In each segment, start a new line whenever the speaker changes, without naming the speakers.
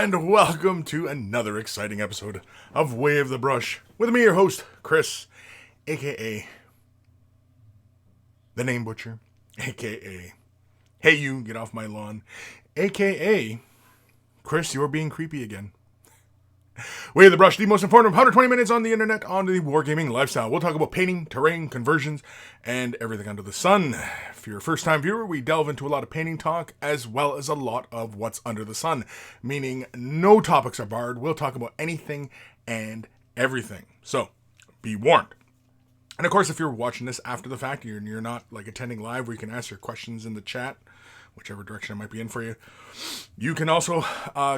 and welcome to another exciting episode of Way of the Brush with me, your host, Kris, aka the Name Butcher, aka Hey You, Get Off My Lawn, aka Kris, you're being creepy again. Way of the Brush, the most informative 120 minutes on the internet on the wargaming lifestyle. We'll talk about painting, terrain, conversions, and everything under the sun. If you're a first-time viewer, we delve into a lot of painting talk as well as a lot of what's under the sun, meaning no topics are barred. We'll talk about anything and everything. So, be warned. And of course, if you're watching this after the fact, you're not like attending live where you can ask your questions in the chat, whichever direction it might be in for you. You can also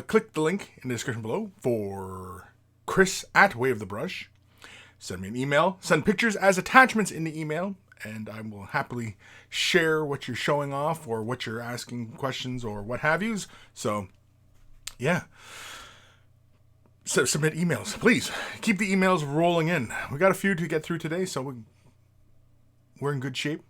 click the link in the description below for Kris at Way of the Brush. Send me an email. Send pictures as attachments in the email, and I will happily share what you're showing off or what you're asking questions or what have yous. So, yeah. So submit emails. Please keep the emails rolling in. We got a few to get through today, so we're in good shape.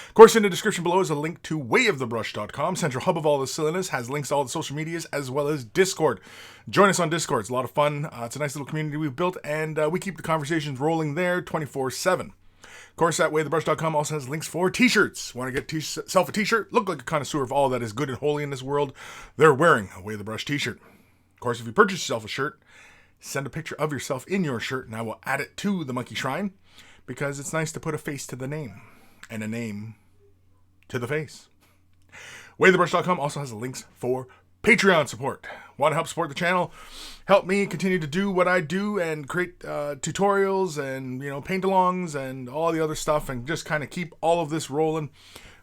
Of course, in the description below is a link to wayofthebrush.com, central hub of all the silliness, has links to all the social medias as well as Discord. Join us on Discord. It's a lot of fun. It's a nice little community we've built, and we keep the conversations rolling there 24/7. Of course, at wayofthebrush.com also has links for t-shirts. Want to get yourself a t-shirt? Look like a connoisseur of all that is good and holy in this world. They're wearing a Way of the Brush t-shirt. Of course, if you purchase yourself a shirt, send a picture of yourself in your shirt, and I will add it to the Monkey Shrine, because it's nice to put a face to the name, and a name to the face. Wayofthebrush.com also has links for Patreon support. Want to help support the channel? Help me continue to do what I do and create tutorials and paint-alongs and all the other stuff, and just kind of keep all of this rolling.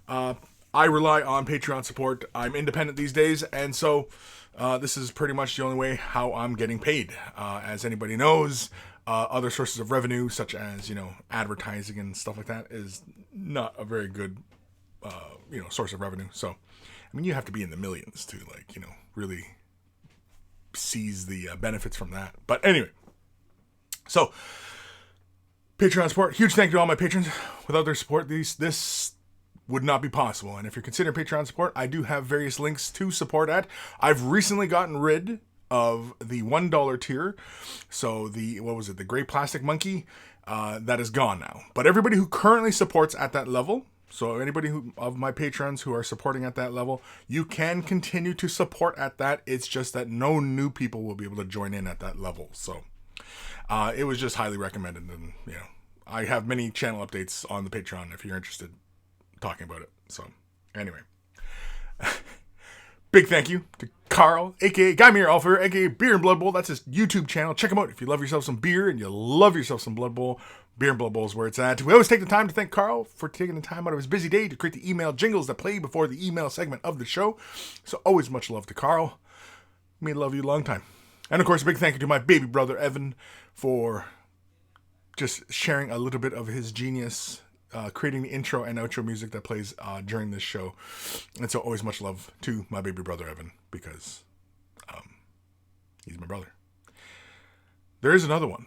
I rely on Patreon support. I'm independent these days, and so this is pretty much the only way how I'm getting paid. As anybody knows, other sources of revenue, such as advertising and stuff like that, is not a very good source of revenue. So, I mean, you have to be in the millions to really seize the benefits from that. But anyway, so Patreon support, huge thank you to all my patrons. Without their support, this would not be possible. And if you're considering Patreon support, I do have various links to support at. I've recently gotten rid of the $1 tier. So the gray plastic monkey, that is gone now. But everybody who currently supports at that level, so anybody of my patrons who are supporting at that level, you can continue to support at that. It's just that no new people will be able to join in at that level. So it was just highly recommended. And I have many channel updates on the Patreon if you're interested in talking about it. So anyway, big thank you to Carl, aka Guymere Alfer, aka Beer and Blood Bowl. That's his YouTube channel. Check him out if you love yourself some beer and you love yourself some Blood Bowl. Beer and Blood Bowl is where it's at. We always take the time to thank Carl for taking the time out of his busy day to create the email jingles that play before the email segment of the show. So always much love to Carl. Me love you a long time. And of course, a big thank you to my baby brother Evan for just sharing a little bit of his genius, creating the intro and outro music that plays during this show. And so always much love to my baby brother Evan, because he's my brother. There is another one.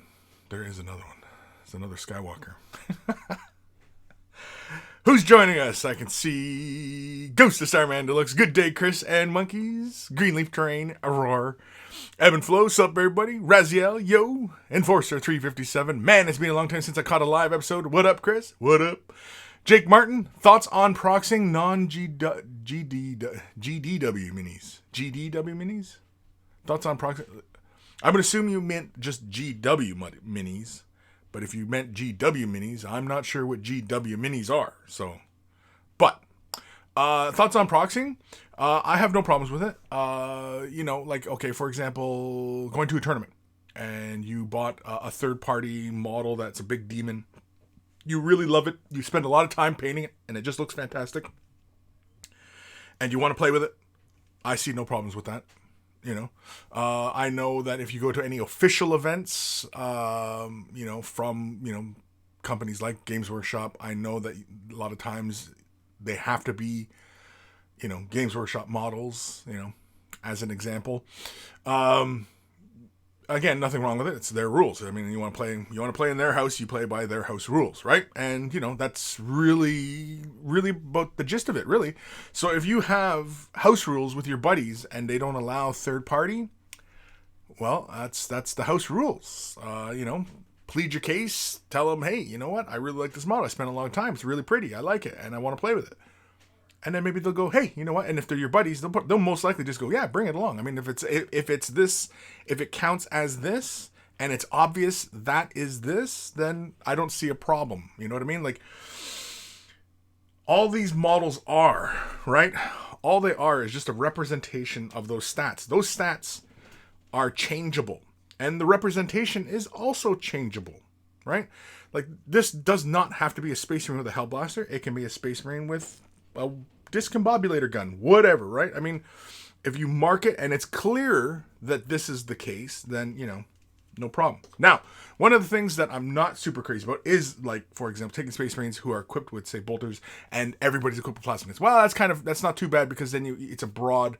It's another Skywalker. Who's joining us? I can see Ghost of Starman Deluxe, Good Day Kris and Monkeys, Greenleaf Terrain, Aurora, Ebb and Flow, sup everybody, Raziel, yo, Enforcer 357. Man, it's been a long time since I caught a live episode. What up, Kris? What up? Jake Martin, thoughts on proxying non-GDW minis? GDW minis? Thoughts on proxying? I would assume you meant just GW minis. But if you meant GW minis, I'm not sure what GW minis are. So, but thoughts on proxying? I have no problems with it. Okay, for example, going to a tournament and you bought a third-party model that's a big demon. You really love it. You spend a lot of time painting it, and it just looks fantastic. And you want to play with it. I see no problems with that. I know that if you go to any official events, from, companies like Games Workshop, I know that a lot of times they have to be, Games Workshop models, as an example. again, nothing wrong with it. It's their rules. I mean, you want to play in their house, you play by their house rules, right? And that's really, really about the gist of it, really. So if you have house rules with your buddies and they don't allow third party, well, that's the house rules. Plead your case. Tell them, hey, you know what? I really like this model. I spent a long time. It's really pretty. I like it, and I want to play with it. And then maybe they'll go, hey, you know what? And if they're your buddies, they'll most likely just go, yeah, bring it along. I mean, if it counts as this, and it's obvious that is this, then I don't see a problem. You know what I mean? Like, all these models are, right? All they are is just a representation of those stats. Those stats are changeable. And the representation is also changeable, right? Like, this does not have to be a Space Marine with a Hellblaster. It can be a Space Marine with a discombobulator gun, whatever, right? I mean, if you mark it and it's clear that this is the case, then, no problem. Now, one of the things that I'm not super crazy about is, like, for example, taking Space Marines who are equipped with, say, bolters, and everybody's equipped with plasma guns. Well, that's not too bad, because then it's a broad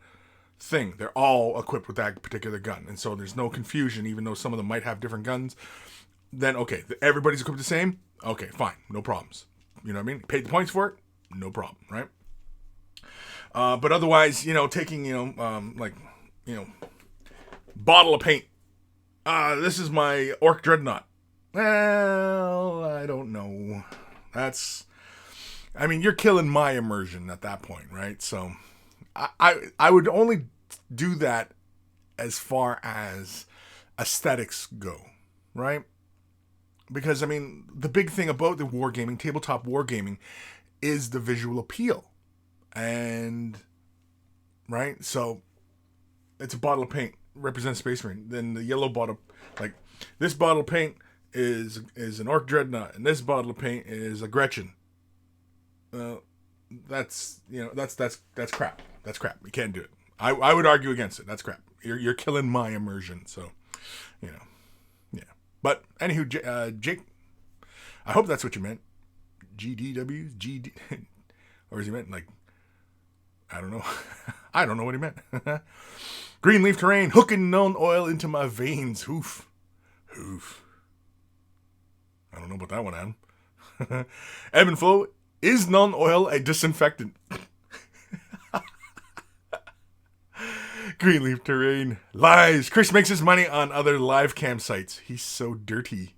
thing. They're all equipped with that particular gun, and so there's no confusion, even though some of them might have different guns. Then, okay, everybody's equipped the same? Okay, fine, no problems. You know what I mean? Paid the points for it? No problem, right? But otherwise, taking, bottle of paint. This is my Orc Dreadnought. Well, I don't know. You're killing my immersion at that point, right? So, I would only do that as far as aesthetics go, right? Because, the big thing about the wargaming, tabletop wargaming, is the visual appeal. And, right? So, it's a bottle of paint, represents Space Marine. Then the yellow bottle, like, this bottle of paint is an Orc Dreadnought, and this bottle of paint is a Gretchen. That's crap. That's crap. You can't do it. I would argue against it. That's crap. You're killing my immersion. So, yeah. But anywho, Jake, I hope that's what you meant. GDWs, GD, or is he meant like, I don't know. I don't know what he meant. Greenleaf terrain, hooking known oil into my veins. Oof. I don't know about that one, Adam. Ebb and flow, is non-oil a disinfectant? Greenleaf terrain. Lies. Kris makes his money on other live campsites. He's so dirty.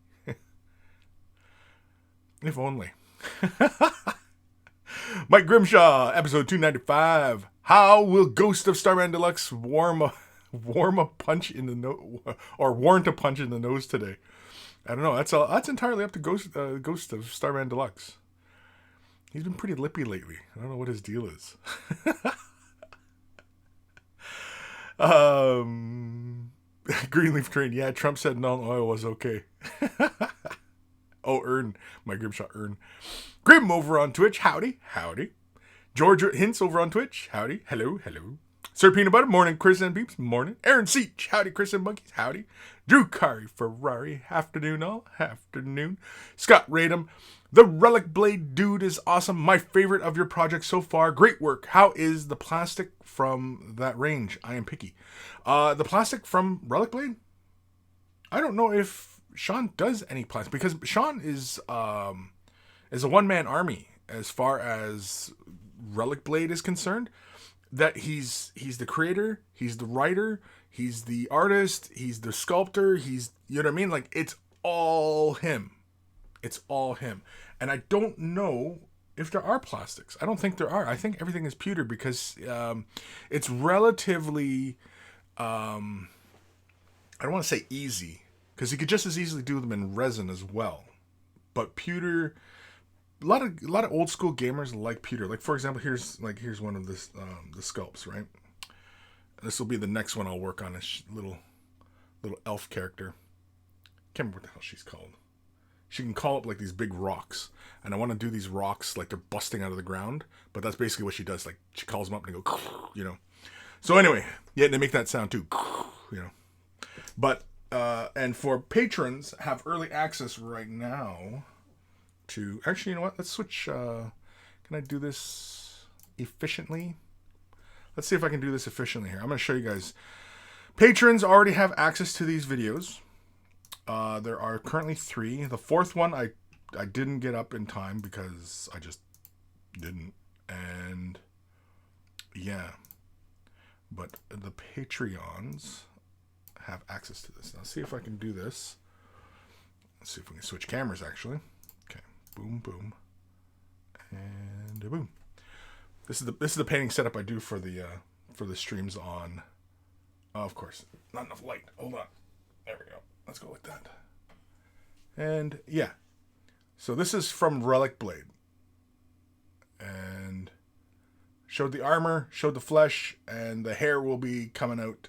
If only. Mike Grimshaw, episode 295. How will Ghost of Starman Deluxe warm a punch in the nose, or warrant a punch in the nose today? I don't know. That's entirely up to Ghost of Starman Deluxe. He's been pretty lippy lately. I don't know what his deal is. Greenleaf train. Yeah, Trump said non-oil was okay. Oh, Ern. My Grimshaw Ern. Grim over on Twitch. Howdy. George Hints over on Twitch. Howdy. Hello. Sir Peanut Butter. Morning, Chris and Peeps. Morning. Aaron Seach. Howdy, Chris and Monkeys. Howdy. Drew Kari Ferrari. Afternoon all. Afternoon. Scott Radum. The Relic Blade dude is awesome. My favorite of your project so far. Great work. How is the plastic from that range? I am picky. The plastic from Relic Blade? I don't know if Sean does any plastic, because Sean is a one-man army as far as Relic Blade is concerned. That he's the creator, he's the writer, he's the artist, he's the sculptor, you know what I mean? Like, it's all him. It's all him. And I don't know if there are plastics. I don't think there are. I think everything is pewter, because it's relatively, I don't want to say easy, because you could just as easily do them in resin as well. But pewter, a lot of old school gamers like pewter. Like, for example, here's one of the sculpts, right? This will be the next one I'll work on. This little elf character. Can't remember what the hell she's called. She can call up like these big rocks, and I want to do these rocks like they're busting out of the ground. But that's basically what she does. Like, she calls them up and they go, you know. So anyway, yeah, they make that sound too, you know. But and for patrons, have early access right now to. Actually, you know what? Let's switch. Can I do this efficiently? Let's see if I can do this efficiently here. I'm going to show you guys Patrons already have access to these videos. There are currently 3. The 4th one I didn't get up in time because I just didn't. And yeah. But the Patreons have access to this. Now, see if I can do this. Let's see if we can switch cameras, actually. Okay. Boom, boom. And boom. This is the painting setup I do for the streams on... of course, not enough light. Hold on. There we go. Let's go like that. And yeah. So this is from Relic Blade. And showed the armor, showed the flesh, and the hair will be coming out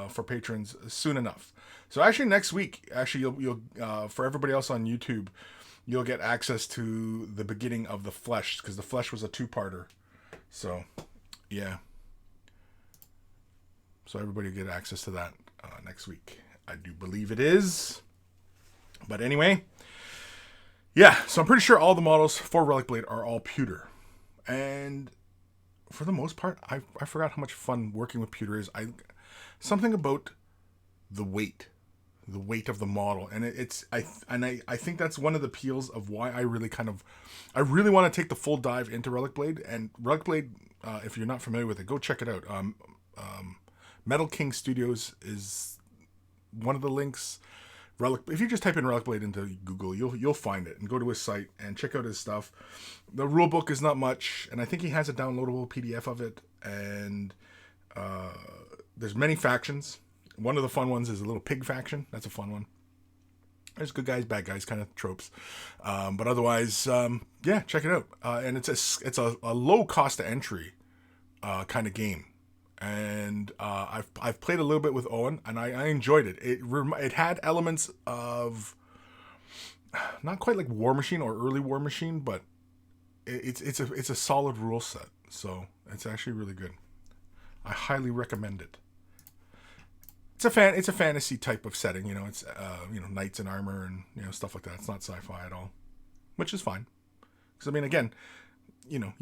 for patrons soon enough. So actually next week, you'll for everybody else on YouTube, you'll get access to the beginning of the flesh, because the flesh was a 2-parter. So yeah. So everybody will get access to that next week. I do believe it is. But anyway, yeah. So I'm pretty sure all the models for Relic Blade are all pewter. And for the most part, I forgot how much fun working with pewter is. Something about the weight of the model, and I think that's one of the appeals of why I really want to take the full dive into Relic Blade. And Relic Blade, if you're not familiar with it, go check it out. Metal King Studios is one of the links. If you just type in Relic Blade into Google, you'll find it, and go to his site and check out his stuff. The rule book is not much, and I think he has a downloadable PDF of it. And there's many factions. One of the fun ones is a little pig faction. That's a fun one. There's good guys, bad guys, kind of tropes. But otherwise, yeah, check it out. And it's a low cost to entry kind of game. And I've played a little bit with Owen, and I enjoyed it. It had elements of not quite like War Machine or early War Machine, but it's a solid rule set. So it's actually really good. I highly recommend it. It's a fantasy type of setting, it's knights in armor and stuff like that. It's not sci-fi at all, which is fine. Because I mean, again, you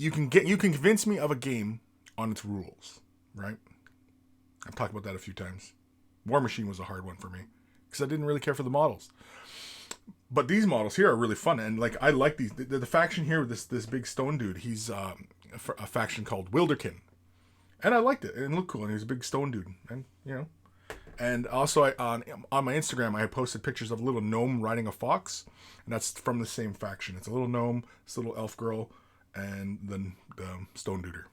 can convince me of a game on its rules, right? I've talked about that a few times. War Machine was a hard one for me because I didn't really care for the models. But these models here are really fun, and like I like these. The faction here with this big stone dude, he's a faction called Wilderkin. And I liked it. It looked cool. And he was a big stone dude. And, And also, on my Instagram, I posted pictures of a little gnome riding a fox. And that's from the same faction. It's a little gnome, this little elf girl, and the stone duder.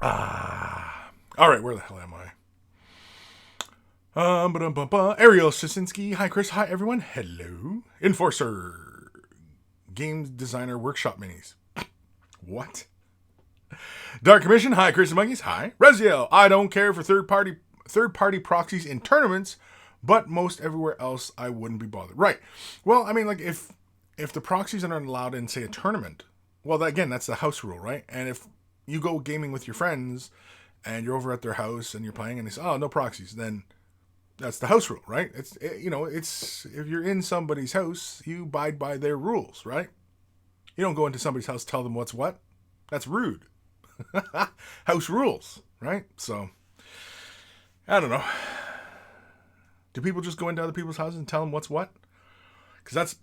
All right, where the hell am I? Ariel Sisinski. Hi, Kris. Hi, everyone. Hello. Enforcer. Game Designer Workshop Minis. What? Dark Commission, hi. Kris and Monkeys, hi. Reziel, I don't care for third party proxies in tournaments, but most everywhere else I wouldn't be bothered. Right. Well, I mean, like if the proxies aren't allowed in, say, a tournament, well, again, that's the house rule, right? And if you go gaming with your friends and you're over at their house and you're playing and they say, oh, no proxies, then that's the house rule, right? It's if you're in somebody's house, you abide by their rules, right? You don't go into somebody's house, tell them what's what. That's rude. House rules, right? So, I don't know. Do people just go into other people's houses and tell them what's what? Because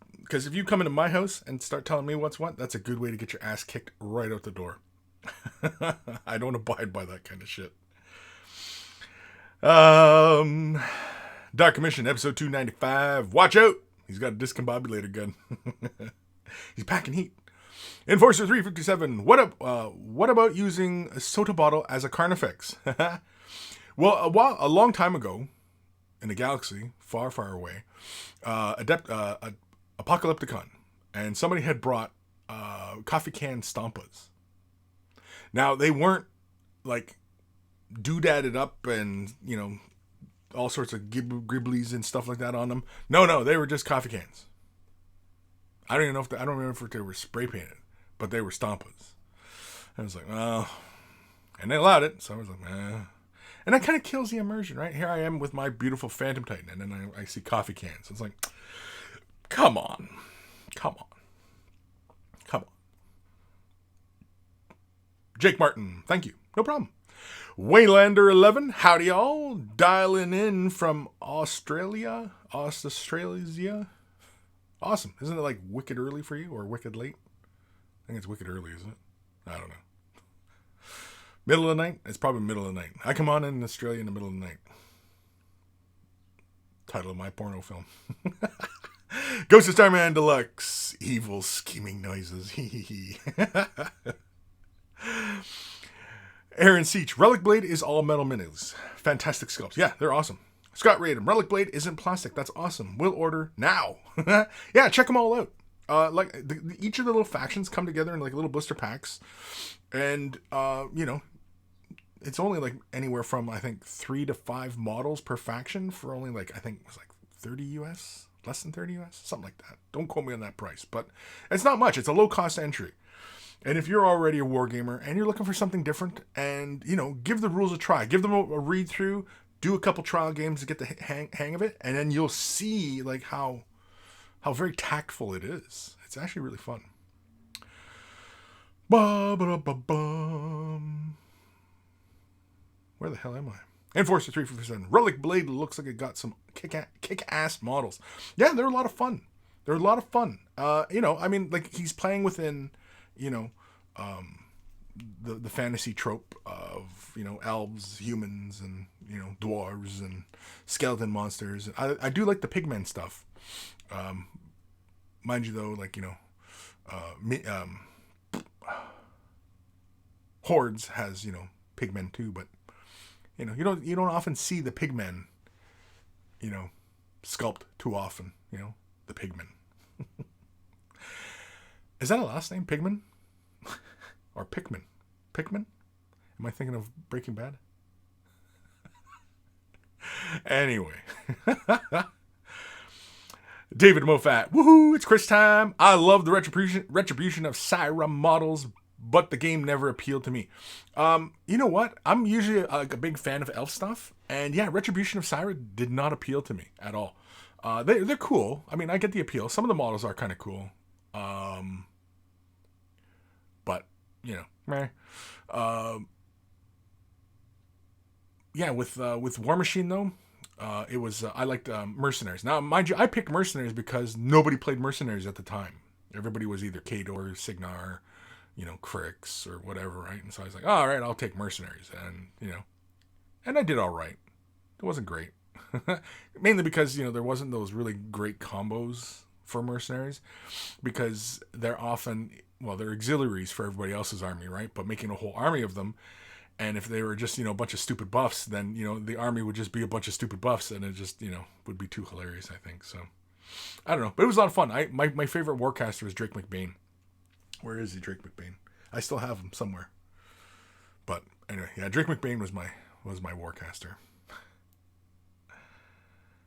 if you come into my house and start telling me what's what, that's a good way to get your ass kicked right out the door. I don't abide by that kind of shit. Dark Commission, episode 295. Watch out! He's got a discombobulator gun. He's packing heat. Enforcer 357. What about using a soda bottle as a Carnifex? Well, a long time ago, in a galaxy far, far away, Apocalypticon, and somebody had brought coffee can Stampas. Now they weren't like doodadded up and all sorts of gribblies and stuff like that on them. No, they were just coffee cans. I don't remember if they were spray painted, but they were Stampas. And I was like, oh. And they allowed it, so I was like, eh. And that kind of kills the immersion, right? Here I am with my beautiful Phantom Titan, and then I see coffee cans. It's like, come on. Jake Martin, thank you. No problem. Waylander 11, howdy y'all. Dialing in from Australia. Australia. Awesome. Isn't it like wicked early for you or wicked late? I think it's wicked early, isn't it? I don't know. Middle of the night? It's probably middle of the night. I come on in Australia in the middle of the night. Title of my porno film. Ghost of Starman Deluxe. Evil scheming noises. Aaron Seach. Relic Blade is all metal minis. Fantastic sculpts. Yeah, they're awesome. Scott Radom. Relic Blade isn't plastic. That's awesome. We'll order now. Yeah, check them all out. Each of the little factions come together in like little blister packs. And, it's only like anywhere from, I think, 3 to 5 models per faction for only like, I think it was like 30 US, less than 30 US, something like that. Don't quote me on that price, but it's not much. It's a low cost entry. And if you're already a wargamer and you're looking for something different and, give the rules a try, give them a read through, do a couple trial games to get the hang of it. And then you'll see like how very tactful it is. It's actually really fun. Ba-ba-da-ba-bum. Where the hell am I? Enforcer 357. Relic Blade looks like it got some kick-ass models. Yeah, they're a lot of fun. Like he's playing within, the fantasy trope of, elves, humans, and, dwarves and skeleton monsters. I do like the pigmen stuff. Mind you, though, like, Hordes has, pigmen too, but you don't often see the pigmen, sculpt too often, the pigmen. Is that a last name, Pigman? Or Pikmin? Pikmin? Am I thinking of Breaking Bad? Anyway. David Mofat. Woohoo, it's Kris time. I love the retribution of Syra models, but the game never appealed to me. You know what? I'm usually a big fan of elf stuff. And yeah, Retribution of Syra did not appeal to me at all. They're cool. I mean, I get the appeal. Some of the models are kind of cool. But, meh. Yeah, with War Machine, though, it was, I liked Mercenaries. Now, mind you, I picked Mercenaries because nobody played Mercenaries at the time. Everybody was either Kador, Signar, Kris or whatever, right? And so I was like, oh, all right, I'll take Mercenaries. And, and I did all right. It wasn't great. Mainly because, there wasn't those really great combos for Mercenaries because they're often, they're auxiliaries for everybody else's army, right? But making a whole army of them, and if they were just, a bunch of stupid buffs, then, the army would just be a bunch of stupid buffs and it just, would be too hilarious, I think. So, I don't know. But it was a lot of fun. My favorite Warcaster is Drake McBain. Where is he, Drake McBain? I still have him somewhere. But anyway, yeah, Drake McBain was my Warcaster.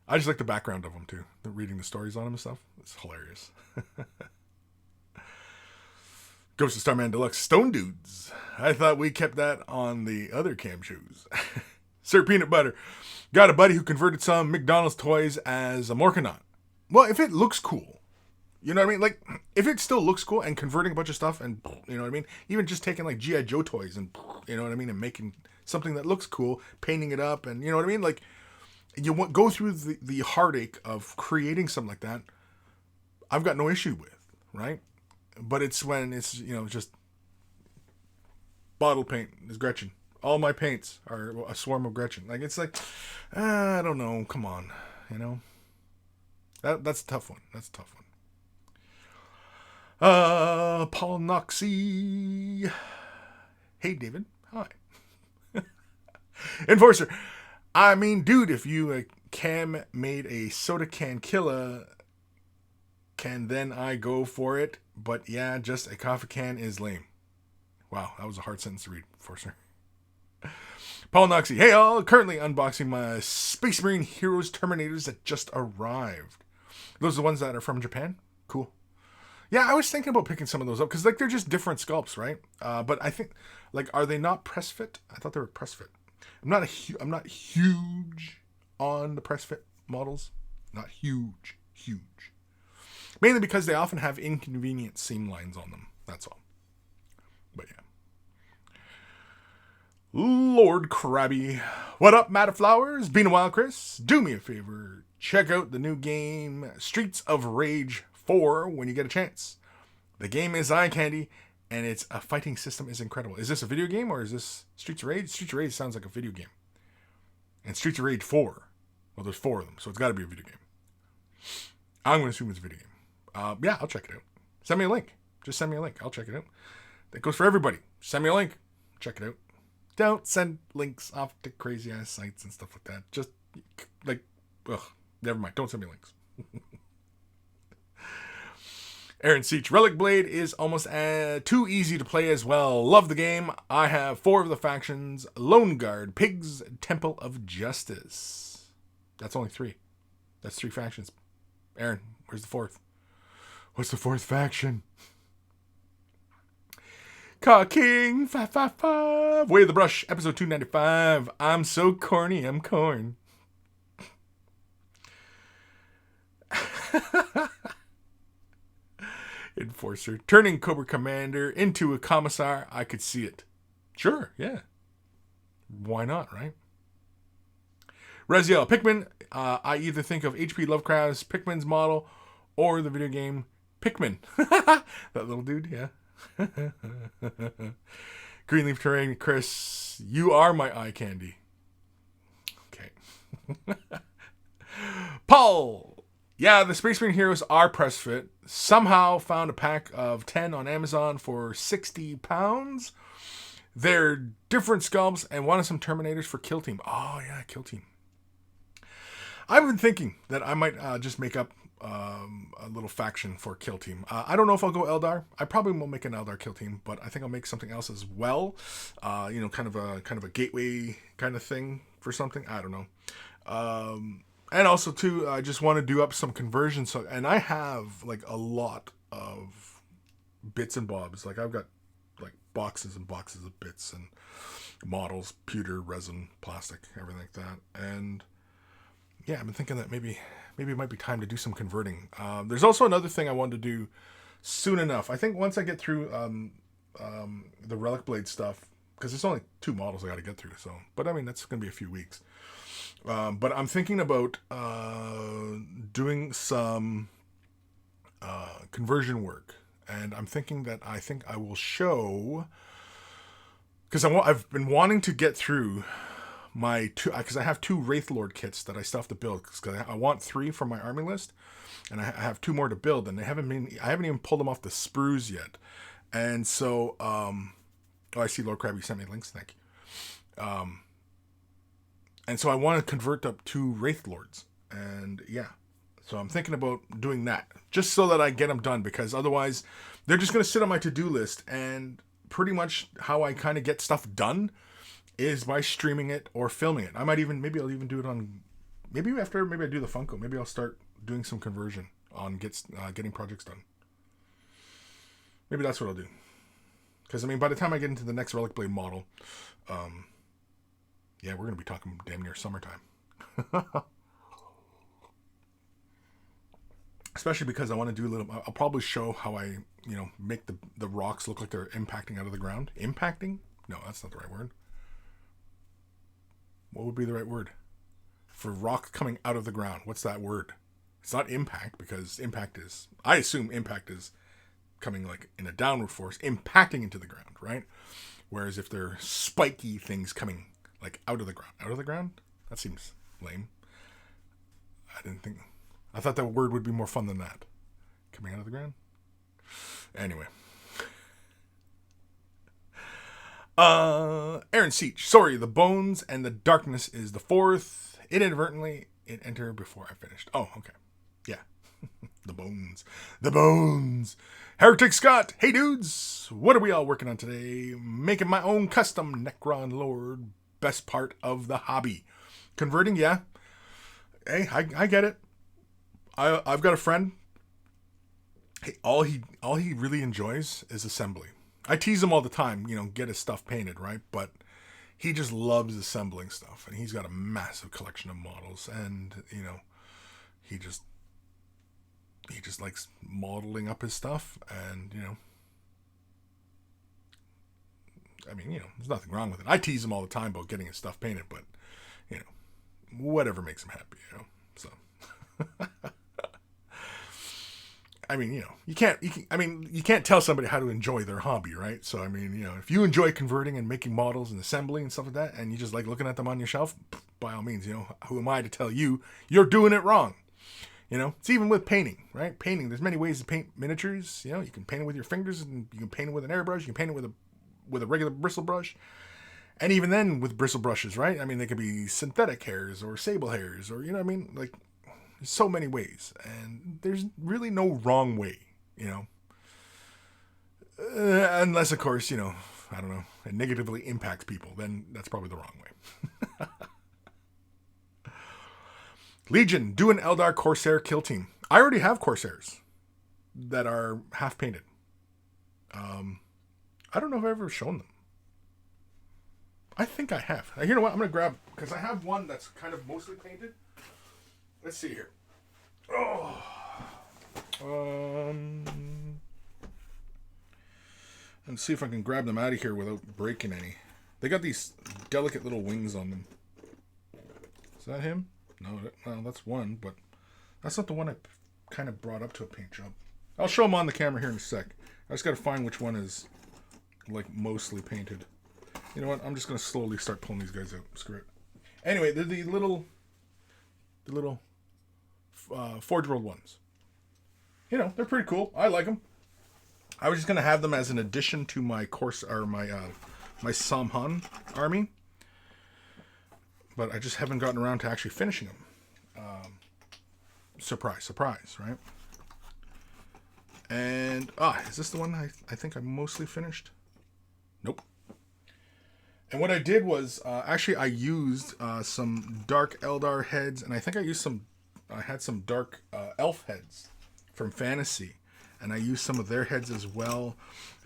I just like the background of him too. Reading the stories on him and stuff. It's hilarious. Ghost of Starman Deluxe Stone Dudes. I thought we kept that on the other cam shows. Sir Peanut Butter. Got a buddy who converted some McDonald's toys as a Morkanaut. Well, if it looks cool. You know what I mean? Like, if it still looks cool and converting a bunch of stuff and, you know what I mean? Even just taking, like, G.I. Joe toys and, you know what I mean? And making something that looks cool, painting it up and, you know what I mean? Like, you go through the heartache of creating something like that. I've got no issue with, right? But it's when it's, just bottle paint is Gretchen. All my paints are a swarm of Gretchen. Like, it's like, I don't know. Come on, That's a tough one. That's a tough one. Paul Noxie. Hey, David. Hi. Enforcer. I mean, dude, if you Cam made a soda can killer, can then I go for it? But yeah, just a coffee can is lame. Wow, that was a hard sentence to read, Enforcer. Paul Noxie. Hey, all. Currently unboxing my Space Marine Heroes Terminators that just arrived. Those are the ones that are from Japan? Cool. Yeah, I was thinking about picking some of those up because, they're just different sculpts, right? But I think, are they not press fit? I thought they were press fit. I'm not huge on the press fit models. Not huge. Mainly because they often have inconvenient seam lines on them. That's all. But yeah. Lord Krabby. What up, Matter Flowers? Been a while, Kris. Do me a favor. Check out the new game, Streets of Rage 4, when you get a chance. The game is eye candy, and its a fighting system is incredible. Is this a video game, or is this Streets of Rage? Streets of Rage sounds like a video game. And Streets of Rage 4. Well, there's 4 of them, so it's got to be a video game. I'm going to assume it's a video game. Yeah, I'll check it out. Send me a link. Just send me a link. I'll check it out. That goes for everybody. Send me a link. Check it out. Don't send links off to crazy ass sites and stuff like that. Just like, ugh, never mind. Don't send me links. Aaron Seach, Relic Blade is almost too easy to play as well. Love the game. I have 4 of the factions: Lone Guard, Pigs, Temple of Justice. That's only 3. That's 3 factions. Aaron, where's the 4th? What's the 4th faction? Car King 555. Way of the Brush, episode 295. I'm so corny, I'm corn. Enforcer. Turning Cobra Commander into a commissar. I could see it. Sure, yeah. Why not, right? Raziel. Pikmin. I either think of H.P. Lovecraft's Pikmin's model or the video game Pikmin. That little dude, yeah. Greenleaf Terrain. Kris, you are my eye candy. Okay. Paul. Yeah, the Space Marine Heroes are press fit. Somehow found a pack of 10 on Amazon for £60. They're different sculpts and wanted some Terminators for Kill Team. Oh, yeah, Kill Team. I've been thinking that I might just make up a little faction for Kill Team. I don't know if I'll go Eldar. I probably won't make an Eldar Kill Team, but I think I'll make something else as well. Kind of a gateway kind of thing for something. I don't know. And also too, I just want to do up some conversions. So, and I have like a lot of bits and bobs. Like I've got like boxes and boxes of bits and models, pewter, resin, plastic, everything like that. And yeah, I've been thinking that maybe it might be time to do some converting. There's also another thing I wanted to do soon enough. I think once I get through the Relic Blade stuff, because there's only 2 models I got to get through. So, but I mean that's going to be a few weeks. But I'm thinking about doing some conversion work, and I'm thinking that I will show, because I've been wanting to get through my 2, because I have 2 Wraith Lord kits that I still have to build, because I want 3 from my army list, and I have 2 more to build, and I haven't even pulled them off the sprues yet, and so I see Lord Krabby sent me links, thank you. And so I want to convert up 2 Wraith Lords. And yeah, so I'm thinking about doing that. Just so that I get them done. Because otherwise, they're just going to sit on my to-do list. And pretty much how I kind of get stuff done is by streaming it or filming it. Maybe I'll even do it on... Maybe I do the Funko. Maybe I'll start doing some conversion on getting projects done. Maybe that's what I'll do. Because, I mean, by the time I get into the next Relic Blade model... yeah, we're going to be talking damn near summertime. Especially because I want to do a little... I'll probably show how I, make the rocks look like they're impacting out of the ground. Impacting? No, that's not the right word. What would be the right word? For rock coming out of the ground. What's that word? It's not impact, because impact is... I assume impact is coming like in a downward force, impacting into the ground, right? Whereas if they're spiky things coming... like out of the ground. Out of the ground? That seems lame. I thought that word would be more fun than that. Coming out of the ground? Anyway. Aaron Seach. Sorry, the bones and the darkness is the 4th. Inadvertently, it entered before I finished. Oh, okay. Yeah. The bones. The bones. Heretic Scott. Hey, dudes. What are we all working on today? Making my own custom Necron Lord. Best part of the hobby. Converting, yeah. Hey, I get it. I've got a friend. Hey, all he really enjoys is assembly. I tease him all the time, get his stuff painted, right? But he just loves assembling stuff, and he's got a massive collection of models, and he just likes modeling up his stuff, and I mean, there's nothing wrong with it. I tease him all the time about getting his stuff painted, but, whatever makes him happy, So, I mean, you can't tell somebody how to enjoy their hobby, right? So, I mean, if you enjoy converting and making models and assembling and stuff like that, and you just like looking at them on your shelf, by all means, who am I to tell you you're doing it wrong? It's even with painting, right? Painting, there's many ways to paint miniatures. You can paint it with your fingers, and you can paint it with an airbrush. You can paint it with a regular bristle brush. And even then with bristle brushes, right? I mean, they could be synthetic hairs or sable hairs or, like, there's so many ways. And there's really no wrong way, unless, of course, I don't know, it negatively impacts people. Then that's probably the wrong way. Legion, do an Eldar Corsair kill team. I already have Corsairs that are half painted. I don't know if I've ever shown them. I think I have. You know what? I'm going to grab, because I have one that's kind of mostly painted. Let's see here. Let's see if I can grab them out of here without breaking any. They got these delicate little wings on them. Is that him? No, well, that's one, but that's not the one I kind of brought up to a paint job. I'll show them on the camera here in a sec. I just got to find which one is, like, mostly painted. You know what? I'm just going to slowly start pulling these guys out. Screw it. Anyway, they're the little Forge World ones. They're pretty cool. I like them. I was just going to have them as an addition to my my Samhan army. But I just haven't gotten around to actually finishing them. Surprise, surprise, right? And, is this the one I think I mostly finished? Nope. And what I did was, actually I used some dark Eldar heads, and I think I had some dark elf heads from Fantasy. And I used some of their heads as well.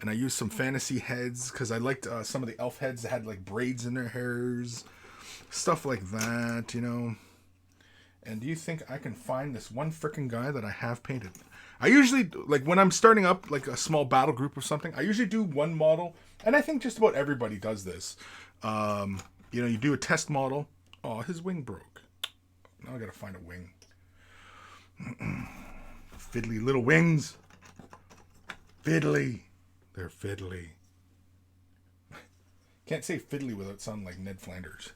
And I used some Fantasy heads, because I liked some of the elf heads that had, like, braids in their hairs. Stuff like that, And do you think I can find this one frickin' guy that I have painted? I usually, like, when I'm starting up, like, a small battle group or something, I usually do one model. And I think just about everybody does this. You do a test model. Oh, his wing broke. Now I gotta find a wing. Fiddly little wings. Fiddly. They're fiddly. Can't say fiddly without sounding like Ned Flanders.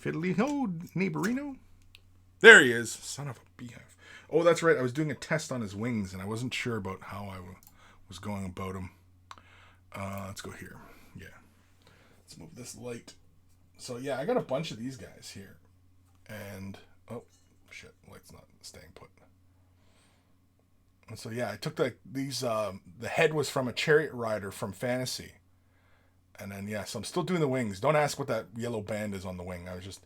Fiddly ho, neighborino. There he is. Son of a beehive. Oh, that's right. I was doing a test on his wings, and I wasn't sure about how I was going about him. Let's go here. Yeah. Let's move this light. So, yeah, I got a bunch of these guys here. And, oh, shit. Light's not staying put. And so, yeah, I took these, the head was from a chariot rider from Fantasy. And then, yeah, so I'm still doing the wings. Don't ask what that yellow band is on the wing. I was just,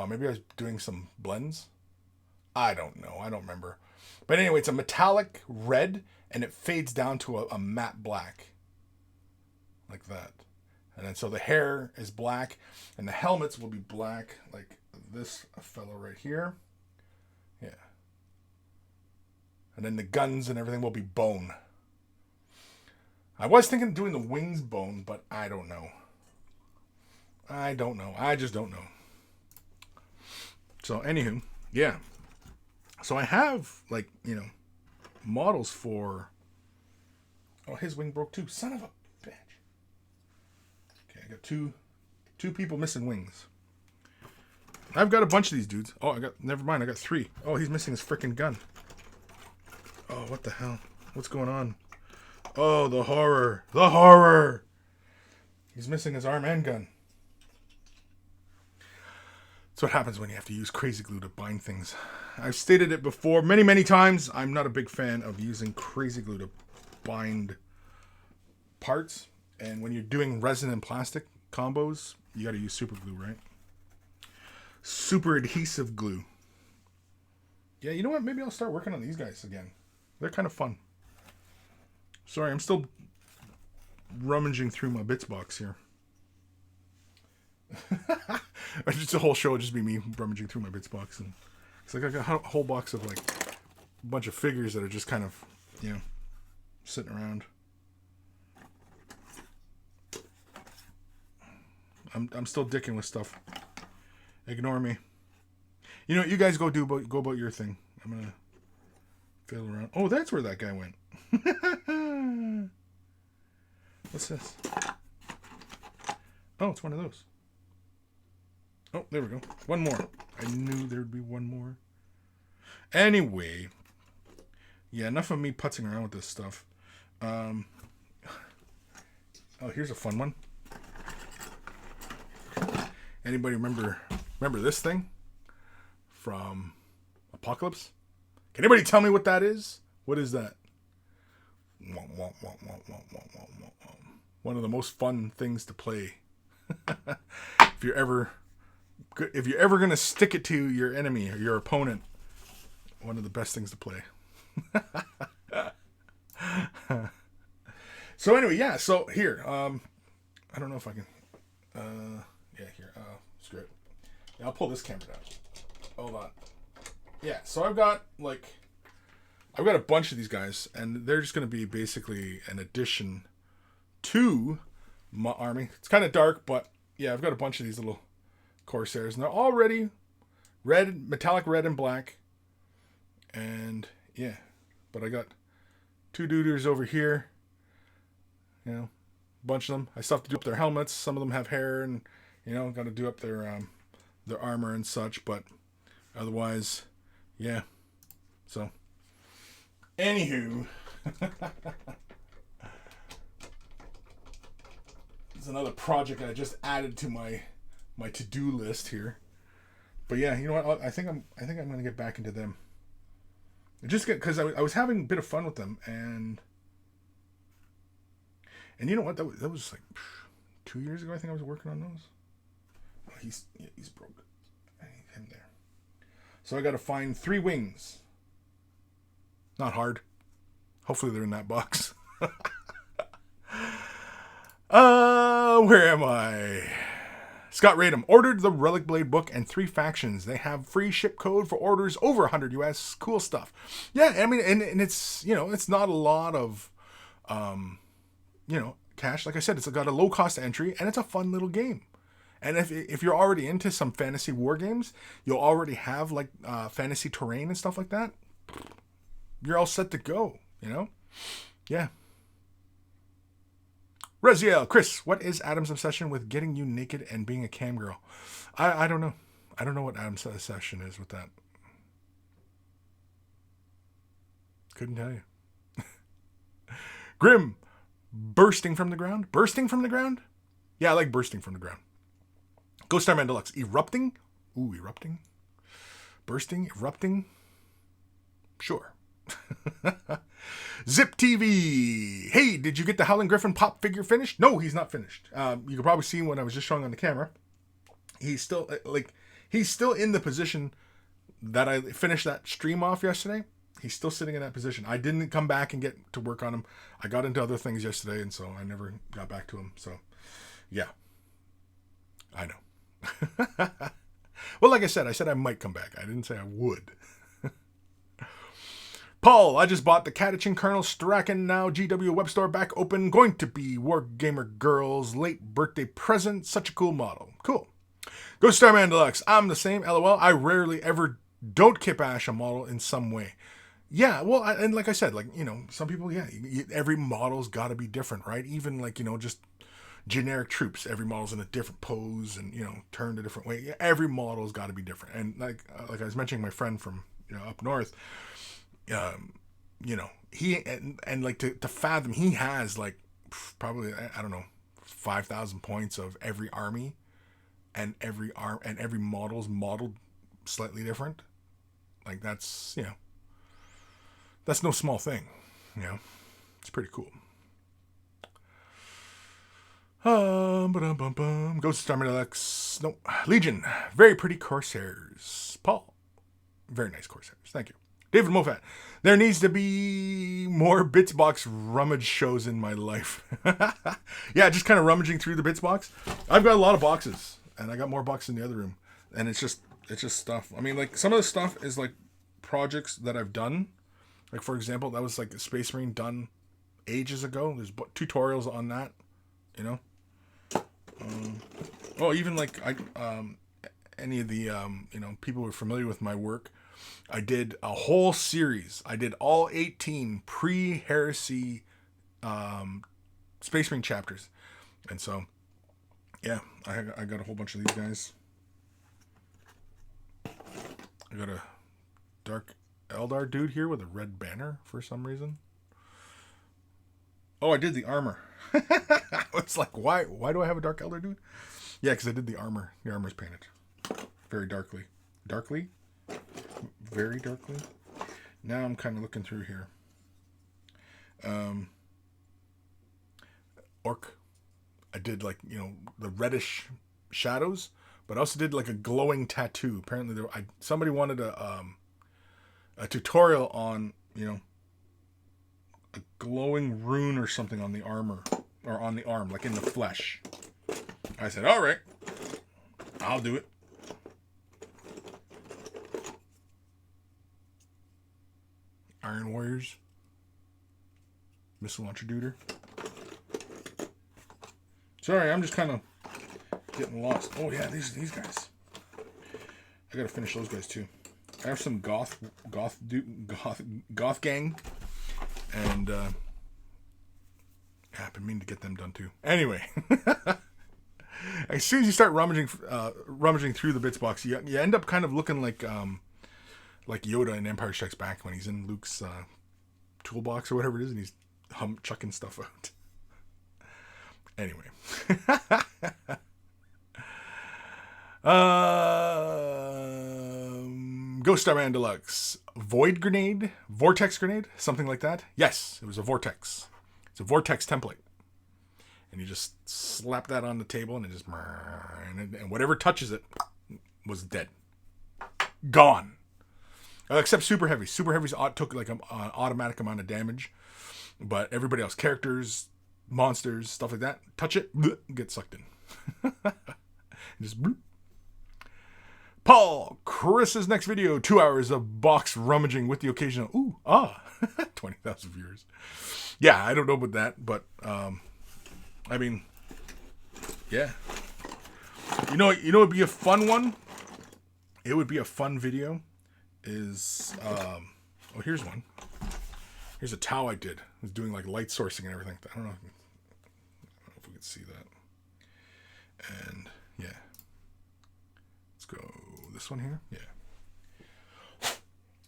maybe I was doing some blends. I don't know. I don't remember. But anyway, it's a metallic red, and it fades down to a matte black. Like that. And then so the hair is black, and the helmets will be black, like this fellow right here. Yeah. And then the guns and everything will be bone. I was thinking of doing the wings bone, but I don't know. I don't know. I just don't know. So, anywho, yeah. So I have, like, models for... Oh, his wing broke too. Son of a bitch. Okay, I got two people missing wings. I've got a bunch of these dudes. Oh, never mind, I got 3. Oh, he's missing his frickin' gun. Oh, what the hell? What's going on? Oh, the horror. The horror! He's missing his arm and gun. That's what happens when you have to use crazy glue to bind things. I've stated it before many, many times. I'm not a big fan of using crazy glue to bind parts. And when you're doing resin and plastic combos, you got to use super glue, right? Super adhesive glue. Yeah, you know what? Maybe I'll start working on these guys again. They're kind of fun. Sorry, I'm still rummaging through my bits box here. Just a whole show will just be me rummaging through my bits box, and it's like I got a whole box of like a bunch of figures that are just kind of, sitting around. I'm still dicking with stuff. Ignore me. You know, you guys go about your thing. I'm gonna fiddle around. Oh, that's where that guy went. What's this? Oh, it's one of those. Oh, there we go. One more. I knew there'd be one more. Anyway. Yeah, enough of me putzing around with this stuff. Oh, here's a fun one. Anybody remember this thing from Apocalypse? Can anybody tell me what that is? What is that? One of the most fun things to play. If you're ever gonna stick it to your enemy or your opponent, one of the best things to play. So anyway, yeah. So here, I don't know if I can. Yeah, here. Screw it. Yeah, I'll pull this camera down. Hold on. Yeah. So I've got a bunch of these guys, and they're just going to be basically an addition to my army. It's kind of dark, but yeah, I've got a bunch of these little Corsairs, and they're already red, metallic red and black. And yeah, but I got 2 duders over here. You know, a bunch of them. I still have to do up their helmets. Some of them have hair, and you know, got to do up their armor and such. But otherwise, yeah. So, anywho, it's another project I just added to my to-do list here. But yeah, you know what? I think I'm gonna get back into them. Just because I was having a bit of fun with them, and you know what? That was like 2 years ago. I think I was working on those. Oh, he's broke. I need him there. So I got to find 3 wings. Not hard. Hopefully they're in that box. Where am I? Scott Radom ordered the Relic Blade book and 3 factions. They have free ship code for orders over 100 US. Cool stuff. Yeah, I mean, and it's, you know, it's not a lot of, you know, cash. Like I said, it's got a low cost entry, and it's a fun little game. And if you're already into some fantasy war games, you'll already have like fantasy terrain and stuff like that. You're all set to go, you know? Yeah. Raziel, Kris, what is Adam's obsession with getting you naked and being a cam girl? I don't know. I don't know what Adam's obsession is with that. Couldn't tell you. Grim, bursting from the ground? Bursting from the ground? Yeah, I like bursting from the ground. Ghost Starman Deluxe, erupting? Ooh, erupting? Bursting? Erupting? Sure. Zip TV. Hey, did you get the Howling Griffin pop figure finished? No, he's not finished. You could probably see what I was just showing on the camera. He's still in the position that I finished that stream off yesterday. He's still sitting in that position. I didn't come back and get to work on him. I got into other things yesterday, and so I never got back to him. So, yeah. I know. Well, like I said I might come back. I didn't say I would. Paul, I just bought the Catachin Colonel Strachan now GW web store back open. Going to be Wargamer Girl's late birthday present. Such a cool model. Cool. Ghost Starman Deluxe. I'm the same. LOL. I rarely ever don't kip ash a model in some way. Yeah, well, and like I said, like, you know, some people, yeah, every model's got to be different, right? Even like, you know, just generic troops. Every model's in a different pose and, you know, turned a different way. Every model's got to be different. And like I was mentioning, my friend from, you know, up north, you know, he and like to fathom, he has like probably, I don't know, 5,000 points of every army, and every model's modeled slightly different. Like that's, you know, that's no small thing, you know. It's pretty cool. Ghost Starman Deluxe. No, Legion. Very pretty Corsairs. Paul. Very nice Corsairs. Thank you. David Moffat. There needs to be more Bitsbox rummage shows in my life. Yeah, just kind of rummaging through the Bitsbox. I've got a lot of boxes, and I got more boxes in the other room. And it's just stuff. I mean, like, some of the stuff is like projects that I've done. Like, for example, that was like a Space Marine done ages ago. There's tutorials on that, you know. Well, even like any of the people who are familiar with my work, I did a whole series. I did all 18 pre-heresy Space Marine chapters, and so yeah, I got a whole bunch of these guys. I got a Dark Eldar dude here with a red banner for some reason. Oh, I did the armor. It's like, why do I have a Dark Eldar dude? Yeah, because I did the armor. The armor's painted very darkly. Darkly? Very darkly. Now I'm kind of looking through here. Orc. I did like, the reddish shadows, but I also did like a glowing tattoo. Apparently somebody wanted a tutorial on, a glowing rune or something on the armor or on the arm, like in the flesh. I said, all right, I'll do it. Iron Warriors. Missile launcher duder. Sorry, I'm just kind of getting lost. Oh yeah, these guys. I gotta finish those guys too. I have some goth gang, and I've been meaning to get them done too. Anyway, as soon as you start rummaging through the bits box, you end up kind of looking like Yoda in Empire Strikes Back when he's in Luke's toolbox or whatever it is, and he's chucking stuff out. Anyway. Ghost Starman Deluxe. Void grenade? Vortex grenade? Something like that? Yes, it was a vortex. It's a vortex template. And you just slap that on the table and it just... And whatever touches it was dead. Gone. Except Super Heavy. Super Heavy's took like an automatic amount of damage. But everybody else, characters, monsters, stuff like that, touch it, get sucked in. Just bloop. Paul, Chris's next video, 2 hours of box rummaging with the occasional 20,000 viewers. Yeah, I don't know about that, but I mean, yeah. It'd be a fun one. It would be a fun video. Here's one. Here's a Tau I did. I was doing like light sourcing and everything. I don't know if we could see that. And yeah. Let's go this one here. Yeah.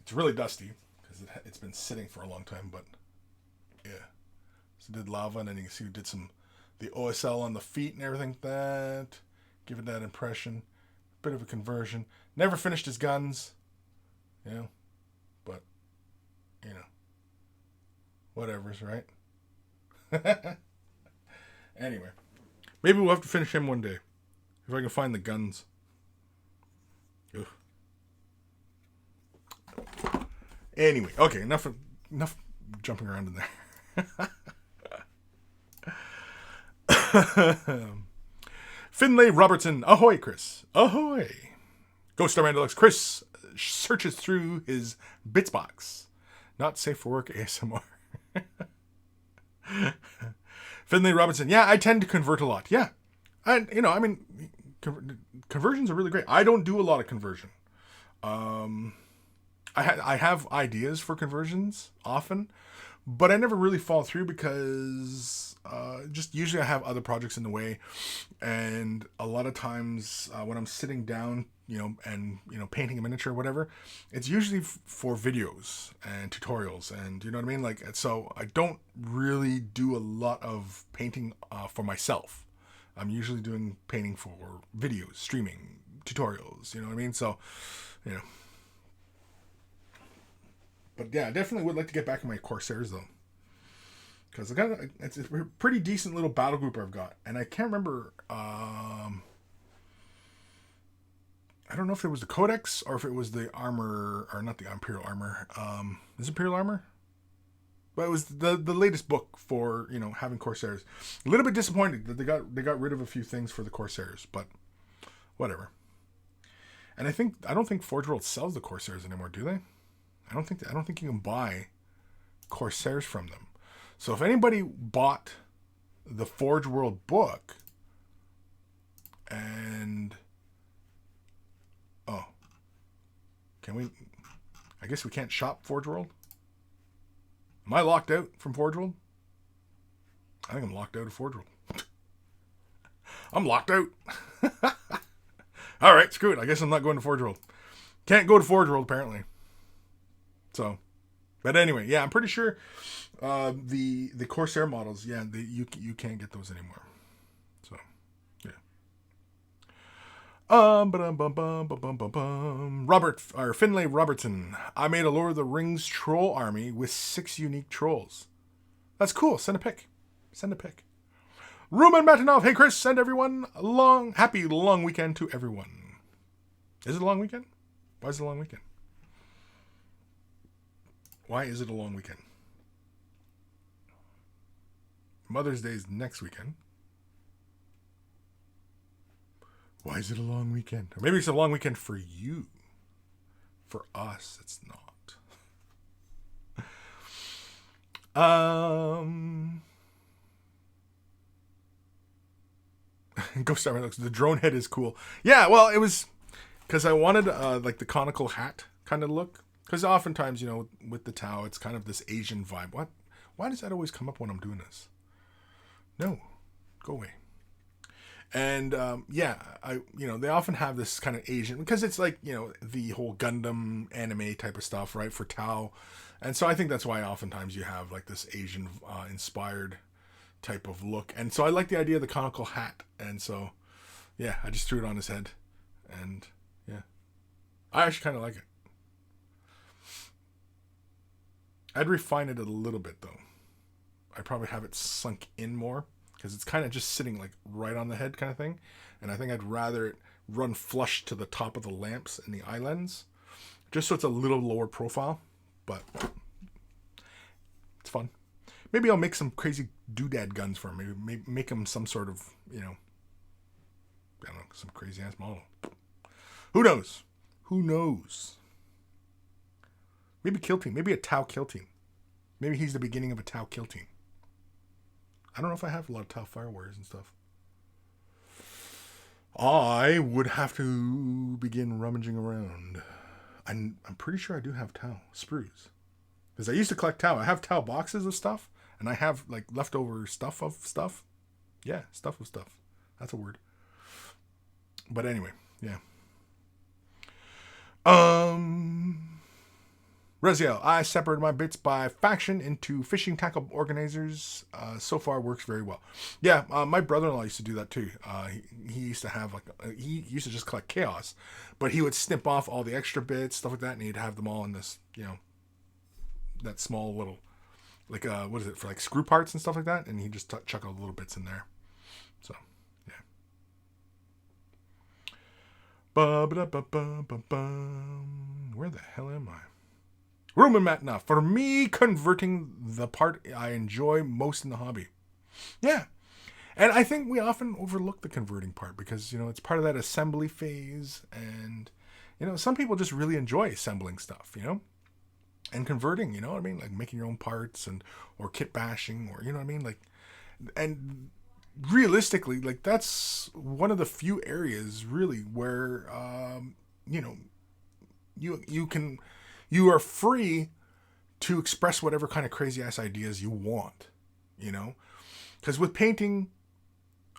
It's really dusty because it's been sitting for a long time, but yeah. So I did lava, and then you can see we did the OSL on the feet and everything like that. Give it that impression. Bit of a conversion. Never finished his guns. But whatever's right. Anyway, maybe we'll have to finish him one day if I can find the guns. Ugh. Anyway, okay, enough jumping around in there. Finlay Robertson, ahoy, Kris, ahoy. Ghost Starman Deluxe, Kris searches through his bits box. Not safe for work ASMR. Finlay Robinson. Yeah, I tend to convert a lot. Yeah. And, conversions are really great. I don't do a lot of conversion. I have ideas for conversions often, but I never really fall through because just usually I have other projects in the way. And a lot of times when I'm sitting down, and painting a miniature or whatever, it's usually for videos and tutorials, and you know what I mean? Like, so I don't really do a lot of painting for myself. I'm usually doing painting for videos, streaming, tutorials, you know what I mean? So, but yeah, I definitely would like to get back in my Corsairs though. Because it's a pretty decent little battle group I've got. And I can't remember, I don't know if it was the Codex or if it was the armor, or not the Imperial armor. Is it Imperial armor? But it was the latest book for, having Corsairs. A little bit disappointed that they got rid of a few things for the Corsairs, but whatever. And I don't think Forge World sells the Corsairs anymore, do they? I don't think you can buy Corsairs from them. So if anybody bought the Forge World book And oh, can we? I guess we can't shop Forge World. Am I locked out from Forge World? I think I'm locked out of Forge World. I'm locked out. All right, screw it. I guess I'm not going to Forge World. Can't go to Forge World apparently. So, but anyway, yeah, I'm pretty sure the Corsair models, yeah, you can't get those anymore. So, yeah. Finlay Robertson. I made a Lord of the Rings troll army with 6 unique trolls. That's cool. Send a pic. Rumen Matinov. Hey Kris, send everyone happy long weekend to everyone. Is it a long weekend? Why is it a long weekend? Why is it a long weekend? Mother's Day is next weekend. Why is it a long weekend? Or maybe it's a long weekend for you. For us, it's not. Ghost Star looks. The drone head is cool. Yeah, well, it was because I wanted like the conical hat kind of look. Because oftentimes, you know, with the Tau, it's kind of this Asian vibe. What? Why does that always come up when I'm doing this? No, go away. And yeah, they often have this kind of Asian, because it's like, you know, the whole Gundam anime type of stuff, right, for Tau. And so I think that's why oftentimes you have like this Asian inspired type of look. And so I like the idea of the conical hat. And so, yeah, I just threw it on his head. And yeah, I actually kind of like it. I'd refine it a little bit though. I'd probably have it sunk in more, because it's kind of just sitting like right on the head kind of thing. And I think I'd rather it run flush to the top of the lamps and the eye lens, just so it's a little lower profile. But it's fun. Maybe I'll make some crazy doodad guns for him. Maybe make him some sort of, you know, I don't know, some crazy ass model. Who knows? Maybe kill team. Maybe a Tau kill team. Maybe he's the beginning of a Tau kill team. I don't know if I have a lot of Tau Fire Warriors and stuff. I would have to begin rummaging around. I'm pretty sure I do have Tau sprues. Because I used to collect Tau. I have Tau boxes of stuff. And I have like leftover stuff of stuff. Yeah, stuff of stuff. That's a word. But anyway, yeah. Reziel, I separated my bits by faction into fishing tackle organizers. So far works very well. Yeah, my brother-in-law used to do that too. He used to have he used to just collect chaos, but he would snip off all the extra bits, stuff like that, and he'd have them all in this, you know, that small little, like, what is it, for like screw parts and stuff like that, and he'd just chuck all the little bits in there. So, yeah. Where the hell am I? Roman Matna, for me, converting the part I enjoy most in the hobby. Yeah. And I think we often overlook the converting part because, you know, it's part of that assembly phase. And, you know, some people just really enjoy assembling stuff, you know, and converting, you know what I mean? Like making your own parts or kit bashing, or, you know what I mean? Like, and realistically, like, that's one of the few areas really where, you know, you are free to express whatever kind of crazy ass ideas you want, you know? Because with painting,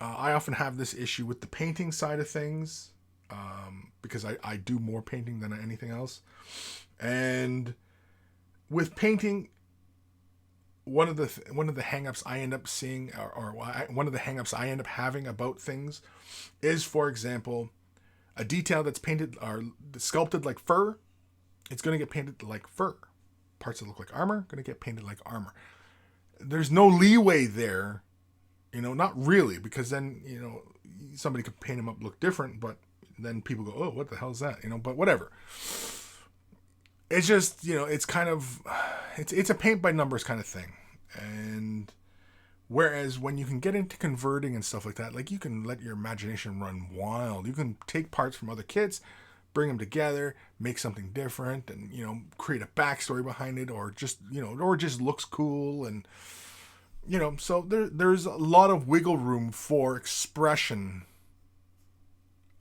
I often have this issue with the painting side of things, because I do more painting than anything else. And with painting, one of the hangups I end up seeing, one of the hangups I end up having about things is, for example, a detail that's painted or sculpted like fur. It's going to get painted like fur. Parts that look like armor, going to get painted like armor. There's no leeway there, you know, not really, because then, you know, somebody could paint them up look different, but then people go, oh, what the hell is that? You know, but whatever. It's just, you know, it's kind of, it's a paint by numbers kind of thing. And whereas when you can get into converting and stuff like that, like, you can let your imagination run wild. You can take parts from other kits, bring them together, make something different, and, you know, create a backstory behind it, or just, you know, or just looks cool. And, you know, so there's a lot of wiggle room for expression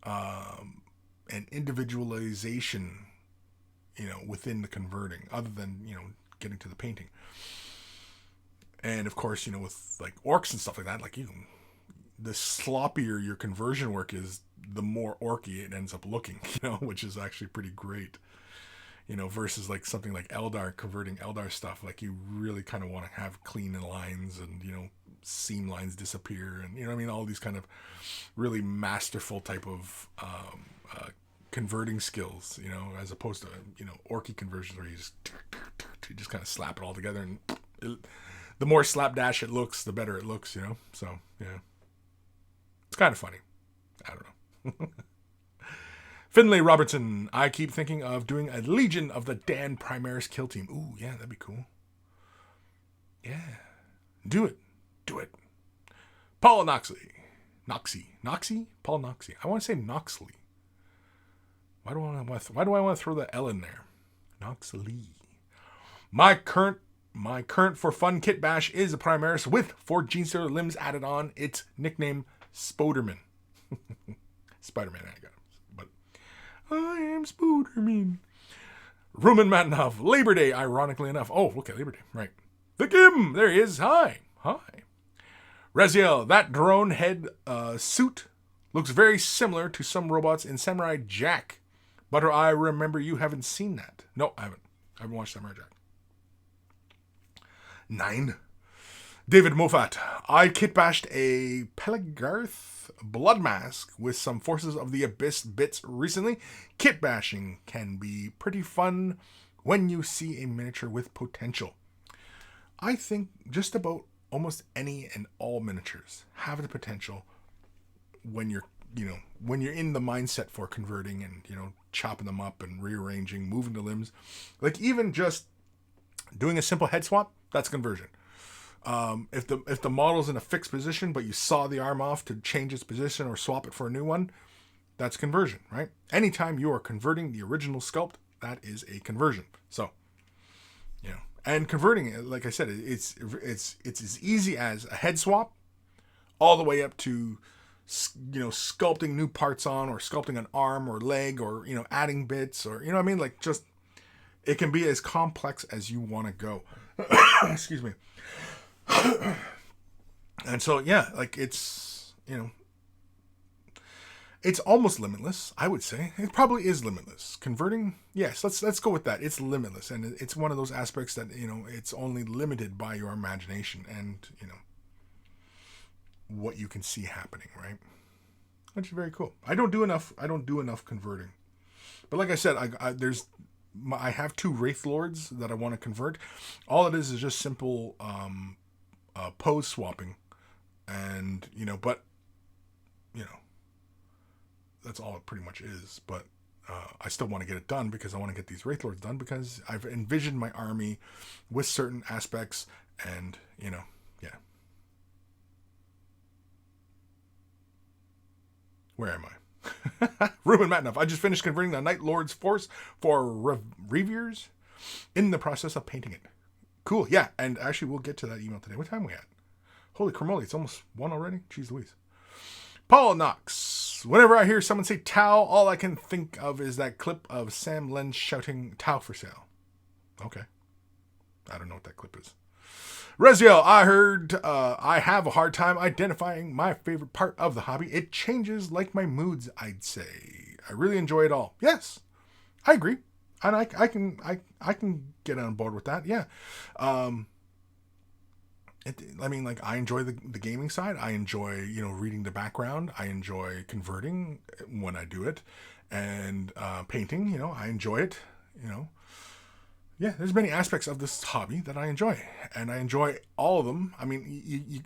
and individualization, within the converting, other than, getting to the painting. And of course, with like orcs and stuff like that, like the sloppier your conversion work is, the more orky it ends up looking, which is actually pretty great. Versus like something like Eldar, converting Eldar stuff, like you really kind of want to have clean lines and, seam lines disappear and, all these kind of really masterful type of converting skills, as opposed to, orky conversions where you just kind of slap it all together and the more slapdash it looks, the better it looks, so yeah, it's kind of funny. I don't know. Finlay Robertson, I keep thinking of doing a Legion of the Dan Primaris kill team. Ooh, yeah, that'd be cool. Yeah. Do it. Paul Noxley. Noxie? Paul Noxie. I want to say Noxley. Why do I want to throw the L in there? Noxley. My current for fun kit bash is a Primaris with 4 Genestealer limbs added on. Its nickname, Spoderman. Spider-Man, I got him. I am Spooderman. Rumen Matinov, Labor Day, ironically enough. Oh, okay, Labor Day, right. The Kim, there he is. Hi. Raziel, that drone head suit looks very similar to some robots in Samurai Jack. But I remember you haven't seen that. No, I haven't. I haven't watched Samurai Jack. 9. David Moffat, I kit bashed a Pelagarth blood mask with some Forces of the Abyss bits recently. Kit bashing can be pretty fun when you see a miniature with potential. I think just about almost any and all miniatures have the potential when you're in the mindset for converting and, chopping them up and rearranging, moving the limbs. Like even just doing a simple head swap, that's conversion. If the model's in a fixed position, but you saw the arm off to change its position or swap it for a new one, that's conversion, right? Anytime you are converting the original sculpt, that is a conversion. So, and converting, like I said, it's as easy as a head swap, all the way up to, sculpting new parts on, or sculpting an arm or leg, or adding bits, or like just it can be as complex as you want to go. Excuse me. And so, yeah, like it's almost limitless, I would say. It probably is limitless. Converting, yes, let's go with that. It's limitless, and it's one of those aspects that, it's only limited by your imagination and, what you can see happening, right? Which is very cool. I don't do enough converting. But like I said, I have 2 Wraith Lords that I want to convert. All it is just simple pose swapping, and that's all it pretty much is. But I still want to get it done because I want to get these Wraith Lords done because I've envisioned my army with certain aspects, and yeah. Where am I? Ruben Matnoff, I just finished converting the Night Lord's force for Reviers, in the process of painting it. Cool, yeah, and actually we'll get to that email today. What time are we at? Holy cramoly, it's almost 1 already? Jeez Louise. Paul Knox, whenever I hear someone say Tau, all I can think of is that clip of Sam Lenz shouting Tau for sale. Okay. I don't know what that clip is. Reziel, I heard I have a hard time identifying my favorite part of the hobby. It changes like my moods, I'd say. I really enjoy it all. Yes, I agree. And I can get on board with that. Yeah. I enjoy the gaming side. I enjoy, reading the background. I enjoy converting when I do it. And painting, I enjoy it, Yeah, there's many aspects of this hobby that I enjoy, and I enjoy all of them. I mean, you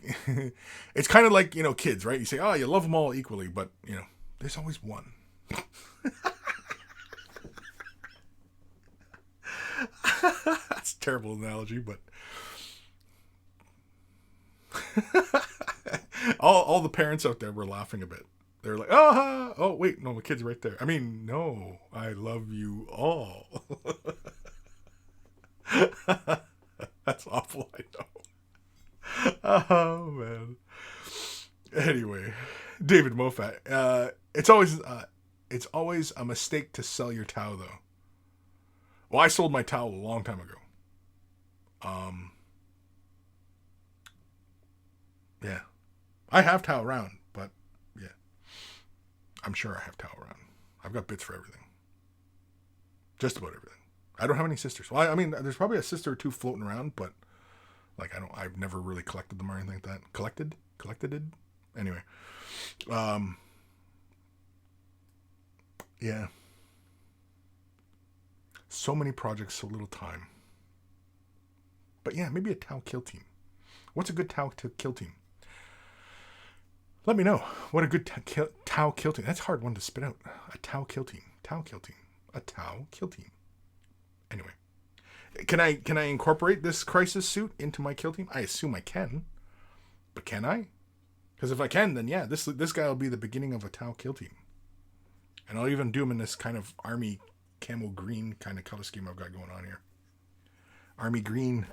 it's kind of like, kids, right? You say, oh, you love them all equally, but, there's always one. That's a terrible analogy, but all the parents out there were laughing a bit. They're like, oh, wait, no, my kid's right there. I mean, no, I love you all. That's awful, I know. Oh, man. Anyway, David Moffat. It's always a mistake to sell your Tau, though. Well, I sold my Tau a long time ago. Yeah. I have Tau around, but yeah. I'm sure I have Tau around. I've got bits for everything. Just about everything. I don't have any sisters. Well, I mean, there's probably a sister or two floating around, but like I've never really collected them or anything like that. Collected it. Anyway, yeah. So many projects, so little time. But yeah, maybe a Tau kill team. What's a good Tau kill team? Let me know. What a good Tau kill team. That's a hard one to spit out. A Tau kill team. Tau kill team. A Tau kill team. Anyway, can I incorporate this crisis suit into my kill team? I assume I can, but can I? Because if I can, then yeah, this guy will be the beginning of a Tau kill team, and I'll even do him in this kind of army camel green kind of color scheme I've got going on here. Army green.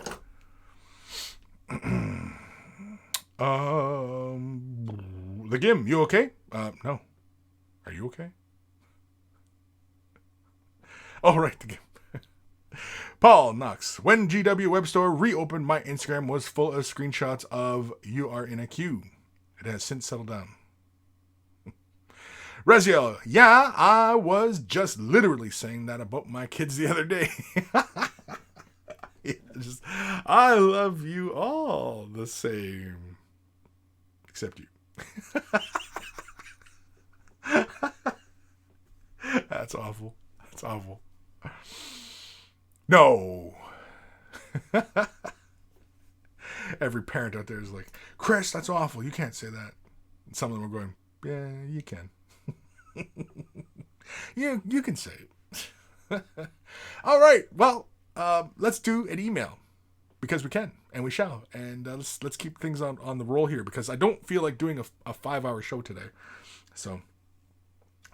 The Gim, you okay? No. Are you okay? Oh, right, the Gim. Paul Knox. When GW Web Store reopened, my Instagram was full of screenshots of "You are in a queue." It has since settled down. Reziel. Yeah, I was just literally saying that about my kids the other day. I love you all the same. Except you. That's awful. That's awful. No. Every parent out there is like, Kris, that's awful. You can't say that. And some of them are going, yeah, you can. You can say it. All right. Well, let's do an email because we can and we shall. And let's keep things on the roll here because I don't feel like doing a 5-hour show today. So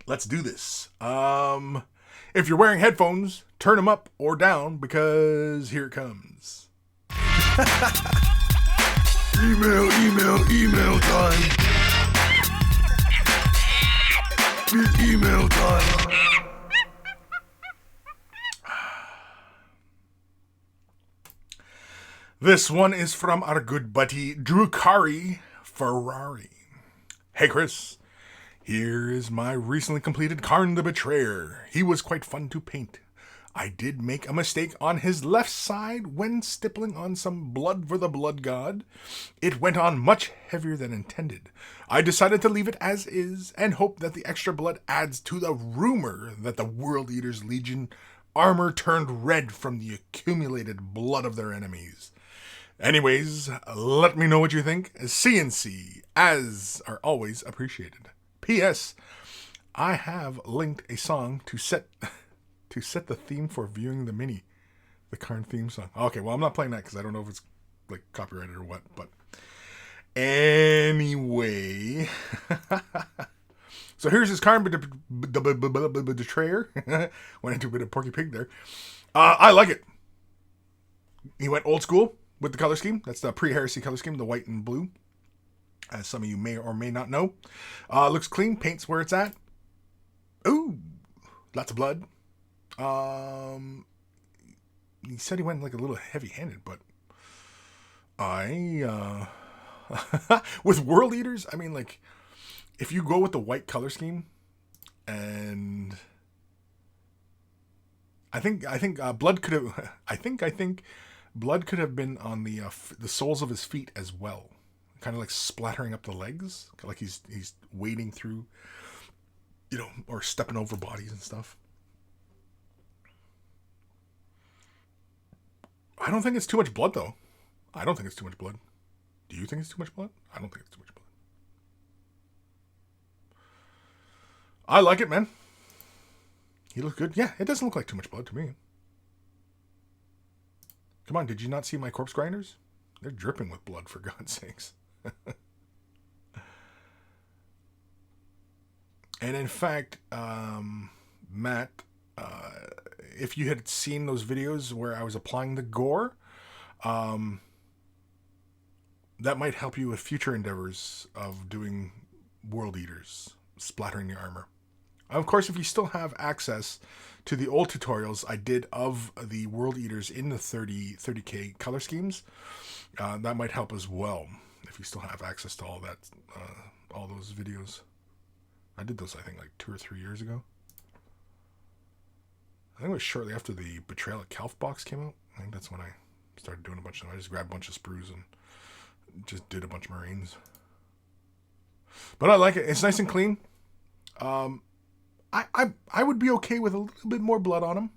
let's do this. If you're wearing headphones, turn them up or down because here it comes. Email time. It's email time. This one is from our good buddy Drukari Ferrari. Hey Kris, here is my recently completed Karn the Betrayer. He was quite fun to paint. I did make a mistake on his left side when stippling on some blood for the blood god. It went on much heavier than intended. I decided to leave it as is and hope that the extra blood adds to the rumor that the World Eaters Legion armor turned red from the accumulated blood of their enemies. Anyways, let me know what you think. CNC, as are always appreciated. P.S. I have linked a song to set the theme for viewing the Karn theme song. Okay, well, I'm not playing that because I don't know if it's like copyrighted or what, but anyway. So here's his Karn Betrayer. Went into a bit of Porky Pig there. I like it. He went old school with the color scheme. That's the pre-heresy color scheme, the white and blue. As some of you may or may not know. Looks clean, paint's where it's at. Ooh, lots of blood. He said he went like a little heavy-handed, but with World Eaters, I mean, like, if you go with the white color scheme, and I think blood could have, I think blood could have been on the soles of his feet as well, kind of like splattering up the legs, like he's wading through, or stepping over bodies and stuff. I don't think it's too much blood, though. I don't think it's too much blood. Do you think it's too much blood? I don't think it's too much blood. I like it, man. He looks good. Yeah, it doesn't look like too much blood to me. Come on, did you not see my corpse grinders? They're dripping with blood, for God's sakes. And in fact, Matt, if you had seen those videos where I was applying the gore, that might help you with future endeavors of doing World Eaters. splattering the armor. Of course, if you still have access to the old tutorials I did of the World Eaters in the 30K color schemes, that might help as well. If you still have access to all that, all those videos. I did those, I think, like 2 or 3 years ago. I think it was shortly after the Betrayal at Calf box came out. I think that's when I started doing a bunch of them. I just grabbed a bunch of sprues and just did a bunch of Marines. But I like it. It's nice and clean. I would be okay with a little bit more blood on him.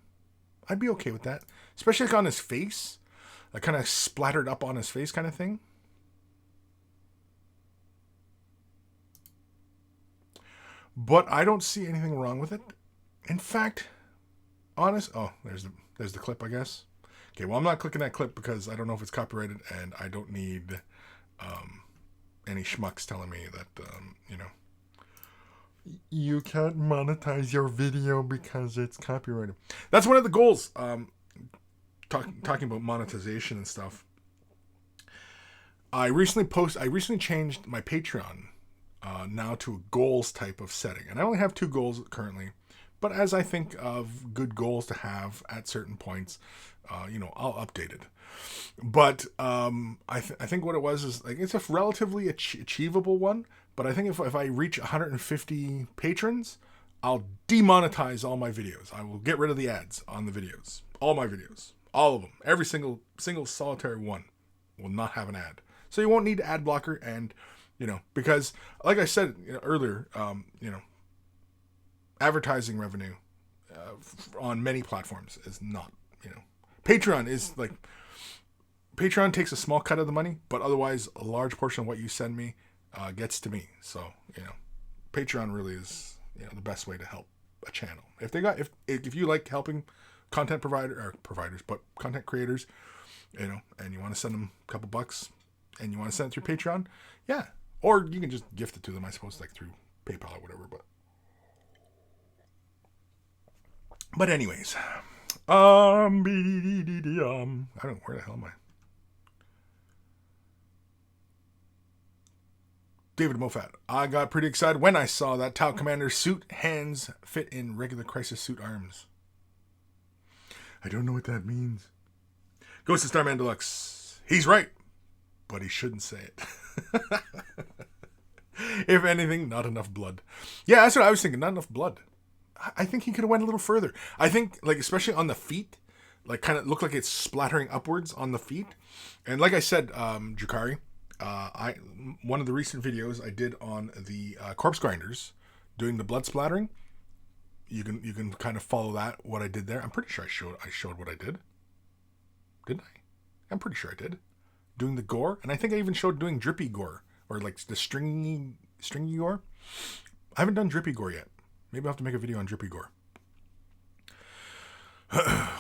I'd be okay with that. Especially like on his face. Like kind of splattered up on his face kind of thing. But I don't see anything wrong with it. In fact, oh, there's the clip, I guess. Okay, well, I'm not clicking that clip because I don't know if it's copyrighted and I don't need any schmucks telling me that, you know, you can't monetize your video because it's copyrighted. That's one of the goals. Talking about monetization and stuff. I recently changed my Patreon now to a goals type of setting, and I only have 2 goals currently. But as I think of good goals to have at certain points, you know, I'll update it. But I think what it was is like it's a relatively achievable one. But I think if I reach 150 patrons, I'll demonetize all my videos. I will get rid of the ads on the videos. All my videos. All of them. Every single solitary one will not have an ad. So you won't need ad blocker, and, you know, because like I said, you know, earlier, you know, advertising revenue on many platforms is not, you know. Patreon is like, Patreon takes a small cut of the money, but otherwise a large portion of what you send me gets to me. So, you know, Patreon really is, you know, the best way to help a channel. If you like helping content content creators, you know, and you want to send them a couple bucks and you want to send it through Patreon, yeah. Or you can just gift it to them, I suppose, like through PayPal or whatever, But anyways, I don't know, where the hell am I? David Mofat. I got pretty excited when I saw that Tau Commander's suit hands fit in regular Crisis suit arms. I don't know what that means. Ghost of Starman Deluxe. He's right, but he shouldn't say it. If anything, not enough blood. Yeah, that's what I was thinking. Not enough blood. I think he could have went a little further. I think, like, especially on the feet, like, kind of looked like it's splattering upwards on the feet. And like I said, Drakari, one of the recent videos I did on the corpse grinders doing the blood splattering. You can kind of follow that, what I did there. I'm pretty sure I showed what I did. Didn't I? I'm pretty sure I did. Doing the gore, and I think I even showed doing drippy gore, or like the stringy gore. I haven't done drippy gore yet. Maybe I'll have to make a video on drippy gore.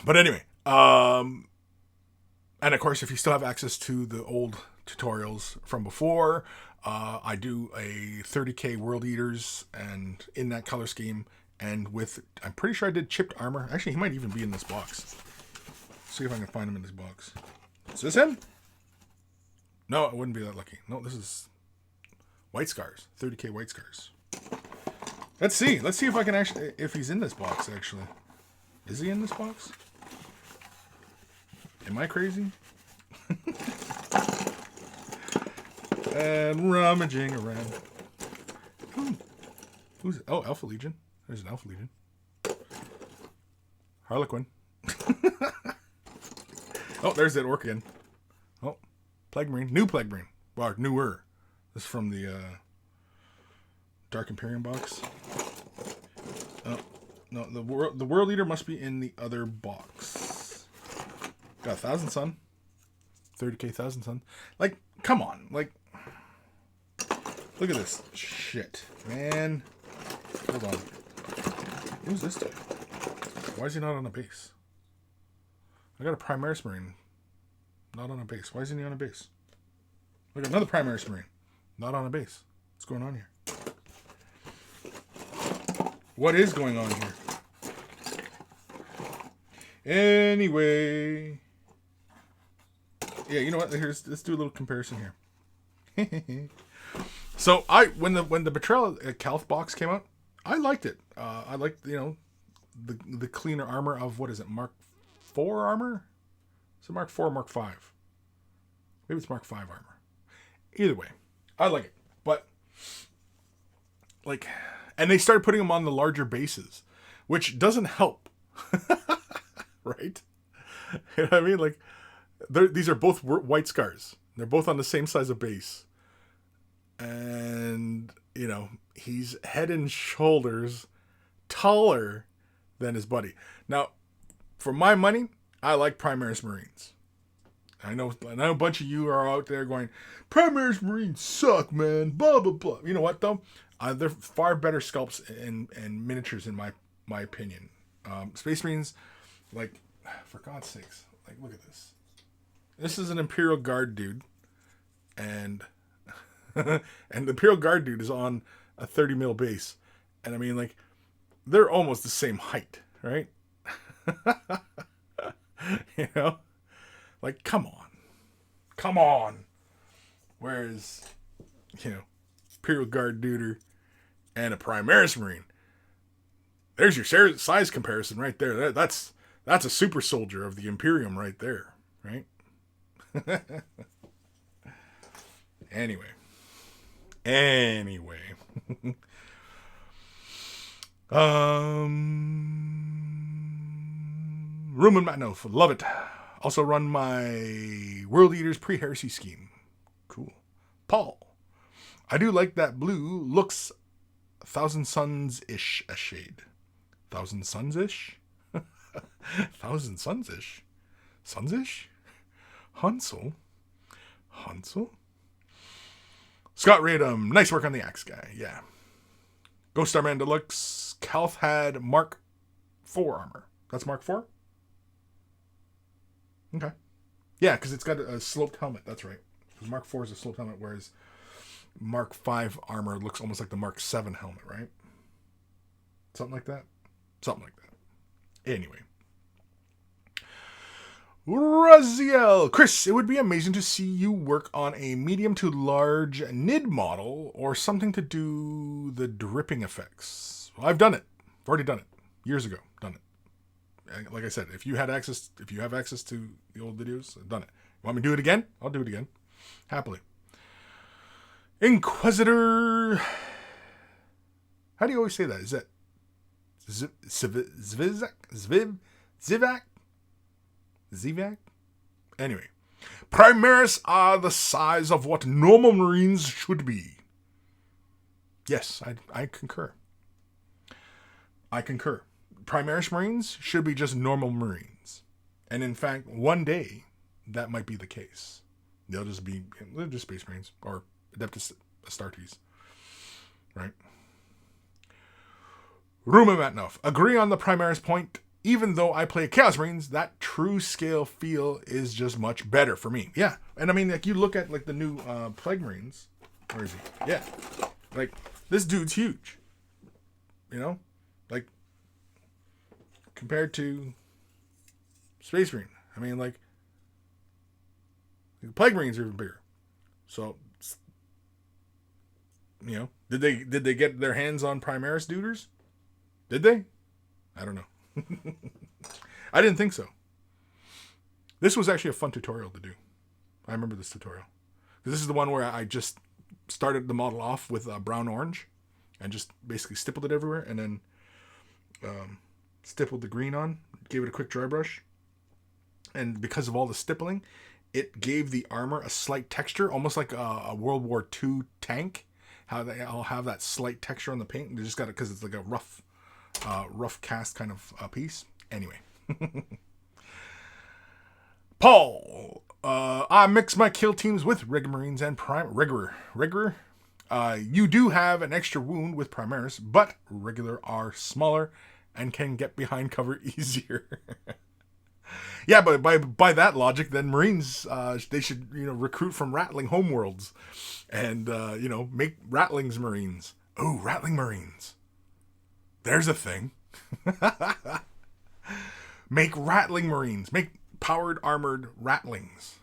But anyway, and of course, if you still have access to the old tutorials from before, I do a 30K World Eaters, and in that color scheme, and with, I'm pretty sure I did chipped armor. Actually, he might even be in this box. Let's see if I can find him in this box. Is this him? No, I wouldn't be that lucky. No, this is White Scars. 30K White Scars. Let's see. Let's see if I can actually, if he's in this box, actually. Is he in this box? Am I crazy? And rummaging around. Who's, oh, Alpha Legion. There's an Alpha Legion. Harlequin. Oh, there's that orc again. Oh, Plague Marine. New Plague Marine. Well, newer. This is from the Dark Imperium box. Oh, no, the World Eater must be in the other box. Got 1,000 Sun. 30K 1,000 Sun. Like, come on. Like, look at this shit, man. Hold on. Who's this dude? Why is he not on a base? I got a Primaris Marine. Not on a base. Why isn't he on a base? Look, another Primaris Marine. Not on a base. What's going on here? What is going on here? Anyway. Yeah, you know what? Let's do a little comparison here. So when the Betrayal Calth box came out, I liked it. I liked the cleaner armor of what is it, Mark 4 armor? Is it Mark 4 or Mark 5? Maybe it's Mark 5 armor. Either way, I like it. But like, and they started putting them on the larger bases, which doesn't help, right? You know what I mean? Like, these are both white scars. They're both on the same size of base. And, he's head and shoulders taller than his buddy. Now, for my money, I like Primaris Marines. I know a bunch of you are out there going, Primaris Marines suck, man, blah, blah, blah. You know what, though? They're far better sculpts and miniatures, in my opinion. Space Marines, like, for God's sakes, like, look at this. This is an Imperial Guard dude, and the Imperial Guard dude is on a 30 mil base, and I mean, like, they're almost the same height, right? Like, come on. Whereas, Imperial Guard duder and a Primaris Marine, there's your size comparison right there. That's a super soldier of the Imperium right there, right? Anyway. Roman Matnoff, love it. Also run my World Eaters pre-heresy scheme. Cool. Paul, I do like that blue. Looks Thousand Suns-ish a shade. Thousand Suns-ish? Thousand Suns-ish? Suns-ish? Hansel? Scott Radum, nice work on the Axe Guy. Yeah. Ghost Starman Deluxe. Calth had Mark 4 armor. That's Mark 4? Okay. Yeah, because it's got a sloped helmet. That's right. Because Mark 4 is a sloped helmet, whereas Mark 5 armor looks almost like the Mark 7 helmet, right? Something like that? Anyway. Raziel. Kris, it would be amazing to see you work on a medium to large NID model or something to do the dripping effects. Well, I've done it. I've already done it. Years ago. Done it. And like I said, if you have access to the old videos, I've done it. You want me to do it again? I'll do it again. Happily. Inquisitor. How do you always say that? Is that Zivak? Anyway. Primaris are the size of what normal Marines should be. Yes, I concur. Primaris Marines should be just normal Marines. And in fact, one day, that might be the case. They're just Space Marines or Adeptus Astartes. Right? Ruma Matnoff. Agree on the Primaris point. Even though I play Chaos Marines, that true scale feel is just much better for me. Yeah. And I mean, like, you look at, like, the new Plague Marines. Where is he? Yeah. Like, this dude's huge. Like, compared to Space Marine. I mean, like, the Plague Marines are even bigger. So, did they get their hands on Primaris duders? Did they? I don't know. I didn't think so. This was actually a fun tutorial to do. I remember this tutorial. This is the one where I just started the model off with brown orange and just basically stippled it everywhere, and then stippled the green on, gave it a quick dry brush, and because of all the stippling, it gave the armor a slight texture, almost like a World War II tank. How they all have that slight texture on the paint. They just got it because it's like a rough cast kind of piece. Anyway. Paul. I mix my kill teams with Rig Marines and Regular. You do have an extra wound with Primaris, but regular are smaller and can get behind cover easier. Yeah, but by that logic, then Marines, they should, recruit from Rattling homeworlds and, make Rattlings Marines. Oh, Rattling Marines. There's a thing. Make Rattling Marines. Make powered armored Rattlings.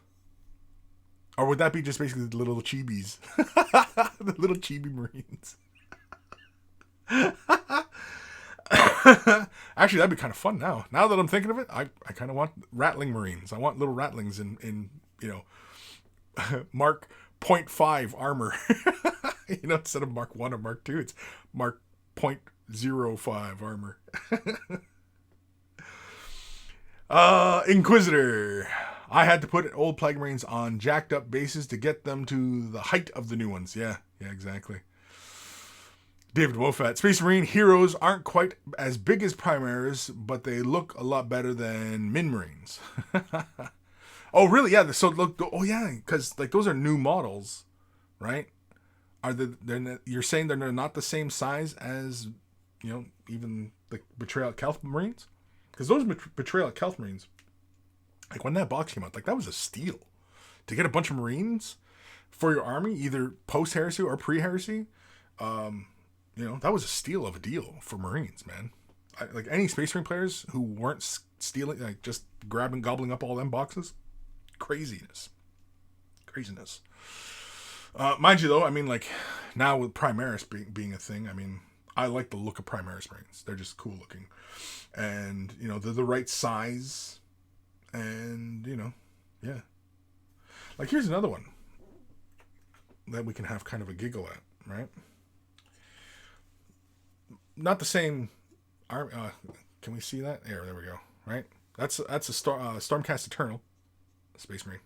Or would that be just basically the little chibis? The little chibi Marines. Actually, that'd be kind of fun now. Now that I'm thinking of it, I kind of want rattling Marines. I want little rattlings in Mark .5 armor. Instead of Mark 1 or Mark 2, it's Mark .05 armor. Inquisitor. I had to put old Plague Marines on jacked up bases to get them to the height of the new ones. Yeah, exactly. David Wofat. Space Marine heroes aren't quite as big as Primaris, but they look a lot better than Min Marines. Oh, really? Yeah. So look. Oh, yeah. Because those are new models, right? You're saying they're not the same size as even the Betrayal at Kelth Marines? Because those Betrayal at Kelth Marines, when that box came out, that was a steal. To get a bunch of Marines for your army, either post-heresy or pre-heresy, that was a steal of a deal for Marines, man. Any Space Marine players who weren't stealing, just gobbling up all them boxes, craziness. Mind you, though, now with Primaris being a thing, I like the look of Primaris Marines. They're just cool looking. And, they're the right size. And, yeah. Here's another one that we can have kind of a giggle at, right? Not the same arm. Can we see that? There we go. Right? That's a Stormcast Eternal Space Marine.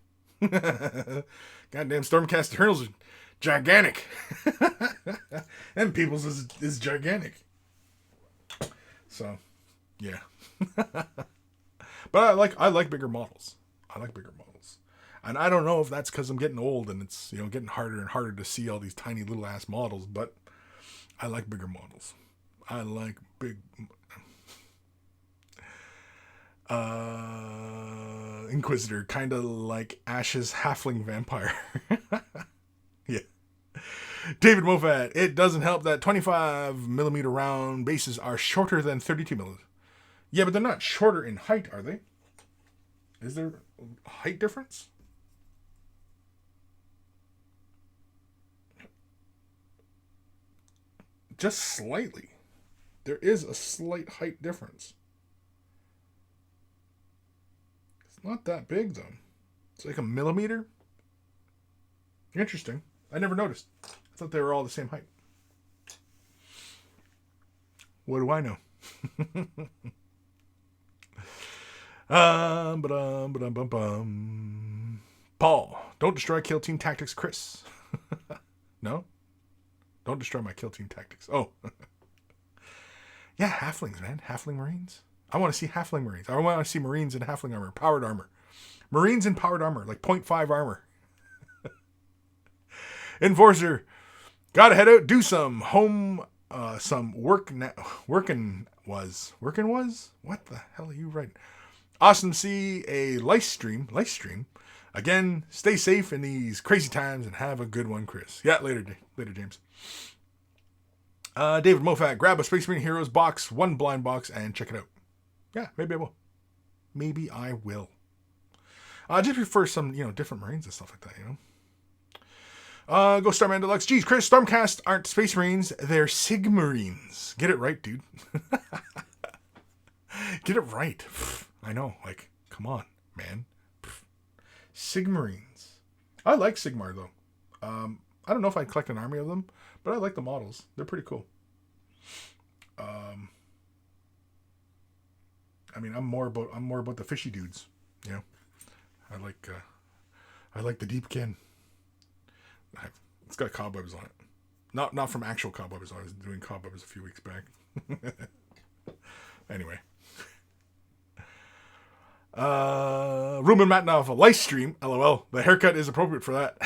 Goddamn Stormcast Eternals are gigantic. And People's is gigantic. So, yeah. But I like bigger models. And I don't know if that's because I'm getting old and it's getting harder and harder to see all these tiny little ass models, but I like bigger models. I like big Inquisitor, kind of like Ash's halfling vampire. Yeah. David Mofat. It doesn't help that 25mm round bases are shorter than 32mm. Yeah, but they're not shorter in height, are they? Is there a height difference? Just slightly. There is a slight height difference. It's not that big, though. It's like a millimeter. Interesting. I never noticed. I thought they were all the same height. What do I know? Paul, don't destroy Kill Team Tactics, Kris. No? Don't destroy my Kill Team Tactics. Oh. Yeah, halflings, man. Halfling Marines. I want to see halfling Marines. I want to see Marines in halfling armor. Powered armor. Marines in powered armor. 0.5 armor. Enforcer. Gotta head out. Do some home... some working was? What the hell are you writing? Awesome to see a live stream. Again, stay safe in these crazy times and have a good one, Kris. Yeah, later, James. David Mofat, grab a Space Marine Heroes box, one blind box, and check it out. Yeah, maybe I will. Just prefer some, different Marines and stuff like that, Go Starman Deluxe. Geez, Kris, Stormcast aren't Space Marines, they're Sigmarines. Get it right, dude. Get it right. I know, come on, man. Sigmarines. I like Sigmar, though. I don't know if I'd collect an army of them, but I like the models. They're pretty cool. I'm more about the fishy dudes. I like the deep kin. It's got cobwebs on it. Not from actual cobwebs. I was doing cobwebs a few weeks back. Anyway. Ruben Matnov, a live stream. LOL. The haircut is appropriate for that.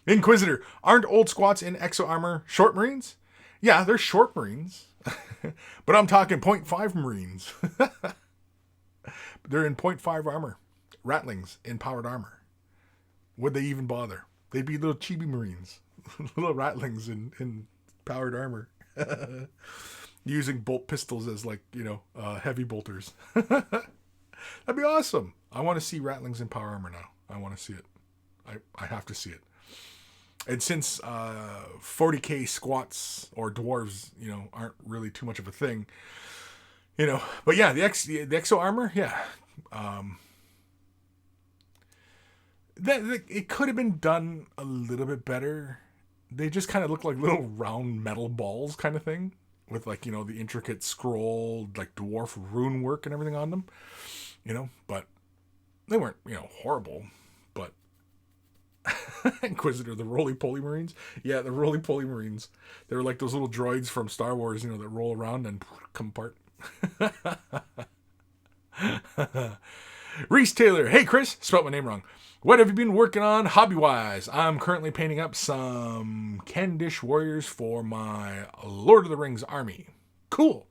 Inquisitor. Aren't old squats in exo armor short Marines? Yeah, they're short Marines. But I'm talking 0.5 Marines. They're in 0.5 armor. Rattlings in powered armor. Would they even bother? They'd be little chibi Marines. Little rattlings in powered armor. Using bolt pistols as heavy bolters. That'd be awesome. I want to see rattlings in power armor now. I want to see it. I have to see it. And since 40k squats or dwarves, aren't really too much of a thing, But yeah, the exo armor, yeah. That it could have been done a little bit better. They just kind of look like little round metal balls, kind of thing, with like the intricate scroll, like dwarf rune work and everything on them. But they weren't horrible. But Inquisitor, the roly-poly Marines. Yeah, the roly-poly Marines. They were like those little droids from Star Wars, that roll around and come apart. Reese Taylor. Hey, Kris. Spelled my name wrong. What have you been working on hobby-wise? I'm currently painting up some Candish warriors for my Lord of the Rings army. Cool.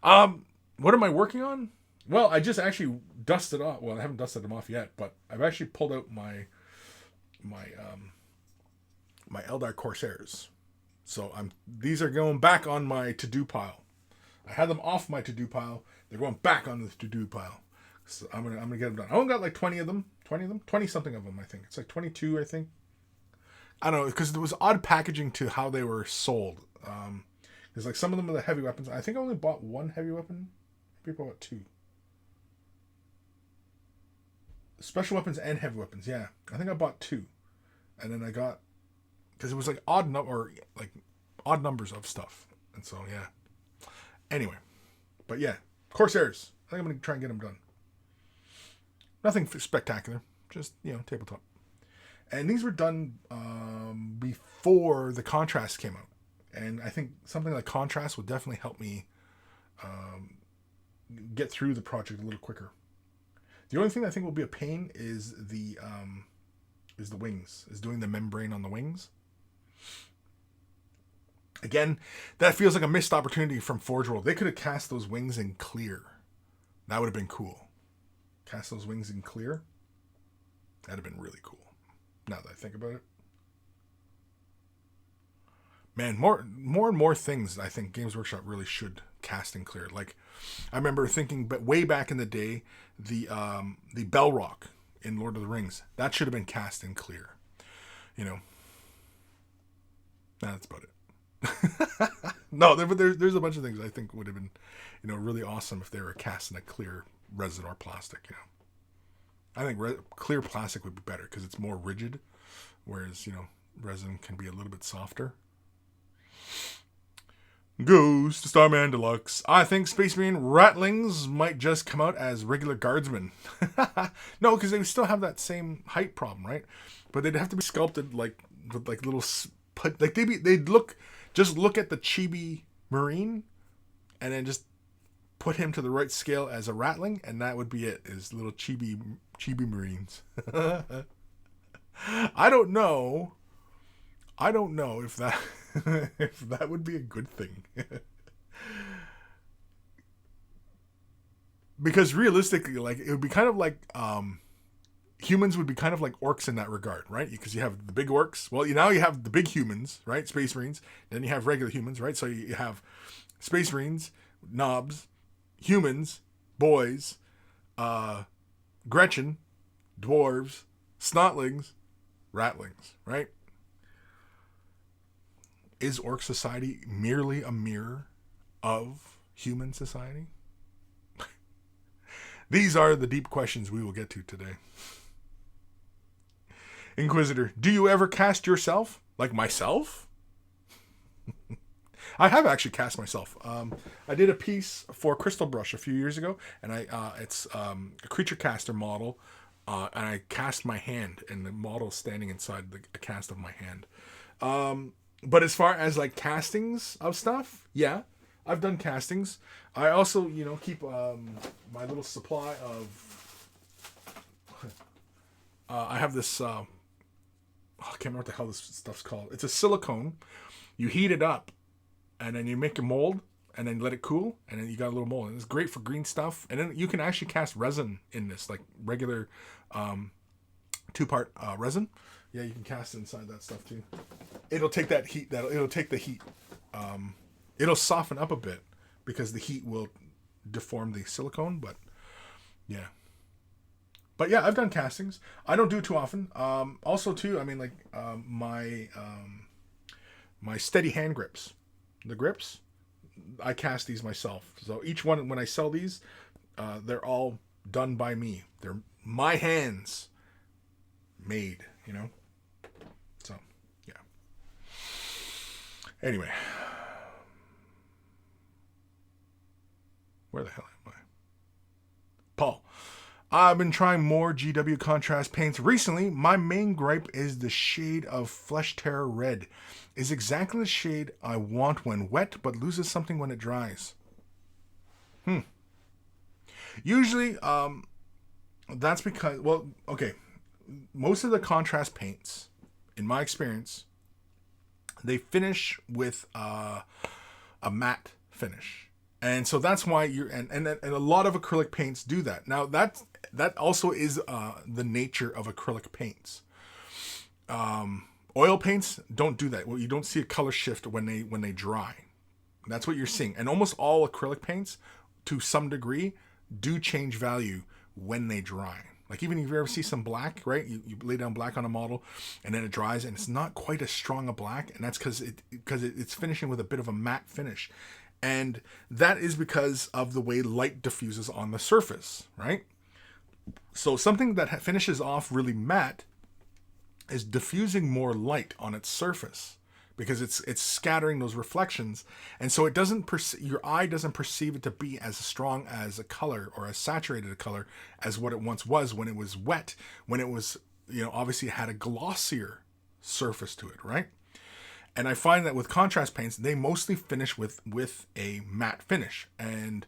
What am I working on? Well, I just actually dusted off. Well, I haven't dusted them off yet, but I've actually pulled out my Eldar Corsairs. So these are going back on my to-do pile. I had them off my to-do pile. They're going back on the to-do pile. So I'm gonna get them done. I only got like 20 something of them. I think it's like 22. I think. I don't know, because there was odd packaging to how they were sold. There's like some of them are the heavy weapons. I think I only bought one heavy weapon. People bought two. Special weapons and heavy weapons. Yeah, I think I bought two, and then I got because it was like odd numbers of stuff, and so yeah. Anyway, but yeah, Corsairs. I think I'm gonna try and get them done. Nothing spectacular, just tabletop. And these were done before the contrast came out, and I think something like contrast would definitely help me get through the project a little quicker. The only thing I think will be a pain is the wings, is doing the membrane on the wings. Again, that feels like a missed opportunity from Forge World. They could have cast those wings in clear. That would have been cool. Cast those wings in clear. That'd have been really cool. Now that I think about it. Man, more and more things I think Games Workshop really should cast in clear. Like, I remember thinking, but way back in the day, the Belrock in Lord of the Rings, that should have been cast in clear. That's about it. No, there's a bunch of things I think would have been, really awesome if they were cast in a clear resin or plastic. I think clear plastic would be better because it's more rigid, whereas resin can be a little bit softer. Goes to Starman Deluxe. I think Space Marine Rattlings might just come out as regular guardsmen. No, because they would still have that same height problem, right? But they'd have to be sculpted with little they'd look at the chibi Marine, and then just put him to the right scale as a Rattling, and that would be it. Is little chibi Marines. I don't know if that if that would be a good thing. Because realistically, it would be kind of like humans would be kind of like orcs in that regard, right? Because you have the big orcs. Well, now you have the big humans, right? Space Marines. Then you have regular humans, right? So you have Space Marines, knobs, humans, boys, Gretchen, dwarves, snotlings, rattlings, right? Is orc society merely a mirror of human society? These are the deep questions we will get to today. Inquisitor, do you ever cast yourself? Like myself? I have actually cast myself. I did a piece for Crystal Brush a few years ago, and it's a creature caster model, and I cast my hand, and the model is standing inside the cast of my hand. But as far as castings of stuff, yeah, I've done castings. I also, keep my little supply of. I have this. I can't remember what the hell this stuff's called. It's a silicone. You heat it up, and then you make a mold, and then let it cool, and then you got a little mold. And it's great for green stuff. And then you can actually cast resin in this, like regular 2-part resin. Yeah, you can cast it inside that stuff too. It'll take that heat. It'll take the heat. It'll soften up a bit because the heat will deform the silicone. But yeah, But yeah, I've done castings. I don't do it too often. Also, too, I mean, like my steady hand grips, the grips, I cast these myself. So each one, when I sell these, they're all done by me. They're my hands made, you know? So, yeah. Anyway. Where the hell am I? Paul. I've been trying more GW contrast paints recently. My main gripe is the shade of Flesh Terror Red. Is exactly the shade I want when wet, but loses something when it dries. Usually, that's because, well, okay, most of the contrast paints, in my experience, they finish with a matte finish. And so that's why and a lot of acrylic paints do that. Now that also is the nature of acrylic paints. Oil paints don't do that. Well, you don't see a color shift when they dry. That's what you're seeing. And almost all acrylic paints, to some degree, do change value when they dry. Like even if you ever see some black, right? You lay down black on a model, and then it dries, and it's not quite as strong a black, and that's because it's finishing with a bit of a matte finish. And that is because of the way light diffuses on the surface, right? So something that finishes off really matte is diffusing more light on its surface because it's scattering those reflections, and so it doesn't your eye doesn't perceive it to be as strong as a color or as saturated a color as what it once was when it was wet, when it was, obviously it had a glossier surface to it, right? And I find that with contrast paints, they mostly finish with a matte finish. And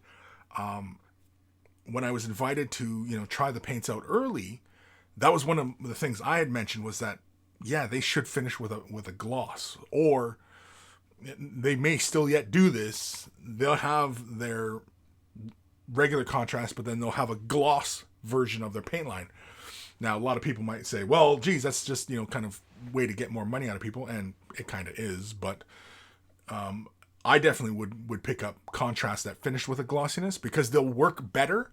when I was invited to, try the paints out early, that was one of the things I had mentioned was that, yeah, they should finish with a gloss. Or they may still yet do this. They'll have their regular contrast, but then they'll have a gloss version of their paint line. Now, a lot of people might say, well, geez, that's just, kind of way to get more money out of people. And it kind of is. But I definitely would pick up contrast that finish with a glossiness because they'll work better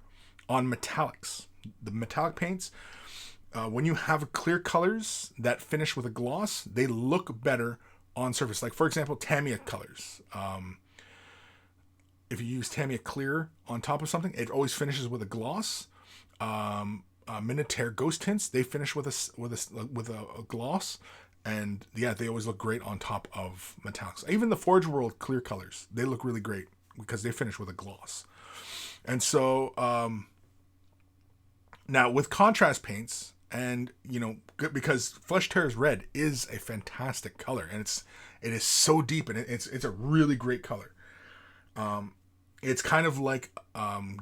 on metallics. The metallic paints, when you have clear colors that finish with a gloss, they look better on surface. Like, for example, Tamiya colors. If you use Tamiya clear on top of something, it always finishes with a gloss. Minotaur ghost tints, they finish with a gloss, and yeah, they always look great on top of metallics. Even the Forge World clear colors, they look really great because they finish with a gloss. And so now with contrast paints, and because Flesh Terror's Red is a fantastic color, and it is so deep, and it's a really great color. It's kind of like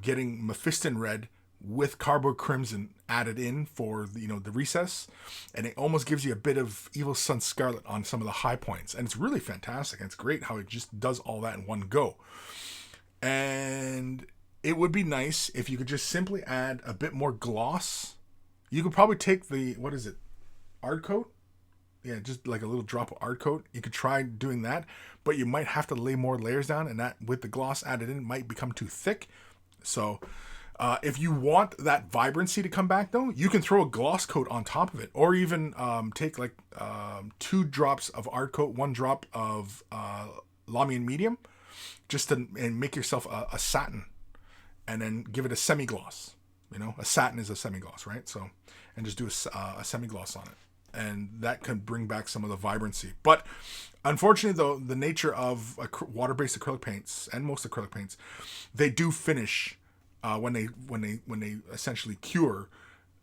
getting Mephiston Red with Cardboard Crimson added in for the recess, and it almost gives you a bit of Evil Sun Scarlet on some of the high points, and it's really fantastic, and it's great how it just does all that in one go. And it would be nice if you could just simply add a bit more gloss. You could probably take the, what is it, Ard Coat? Yeah, just like a little drop of Ard Coat. You could try doing that, but you might have to lay more layers down, and that with the gloss added in might become too thick. So if you want that vibrancy to come back, though, you can throw a gloss coat on top of it, or even take like 2 drops of Ard Coat, 1 drop of Lamian Medium, and make yourself a satin, and then give it a semi-gloss. A satin is a semi-gloss, right? So, and just do a semi-gloss on it, and that can bring back some of the vibrancy. But unfortunately, though, the nature of water-based acrylic paints and most acrylic paints, they do finish. When they essentially cure,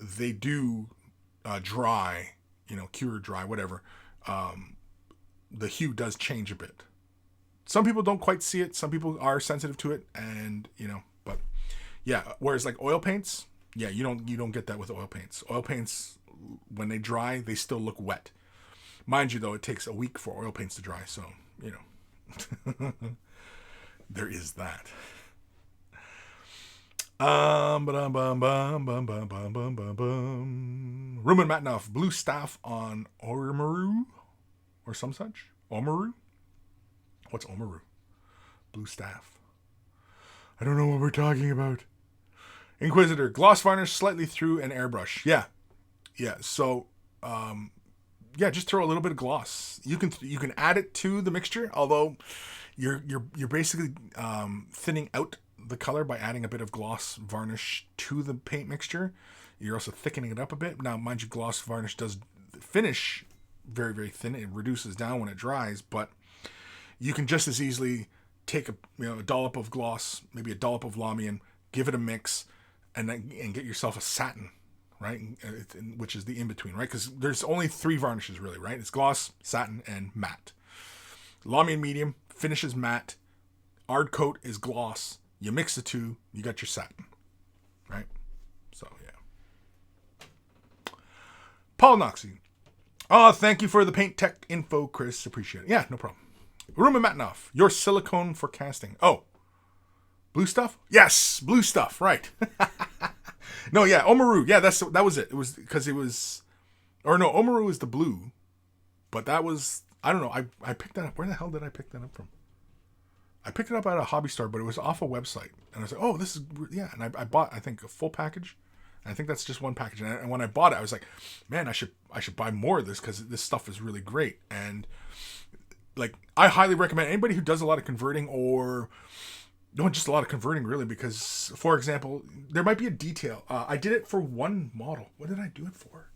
they do dry, cure, dry, whatever. The hue does change a bit. Some people don't quite see it. Some people are sensitive to it, and but yeah. Whereas like oil paints, yeah, you don't get that with oil paints. Oil paints, when they dry, they still look wet. Mind you, though, it takes a week for oil paints to dry, so there is that. Rumen Matnoff, blue staff on Omaru or some such. Omaru? What's Omaru? Blue staff. I don't know what we're talking about. Inquisitor, gloss varnish slightly through an airbrush. Yeah. So, yeah, just throw a little bit of gloss. You can add it to the mixture, although you're basically thinning out the color by adding a bit of gloss varnish to the paint mixture. You're also thickening it up a bit. Now, mind you, gloss varnish does finish very, very thin. It reduces down when it dries, but you can just as easily take a dollop of gloss, maybe a dollop of Lamian, give it a mix, and get yourself a satin, right? Which is the in-between, right? Because there's only 3 varnishes really, right? It's gloss, satin, and matte. Lamian medium finishes matte. Ard coat is gloss. You mix the two, you got your satin, right? So, yeah. Paul Noxie. Oh, thank you for the paint tech info, Kris. Appreciate it. Yeah, no problem. Ruma Matnoff, your silicone for casting. Oh, blue stuff? Yes, blue stuff, right. No, yeah, Omaru. Yeah, that was it. It was because it was, or no, Omaru is the blue, but that was, I don't know. I picked that up. Where the hell did I pick that up from? I picked it up at a hobby store, but it was off a website, and I was like, oh, this is, yeah. And I bought, I think, a full package. And I think that's just one package. And when I bought it, I was like, man, I should buy more of this because this stuff is really great. And like, I highly recommend anybody who does a lot of converting, or not just a lot of converting really, because, for example, there might be a detail. I did it for one model. What did I do it for?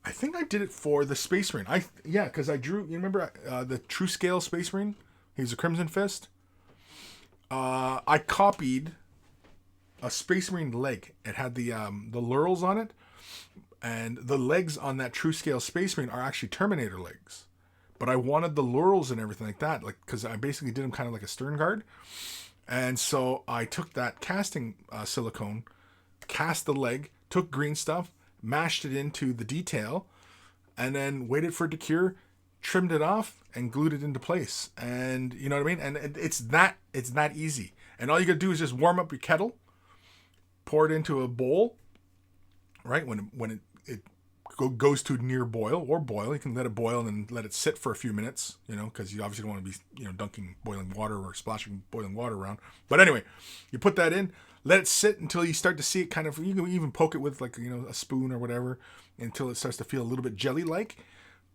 I think I did it for the Space Marine. Because I drew, you remember the True Scale Space Marine? He's a Crimson Fist. I copied a Space Marine leg. It had the laurels on it, and the legs on that True Scale Space Marine are actually Terminator legs. But I wanted the laurels and everything like that, like, because I basically did them kind of like a stern guard. And so I took that casting silicone, cast the leg, took green stuff, mashed it into the detail, and then waited for it to cure, trimmed it off, and glued it into place. And you know what I mean? And it's that easy. And all you gotta do is just warm up your kettle, pour it into a bowl, right? When it goes to near boil or boil, you can let it boil and then let it sit for a few minutes, because you obviously don't want to be, dunking boiling water or splashing boiling water around. But anyway, you put that in, let it sit until you start to see it kind of, you can even poke it with like, a spoon or whatever until it starts to feel a little bit jelly-like.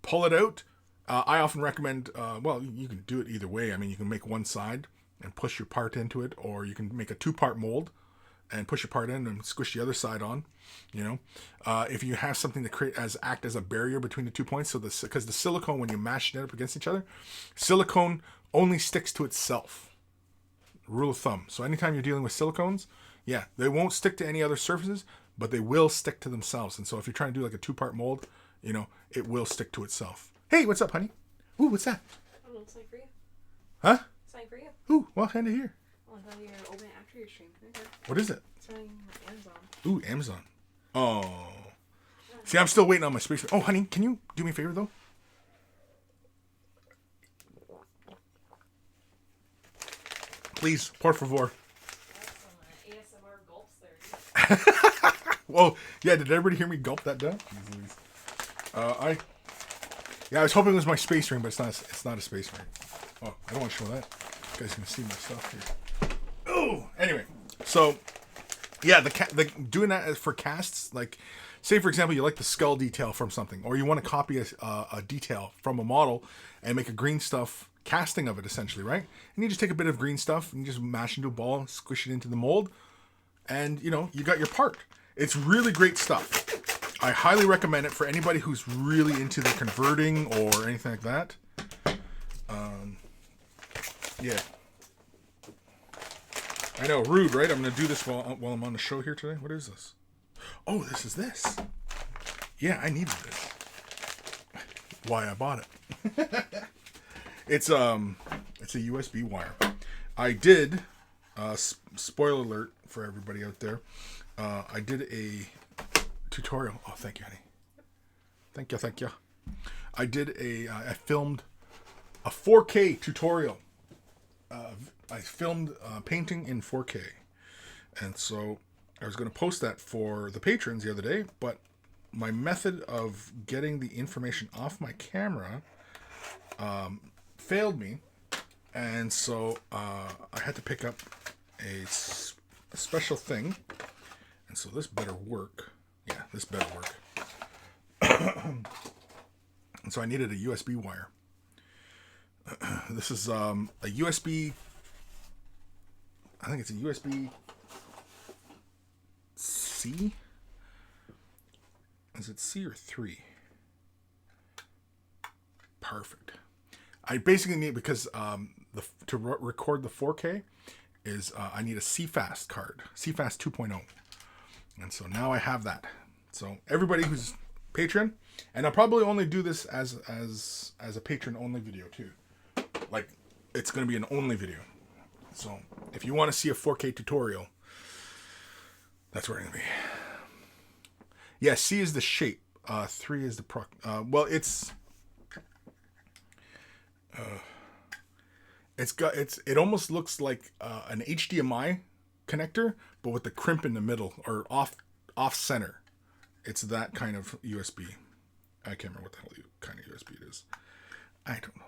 Pull it out. I often recommend, you can do it either way. I mean, you can make one side and push your part into it, or you can make a 2-part mold and push your part in and squish the other side on, if you have something to act as a barrier between the 2 points. So because the silicone, when you mash it up against each other, silicone only sticks to itself. Rule of thumb. So anytime you're dealing with silicones, yeah, they won't stick to any other surfaces, but they will stick to themselves. And so if you're trying to do like a 2-part mold, it will stick to itself. Hey, what's up, honey? Ooh, what's that?
Oh, it's like for you.
Huh?
It's like for you.
Ooh, well, hand it here.
Oh, I thought you were opening after your stream. Okay.
What is it?
It's on Amazon.
Ooh, Amazon. Oh. See, I'm still waiting on my space. Oh, honey, can you do me a favor, though? Please, por favor.
That's some ASMR gulps there.
Well, yeah, did everybody hear me gulp that down? I was hoping it was my space ring, but it's not a space ring. Oh, I don't want to show that. You guys can see my stuff here. Oh, anyway, so yeah, the doing that for casts, like, say for example, you like the skull detail from something, or you want to copy a detail from a model and make a green stuff casting of it, essentially, right? And you just take a bit of green stuff and you just mash into a ball, squish it into the mold, and you got your part. It's really great stuff. I highly recommend it for anybody who's really into the converting or anything like that. Yeah. I know, rude, right? I'm going to do this while I'm on the show here today. What is this? Oh, this is this. Yeah, I needed this. Why I bought it. It's a USB wire. I did, spoiler alert for everybody out there, I did a tutorial. Oh, thank you, honey. Thank you. I filmed a 4K tutorial. I filmed painting in 4K. And so I was going to post that for the patrons the other day, but my method of getting the information off my camera failed me. And so I had to pick up a special thing. And so this better work. Yeah, this better work. And so I needed a USB wire. This is a USB. I think it's a USB C. Is it C or 3? Perfect. I basically need, because to record the 4K is I need a CFast card, CFast 2.0, and so now I have that. So everybody who's Patreon, and I'll probably only do this as a patron only video too. Like, it's going to be an only video. So if you want to see a 4K tutorial, that's where it's going to be. Yeah, C is the shape. 3 is the proc. Well, it almost looks like an HDMI connector, but with the crimp in the middle or off center. It's that kind of USB. I can't remember what the hell kind of USB it is. I don't know.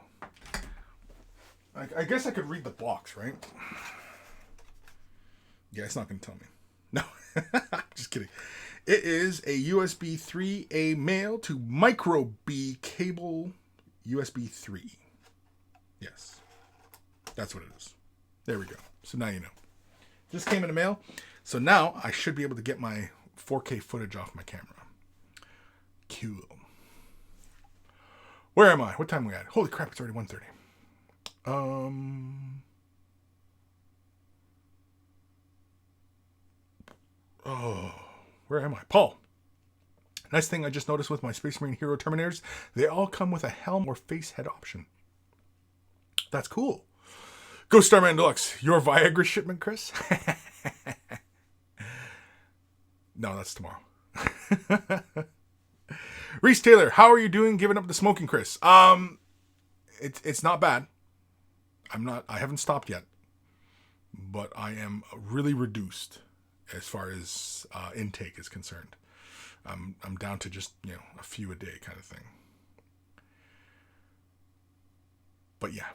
I guess I could read the box, right? Yeah, it's not going to tell me. No, just kidding. It is a USB 3A male to micro B cable USB 3. Yes, that's what it is. There we go. So now you know. Just came in the mail. So now I should be able to get my 4K footage off my camera. Cool. Where am I? What time are we at? Holy crap, it's already 1:30. Oh, where am I? Paul. Nice thing I just noticed with my Space Marine Hero Terminators, they all come with a helm or face head option. That's cool. Go Starman Deluxe. Your Viagra shipment, Kris? No, that's tomorrow. Reese Taylor, how are you doing giving up the smoking, Kris? It's not bad. I haven't stopped yet. But I am really reduced as far as intake is concerned. I'm down to just, a few a day kind of thing. But yeah.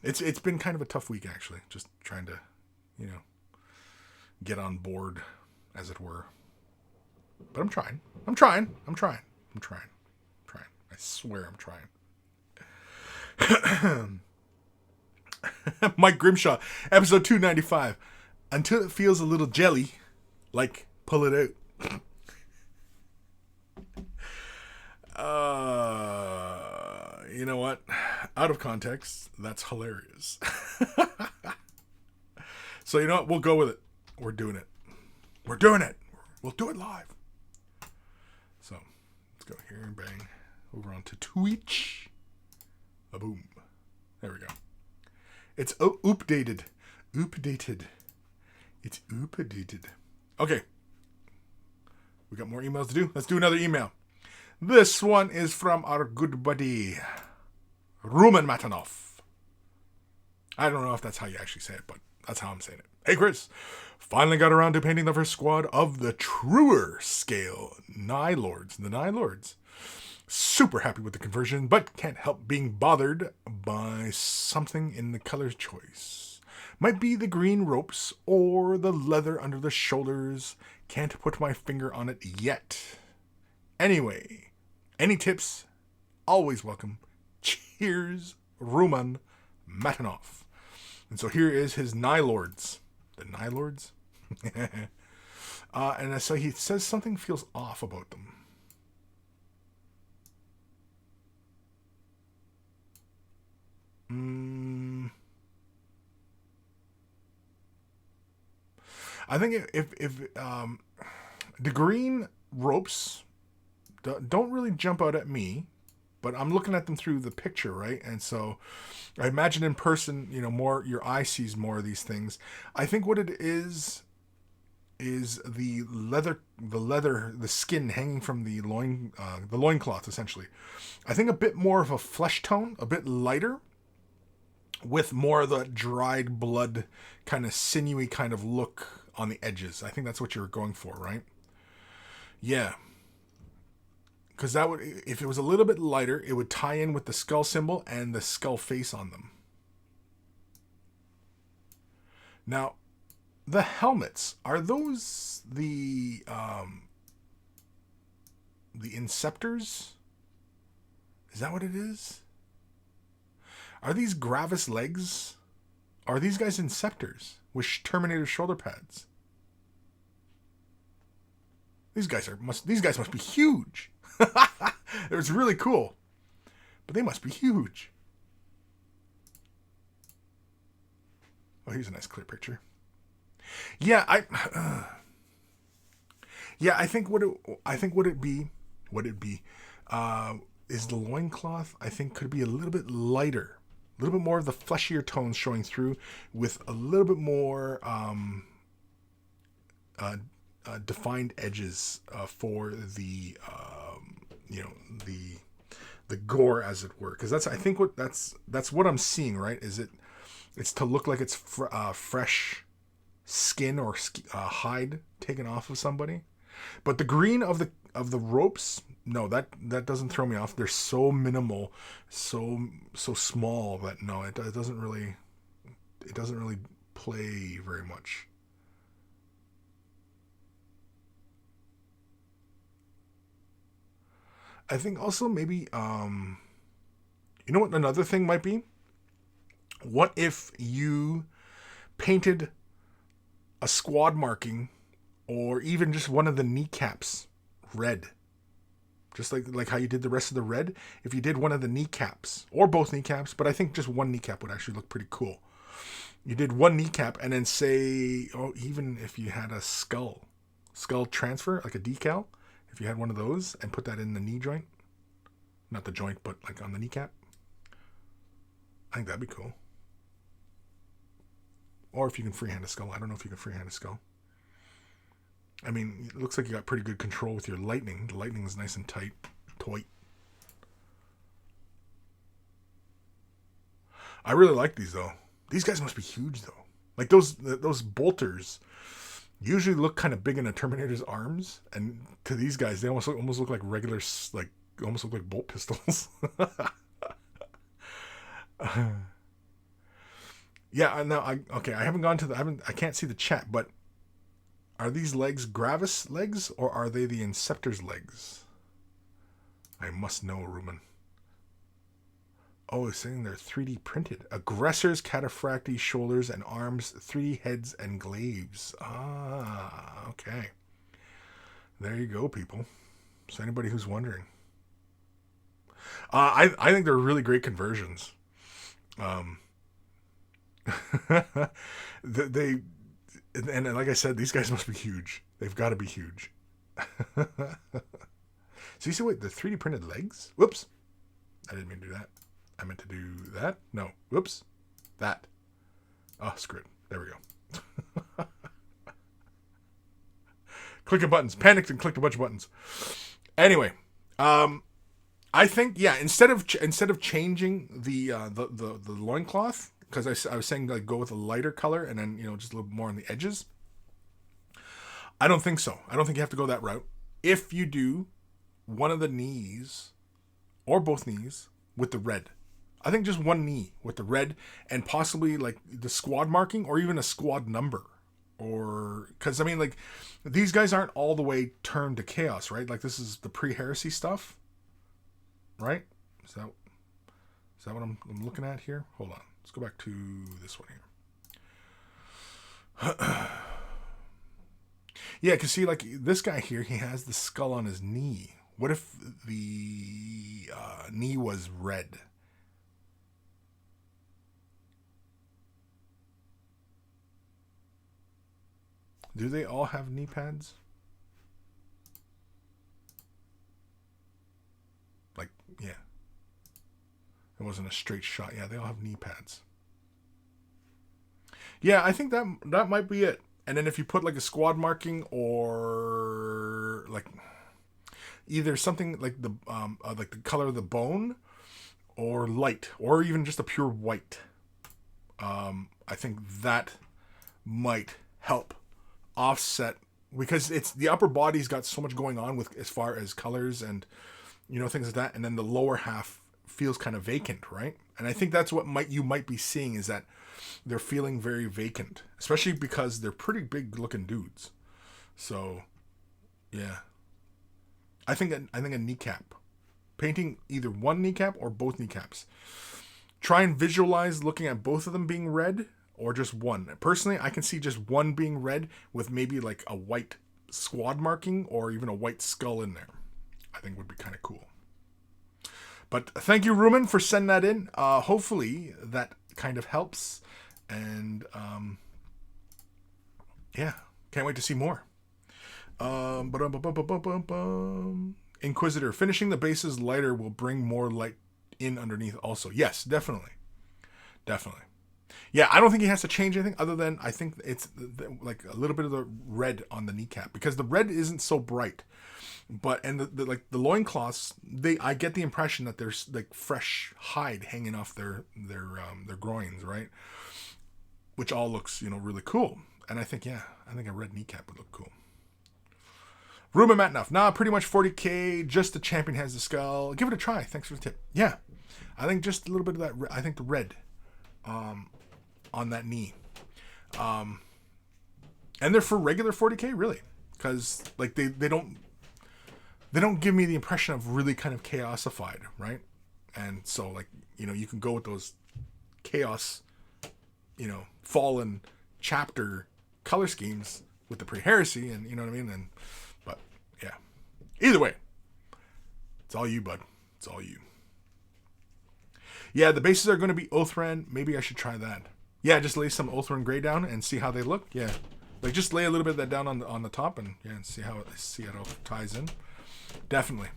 It's been kind of a tough week, actually. Just trying to, get on board, as it were. But I'm trying. I swear I'm trying. Mike Grimshaw, episode 295. Until it feels a little jelly, like, pull it out. You know what? Out of context, that's hilarious. So you know what? We'll go with it. We're doing it. We'll do it live. So let's go here and bang over onto Twitch. A boom. There we go. It's updated. It's updated. Okay. We got more emails to do. Let's do another email. This one is from our good buddy, Roman Matanov. I don't know if that's how you actually say it, but that's how I'm saying it. Hey, Kris. Finally got around to painting the first squad of the truer scale Nylords. The Nylords. Super happy with the conversion, but can't help being bothered by something in the color choice. Might be the green ropes or the leather under the shoulders. Can't put my finger on it yet. Anyway, any tips? Always welcome. Cheers, Roman Matanov. And so here is his Nylords. The Nylords? And so he says something feels off about them. I think if the green ropes don't really jump out at me, but I'm looking at them through the picture, right? And so I imagine in person, more your eye sees more of these things. I think what it is the skin hanging from the loincloth, essentially. I think a bit more of a flesh tone, a bit lighter, with more of the dried blood, kind of sinewy kind of look on the edges. I think that's what you're going for, right? Yeah. Because that would, if it was a little bit lighter, it would tie in with the skull symbol and the skull face on them. Now, the helmets, are those the Inceptors? Is that what it is? Are these Gravis legs? Are these guys Inceptors with Terminator shoulder pads? These guys must be huge. It was really cool, but they must be huge. Oh, here's a nice clear picture. Yeah, I think would it be is the loincloth, I think, could be a little bit lighter, a little bit more of the fleshier tones showing through, with a little bit more defined edges for the the gore, as it were, because that's, I think, that's what I'm seeing, right? It's to look like it's fresh skin or hide taken off of somebody. But the green of the ropes, no, that doesn't throw me off. They're so minimal, so small that no, it doesn't really play very much. I think also maybe you know what another thing might be? What if you painted a squad marking, or even just one of the kneecaps red? Just like how you did the rest of the red. If you did one of the kneecaps, or both kneecaps, but I think just one kneecap would actually look pretty cool. You did one kneecap, and then say, oh, even if you had a skull transfer, like a decal, if you had one of those, and put that in the knee joint. Not the joint, but like on the kneecap. I think that'd be cool. Or if you can freehand a skull. I don't know if you can freehand a skull. I mean, it looks like you got pretty good control with your lightning. The lightning is nice and tight. I really like these, though. These guys must be huge, though. Like those bolters usually look kind of big in a Terminator's arms, and to these guys, they almost look like regular, like almost look like bolt pistols. Yeah, no, I haven't gone to I can't see the chat, but are these legs Gravis legs, or are they the Inceptor's legs? I must know, Ruben. Oh, it's saying they're 3D printed. Aggressors, cataphracti, shoulders and arms, 3D heads and glaives. Ah, okay. There you go, people. So anybody who's wondering. I think they're really great conversions. They and like I said, these guys must be huge. They've got to be huge. So you see what the 3D printed legs? Whoops. I didn't mean to do that. I meant to do that. No. Whoops. That. Oh, screw it. There we go. Clicking buttons. Panicked and clicked a bunch of buttons. Anyway, I think, yeah, instead of changing the loincloth, because I was saying, like, go with a lighter color and then, just a little more on the edges. I don't think so. I don't think you have to go that route. If you do one of the knees or both knees with the red, I think just one knee with the red, and possibly like the squad marking or even a squad number, or because I mean, like, these guys aren't all the way turned to chaos, right? Like, this is the pre-heresy stuff, right? Is that what I'm looking at here? Hold on. Let's go back to this one here. Yeah, because see, like, this guy here, he has the skull on his knee. What if the knee was red? Do they all have knee pads? Like, yeah. It wasn't a straight shot. Yeah, they all have knee pads. Yeah, I think that might be it. And then if you put like a squad marking, or like either something like the color of the bone, or light, or even just a pure white, I think that might help offset, because it's the upper body's got so much going on with as far as colors and things like that, and then the lower half feels kind of vacant, right? And I think that's what you might be seeing, is that they're feeling very vacant, especially because they're pretty big looking dudes. So, yeah, I think a kneecap, painting either one kneecap or both kneecaps. Try and visualize looking at both of them being red or just one. Personally, I can see just one being red with maybe like a white squad marking or even a white skull in there. I think would be kind of cool. But thank you, Rumen, for sending that in. Hopefully that kind of helps. And yeah, can't wait to see more. Inquisitor, finishing the bases lighter will bring more light in underneath also. Yes, definitely. Definitely. Yeah, I don't think he has to change anything other than I think it's like a little bit of the red on the kneecap because the red isn't so bright. But and the like the loincloths, I get the impression that there's like fresh hide hanging off their groins, right? Which all looks, really cool. And I think a red kneecap would look cool. Rumor Matt enough. Nah, pretty much 40k. Just the champion has the skull. Give it a try. Thanks for the tip. Yeah, I think just a little bit of that. I think the red, on that knee, and they're for regular 40k really, because like they don't give me the impression of really kind of chaosified, right? And so like you can go with those chaos, fallen chapter color schemes with the pre-heresy, and you know what I mean. And but yeah, either way, it's all you, bud. It's all you. Yeah, the bases are going to be Oathran. Maybe I should try that. Yeah, just lay some Oathran Grey down and see how they look. Yeah, like just lay a little bit of that down on the top and see how it all ties in. Definitely.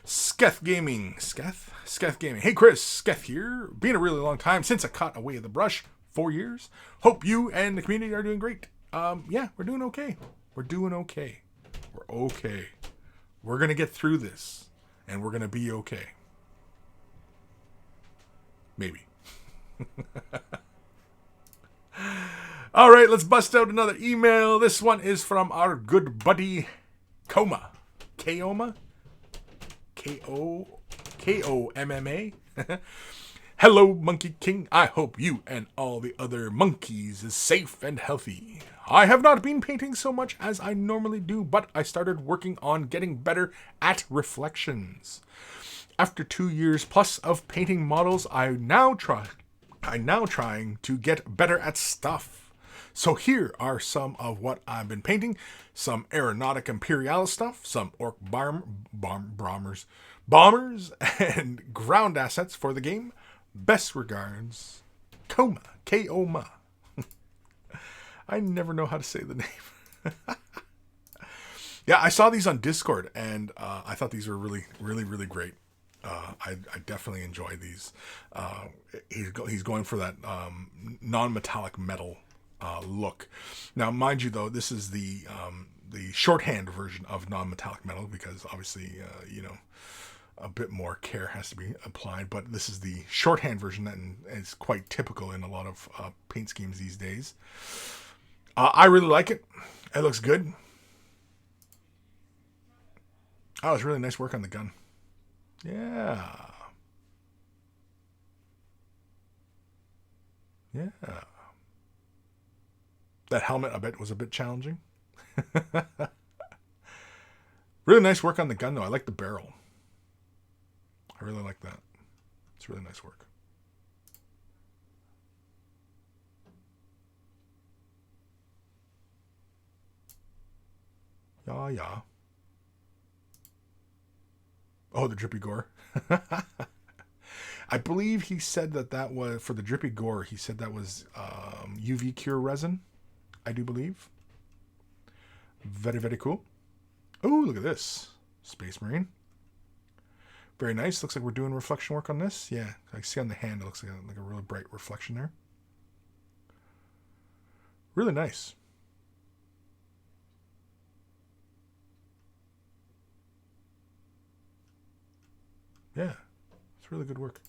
Sketh Gaming. Sketh Gaming. Hey Chris, Sketh here. Been a really long time since I caught away the brush. 4 years. Hope you and the community are doing great. Yeah, we're doing okay. We're okay. We're gonna get through this, and we're gonna be okay. Maybe. All right, let's bust out another email. This one is from our good buddy Koma. Komma? Komma. Hello, Monkey King. I hope you and all the other monkeys is safe and healthy. I have not been painting so much as I normally do, but I started working on getting better at reflections. After 2 years plus of painting models, I'm now trying to get better at stuff. So here are some of what I've been painting. Some Aeronautic Imperialis stuff, some Orc bombers, and ground assets for the game. Best regards, Koma. Komma. I never know how to say the name. Yeah, I saw these on Discord, and I thought these were really, really, really great. I definitely enjoy these. He's going for that non-metallic metal look. Now, mind you, though, this is the shorthand version of non-metallic metal because obviously, a bit more care has to be applied. But this is the shorthand version that is quite typical in a lot of paint schemes these days. I really like it. It looks good. Oh, it's really nice work on the gun. Yeah. That helmet, I bet, was a bit challenging. Really nice work on the gun, though. I like the barrel. I really like that. It's really nice work. Yeah. Oh, the drippy gore. I believe he said that was, for the drippy gore, he said that was UV cure resin, I do believe. Very, very cool. Oh, look at this. Space Marine. Very nice. Looks like we're doing reflection work on this. Yeah, I see on the hand, it looks like a really bright reflection there. Really nice. Yeah, it's really good work.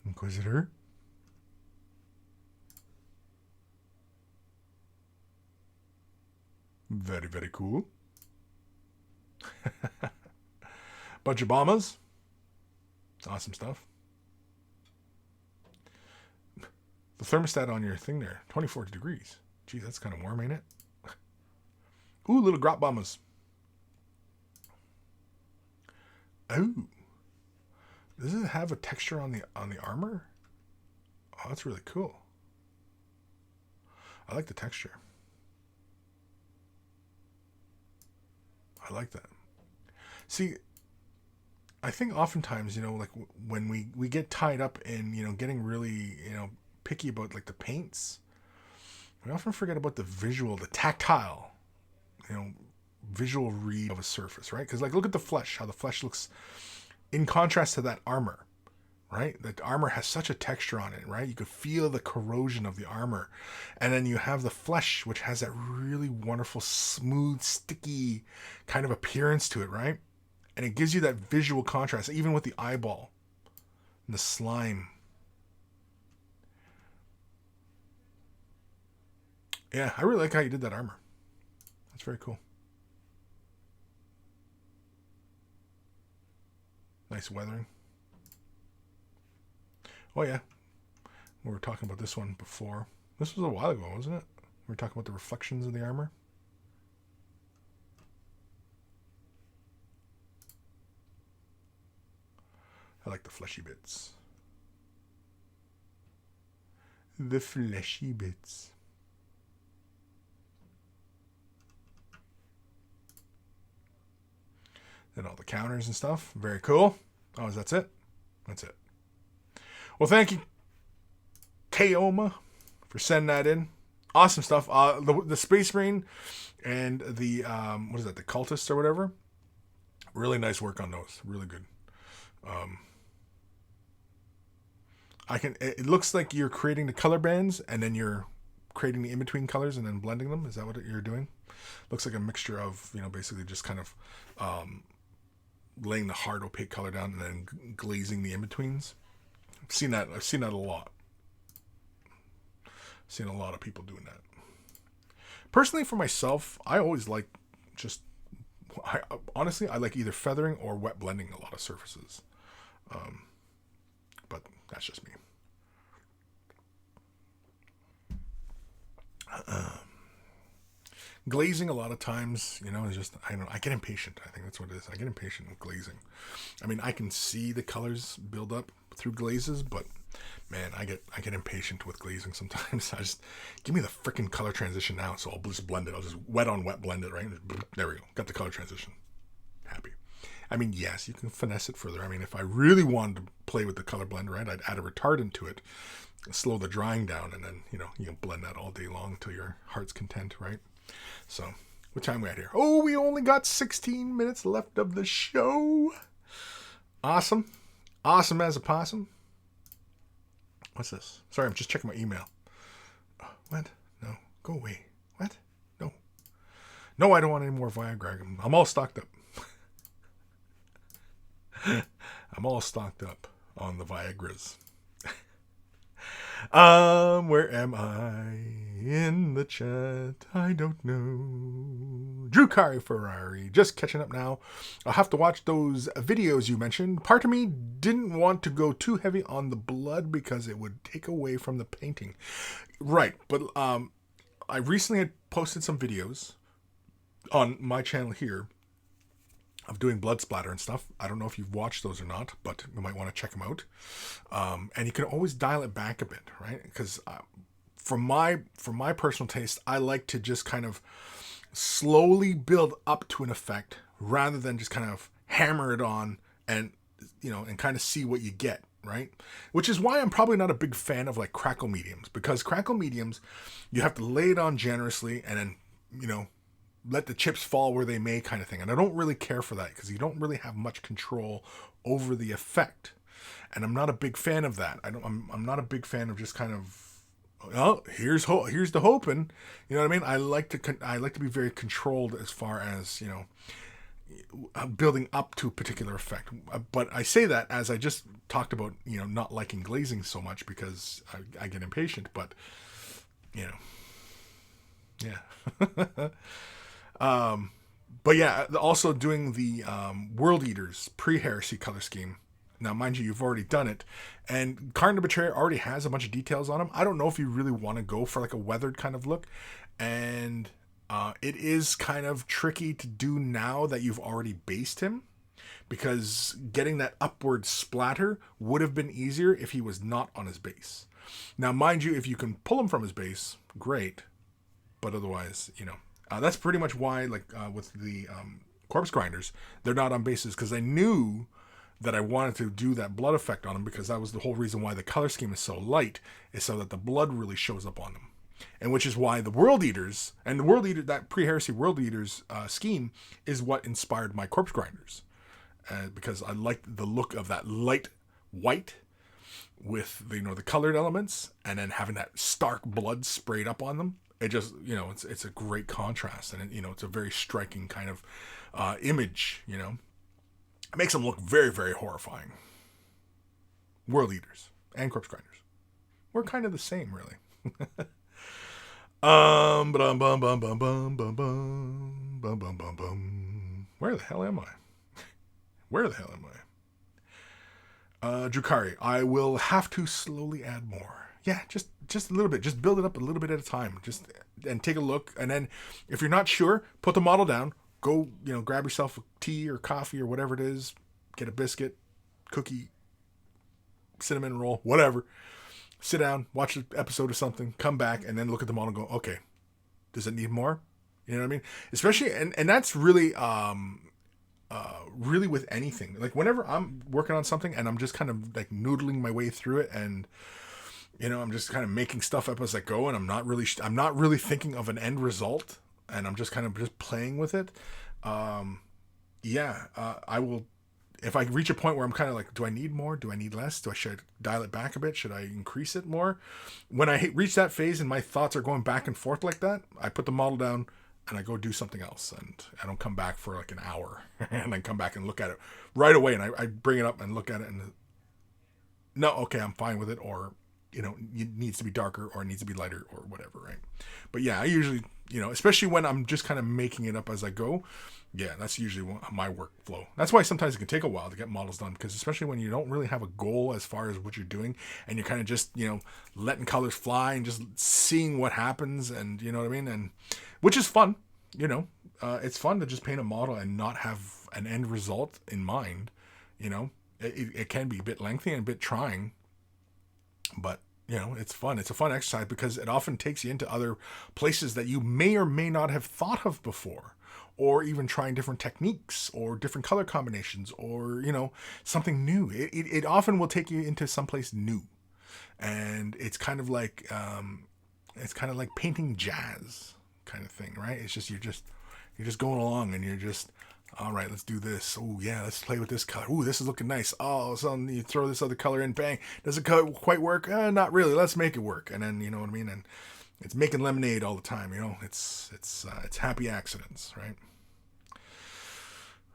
Inquisitor. Very, very cool. Bunch of bombers. Awesome stuff. The thermostat on your thing there, 24 degrees. Geez, that's kind of warm, ain't it? Ooh, little grot bombers. Oh. Does it have a texture on the armor? Oh, that's really cool. I like the texture. I like that. See, I think oftentimes, like when we get tied up in, getting really, picky about like the paints, we often forget about the visual, the tactile, visual read of a surface, right? Because like look at the flesh, how the flesh looks in contrast to that armor, right? That armor has such a texture on it, right? You could feel the corrosion of the armor. And then you have the flesh, which has that really wonderful, smooth, sticky kind of appearance to it, right? And it gives you that visual contrast, even with the eyeball and the slime. Yeah, I really like how you did that armor. That's very cool. Nice weathering. Oh yeah, we were talking about this one before. This was a while ago, wasn't it? We were talking about the reflections of the armor. I like the fleshy bits. The fleshy bits. Then all the counters and stuff. Very cool. Oh, that's it? That's it. Well, thank you, Kaoma, for sending that in. Awesome stuff. The Space Marine and the, what is that, the Cultists or whatever. Really nice work on those. Really good. It looks like you're creating the color bands and then you're creating the in-between colors and then blending them. Is that what you're doing? Looks like a mixture of, basically just kind of laying the hard opaque color down and then glazing the in-betweens. I've seen that a lot. I've seen a lot of people doing that. Personally, for myself, I always like honestly, I like either feathering or wet blending a lot of surfaces. But that's just me. Glazing a lot of times, is just, I get impatient. I think that's what it is. I get impatient with glazing. I mean, I can see the colors build up through glazes, but man, I get impatient with glazing sometimes. I just, give me the freaking color transition now, so I'll just blend it. I'll just wet on wet blend it, right? There we go. Got the color transition. Happy. I mean, yes, you can finesse it further. I mean, if I really wanted to play with the color blend, right, I'd add a retardant to it, slow the drying down, and then, you can blend that all day long until your heart's content, right? So, what time we at here? Oh, we only got 16 minutes left of the show. Awesome. Awesome as a possum. What's this? Sorry, I'm just checking my email. What? No. Go away. What? No. No, I don't want any more Viagra. I'm all stocked up. I'm all stocked up on the Viagras. Where am I in the chat? I don't know. Drew Kari Ferrari, just catching up now. I'll have to watch those videos you mentioned. Part of me didn't want to go too heavy on the blood because it would take away from the painting. Right, but I recently had posted some videos on my channel here of doing blood splatter and stuff. I don't know if you've watched those or not, but you might want to check them out. And you can always dial it back a bit, right? Because for my personal taste, I like to just kind of slowly build up to an effect rather than just kind of hammer it on and and kind of see what you get, right? Which is why I'm probably not a big fan of like crackle mediums, because crackle mediums, you have to lay it on generously and then let the chips fall where they may kind of thing. And I don't really care for that because you don't really have much control over the effect. And I'm not a big fan of that. I'm not a big fan of just kind of, here's the hoping. You know what I mean? I like to be very controlled as far as, building up to a particular effect. But I say that as I just talked about, not liking glazing so much because I get impatient, but yeah. But yeah, also doing the World Eaters pre-heresy color scheme. Now, mind you, you've already done it, and Karn the Betrayer already has a bunch of details on him. I don't know if you really want to go for like a weathered kind of look, and it is kind of tricky to do now that you've already based him, because getting that upward splatter would have been easier if he was not on his base. Now, mind you, if you can pull him from his base, great, but otherwise, that's pretty much why, like with the corpse grinders, they're not on bases, because I knew that I wanted to do that blood effect on them, because that was the whole reason why the color scheme is so light, is so that the blood really shows up on them. And which is why the World Eaters, and the World Eater, that pre-heresy World Eaters scheme is what inspired my corpse grinders. Because I liked the look of that light white with the colored elements, and then having that stark blood sprayed up on them. It just, it's a great contrast, and it's a very striking kind of image. It makes them look very, very horrifying. World Eaters and corpse grinders, we're kind of the same, really. Where the hell am I? Where the hell am I? Drukari, I will have to slowly add more. Yeah, just a little bit. Just build it up a little bit at a time. And take a look. And then if you're not sure, put the model down. Go, grab yourself a tea or coffee or whatever it is. Get a biscuit, cookie, cinnamon roll, whatever. Sit down, watch an episode of something, come back, and then look at the model and go, okay, does it need more? You know what I mean? Especially, and that's really... really with anything, like whenever I'm working on something and I'm just kind of like noodling my way through it, and I'm just kind of making stuff up as I go, and I'm not really thinking of an end result, and I'm just kind of just playing with it. I will, if I reach a point where I'm kind of like, do I need more? Do I need less? Should I dial it back a bit? Should I increase it more? When I reach that phase and my thoughts are going back and forth like that, I put the model down and I go do something else, and I don't come back for like an hour and then come back and look at it right away. And I bring it up and look at it, and no, okay, I'm fine with it. Or, it needs to be darker, or it needs to be lighter, or whatever. Right. But yeah, I usually, especially when I'm just kind of making it up as I go. Yeah, that's usually my workflow. That's why sometimes it can take a while to get models done, because especially when you don't really have a goal as far as what you're doing, and you're kind of just, letting colors fly and just seeing what happens, and you know what I mean? And which is fun, it's fun to just paint a model and not have an end result in mind. It can be a bit lengthy and a bit trying, but it's fun. It's a fun exercise, because it often takes you into other places that you may or may not have thought of before, or even trying different techniques or different color combinations, or, something new. It often will take you into someplace new. And it's kind of like painting jazz kind of thing, right? It's just, you're just going along, and you're just, all right, let's do this. Oh yeah, let's play with this color. Oh, this is looking nice. Oh, so you throw this other color in, bang. Does it quite work? Not really. Let's make it work. And then, you know what I mean? And it's making lemonade all the time, It's happy accidents, right?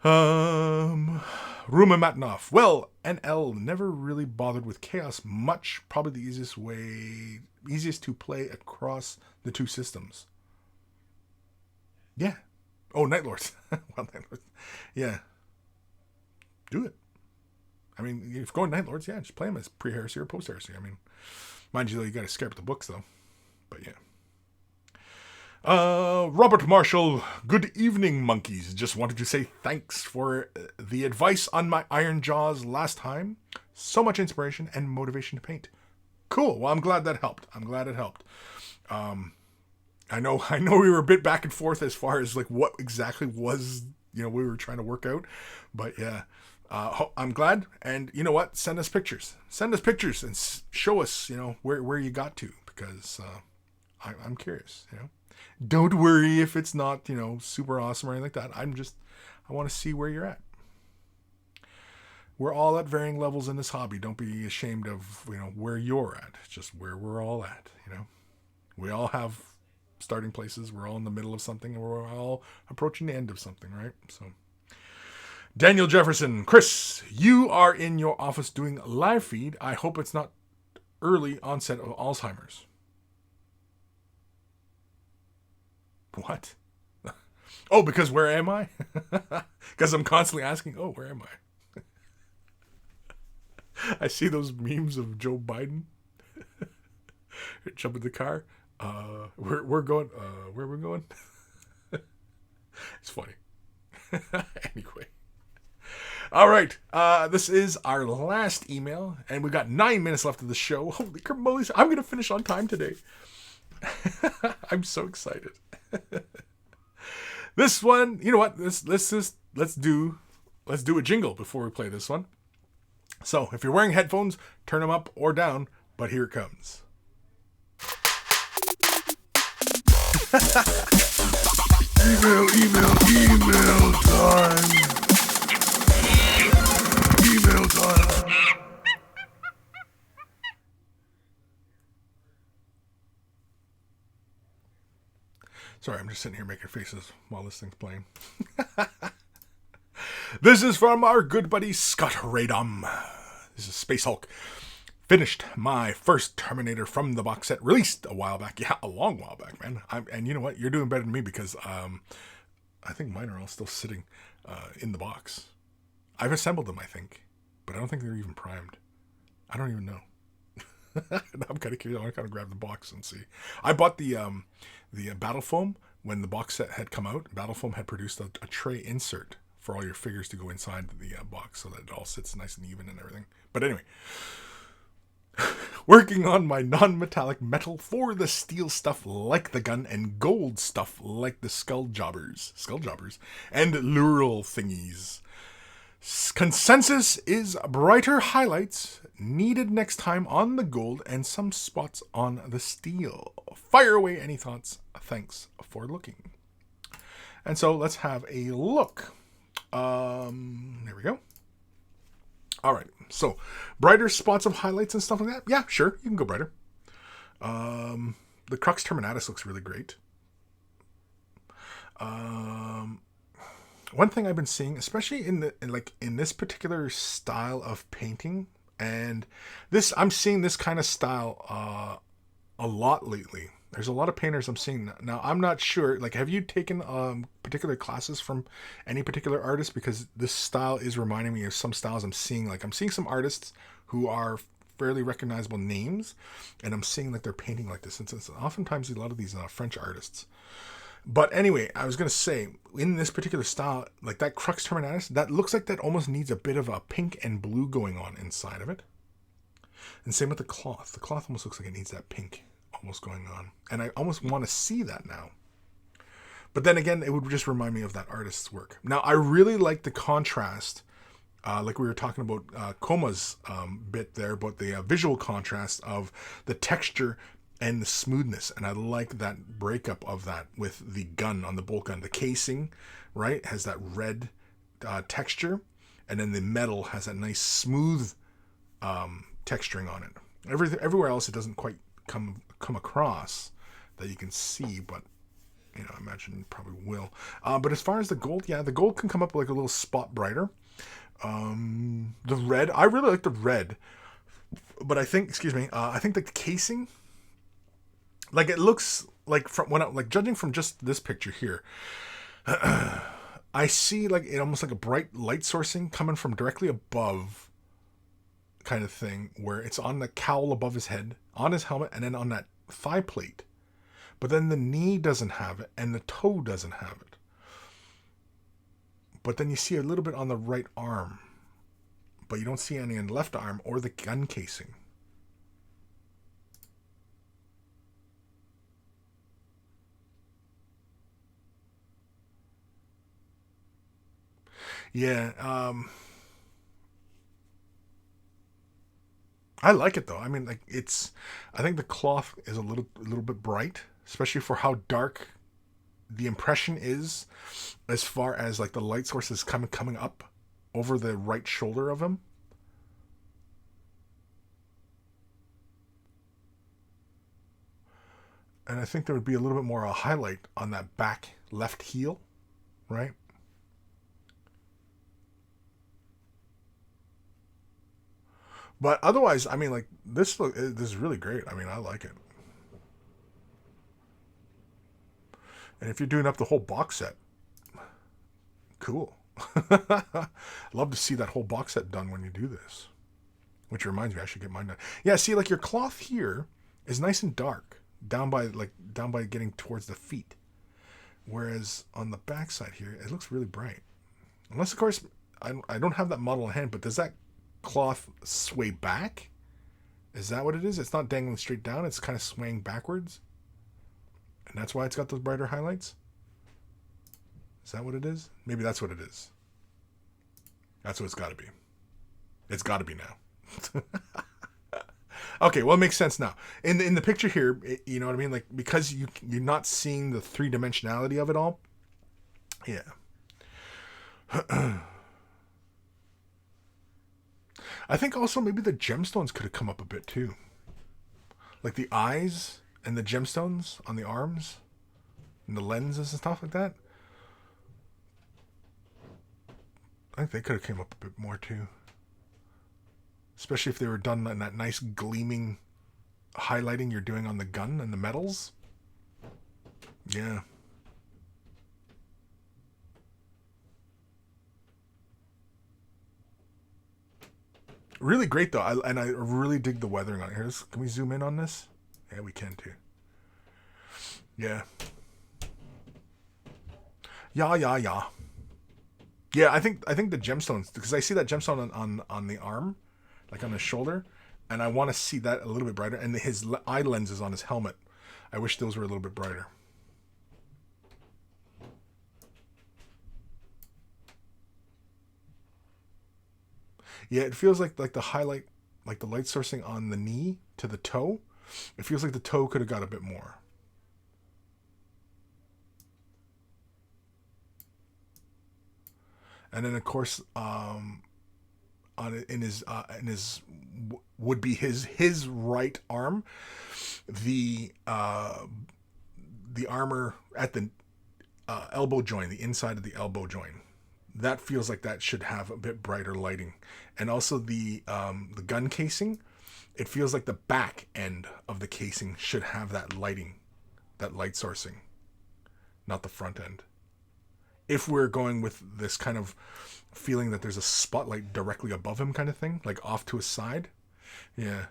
Ruma Matnoff. Well, NL never really bothered with chaos much. Probably the easiest to play across the two systems. Yeah. Oh, Night Lords. Well, Night Lords. Yeah. Do it. I mean, if you're going Night Lords, yeah, just play them as pre-heresy or post-heresy. I mean, mind you, though, you got to scare up the books, though. But yeah. Robert Marshall, good evening, monkeys. Just wanted to say thanks for the advice on my Iron Jaws last time. So much inspiration and motivation to paint. Cool. Well, I'm glad that helped. I'm glad it helped. I know we were a bit back and forth as far as like what exactly was, we were trying to work out, but yeah, I'm glad. And you know what? Send us pictures and show us, where you got to, because, I'm curious, Don't worry if it's not, super awesome or anything like that. I want to see where you're at. We're all at varying levels in this hobby. Don't be ashamed of, where you're at. It's just where we're all at, We all have starting places. We're all in the middle of something, and we're all approaching the end of something, right? So, Daniel Jefferson, Kris, you are in your office doing live feed. I hope it's not early onset of Alzheimer's. What? Oh, because where am I? Because I'm constantly asking, oh, where am I? I see those memes of Joe Biden jump in the car. We're going. Where we're going? It's funny. Anyway. All right. This is our last email, and we've got 9 minutes left of the show. Holy crap! I'm gonna finish on time today. I'm so excited. This one, you know what? Let's do a jingle before we play this one. So if you're wearing headphones, turn them up or down. But here it comes. Email time. Email time. Sorry, I'm just sitting here making faces while this thing's playing. This is from our good buddy Scott Radom. This is Space Hulk. Finished my first Terminator from the box set, released a while back. Yeah, a long while back, man. And you know what? You're doing better than me because I think mine are all still sitting in the box. I've assembled them, I think, but I don't think they're even primed. I don't even know. I'm kind of curious. I want to kind of grab the box and see. I bought the Battle Foam when the box set had come out. Battle Foam had produced a tray insert for all your figures to go inside the box so that it all sits nice and even and everything. But anyway, working on my non-metallic metal for the steel stuff like the gun and gold stuff like the skull jobbers, and lural thingies. Consensus is brighter highlights needed next time on the gold and some spots on the steel. Fire away any thoughts. Thanks for looking. And so let's have a look. There we go. All right. So brighter spots of highlights and stuff like that. Yeah, sure. You can go brighter. The Crux Terminatus looks really great. One thing I've been seeing, especially in this particular style of painting, and this I'm seeing this kind of style a lot lately. There's a lot of painters I'm seeing now. I'm not sure. Like, have you taken particular classes from any particular artist? Because this style is reminding me of some styles I'm seeing. Like, I'm seeing some artists who are fairly recognizable names, and I'm seeing that they're painting like this. And it's oftentimes a lot of these French artists. But anyway, I was going to say, in this particular style, like that Crux Terminatus, that looks like that almost needs a bit of a pink and blue going on inside of it. And same with the cloth. The cloth almost looks like it needs that pink almost going on. And I almost want to see that now. But then again, it would just remind me of that artist's work. Now, I really like the contrast, like we were talking about Koma's bit there, about the visual contrast of the texture and the smoothness, and I like that breakup of that with the gun on the bolt gun. The casing, right, has that red texture, and then the metal has that nice smooth texturing on it. Everywhere else, it doesn't quite come across that you can see, but you know, I imagine you probably will. But as far as the gold, yeah, the gold can come up like a little spot brighter. The red, I really like the red, but I think, I think the casing. Like, it looks like judging from just this picture here, I see like it almost like a bright light sourcing coming from directly above kind of thing, where it's on the cowl above his head, on his helmet, and then on that thigh plate. But then the knee doesn't have it, and the toe doesn't have it. But then you see a little bit on the right arm, but you don't see any in the left arm or the gun casing. Yeah, I like it though. I mean, like I think the cloth is a little bit bright, especially for how dark the impression is, as far as like the light source is coming up over the right shoulder of him. And I think there would be a little bit more a highlight on that back left heel, right? But otherwise, I mean, like, this is really great. I mean, I like it. And if you're doing up the whole box set, Cool. Love to see that whole box set done when you do this. Which reminds me, I should get mine done. Yeah, see, like your cloth here is nice and dark, down by getting towards the feet. Whereas on the back side here, it looks really bright. Unless, of course, I don't have that model in hand, but does that cloth sway back? Is that what it is? It's not dangling straight down. It's kind of swaying backwards. And that's why it's got those brighter highlights? Is that what it is? Maybe that's what it is. That's what it's got to be. It's got to be now. Okay, well, it makes sense now. In the picture here, you know what I mean? Like, because you're not seeing the three-dimensionality of it all. Yeah. I think also maybe the gemstones could have come up a bit too. Like the eyes and the gemstones on the arms and the lenses and stuff like that. I think they could have came up a bit more too. Especially if they were done in that nice gleaming highlighting you're doing on the gun and the metals. Yeah. Really great though, I really dig the weathering on it. Here, can we zoom in on this? Yeah, we can too. Yeah. Yeah. Yeah, I think the gemstones, because I see that gemstone on the arm, like on his shoulder, and I want to see that a little bit brighter. And his eye lenses on his helmet, I wish those were a little bit brighter. Yeah, it feels like the highlight, like the light sourcing on the knee to the toe. It feels like the toe could have got a bit more. And then of course, in his would be his right arm, the armor at the elbow joint, the inside of the elbow joint. That feels like that should have a bit brighter lighting. And also the gun casing, it feels like the back end of the casing should have that lighting, that light sourcing, not the front end. If we're going with this kind of feeling that there's a spotlight directly above him kind of thing, like off to his side. Yeah.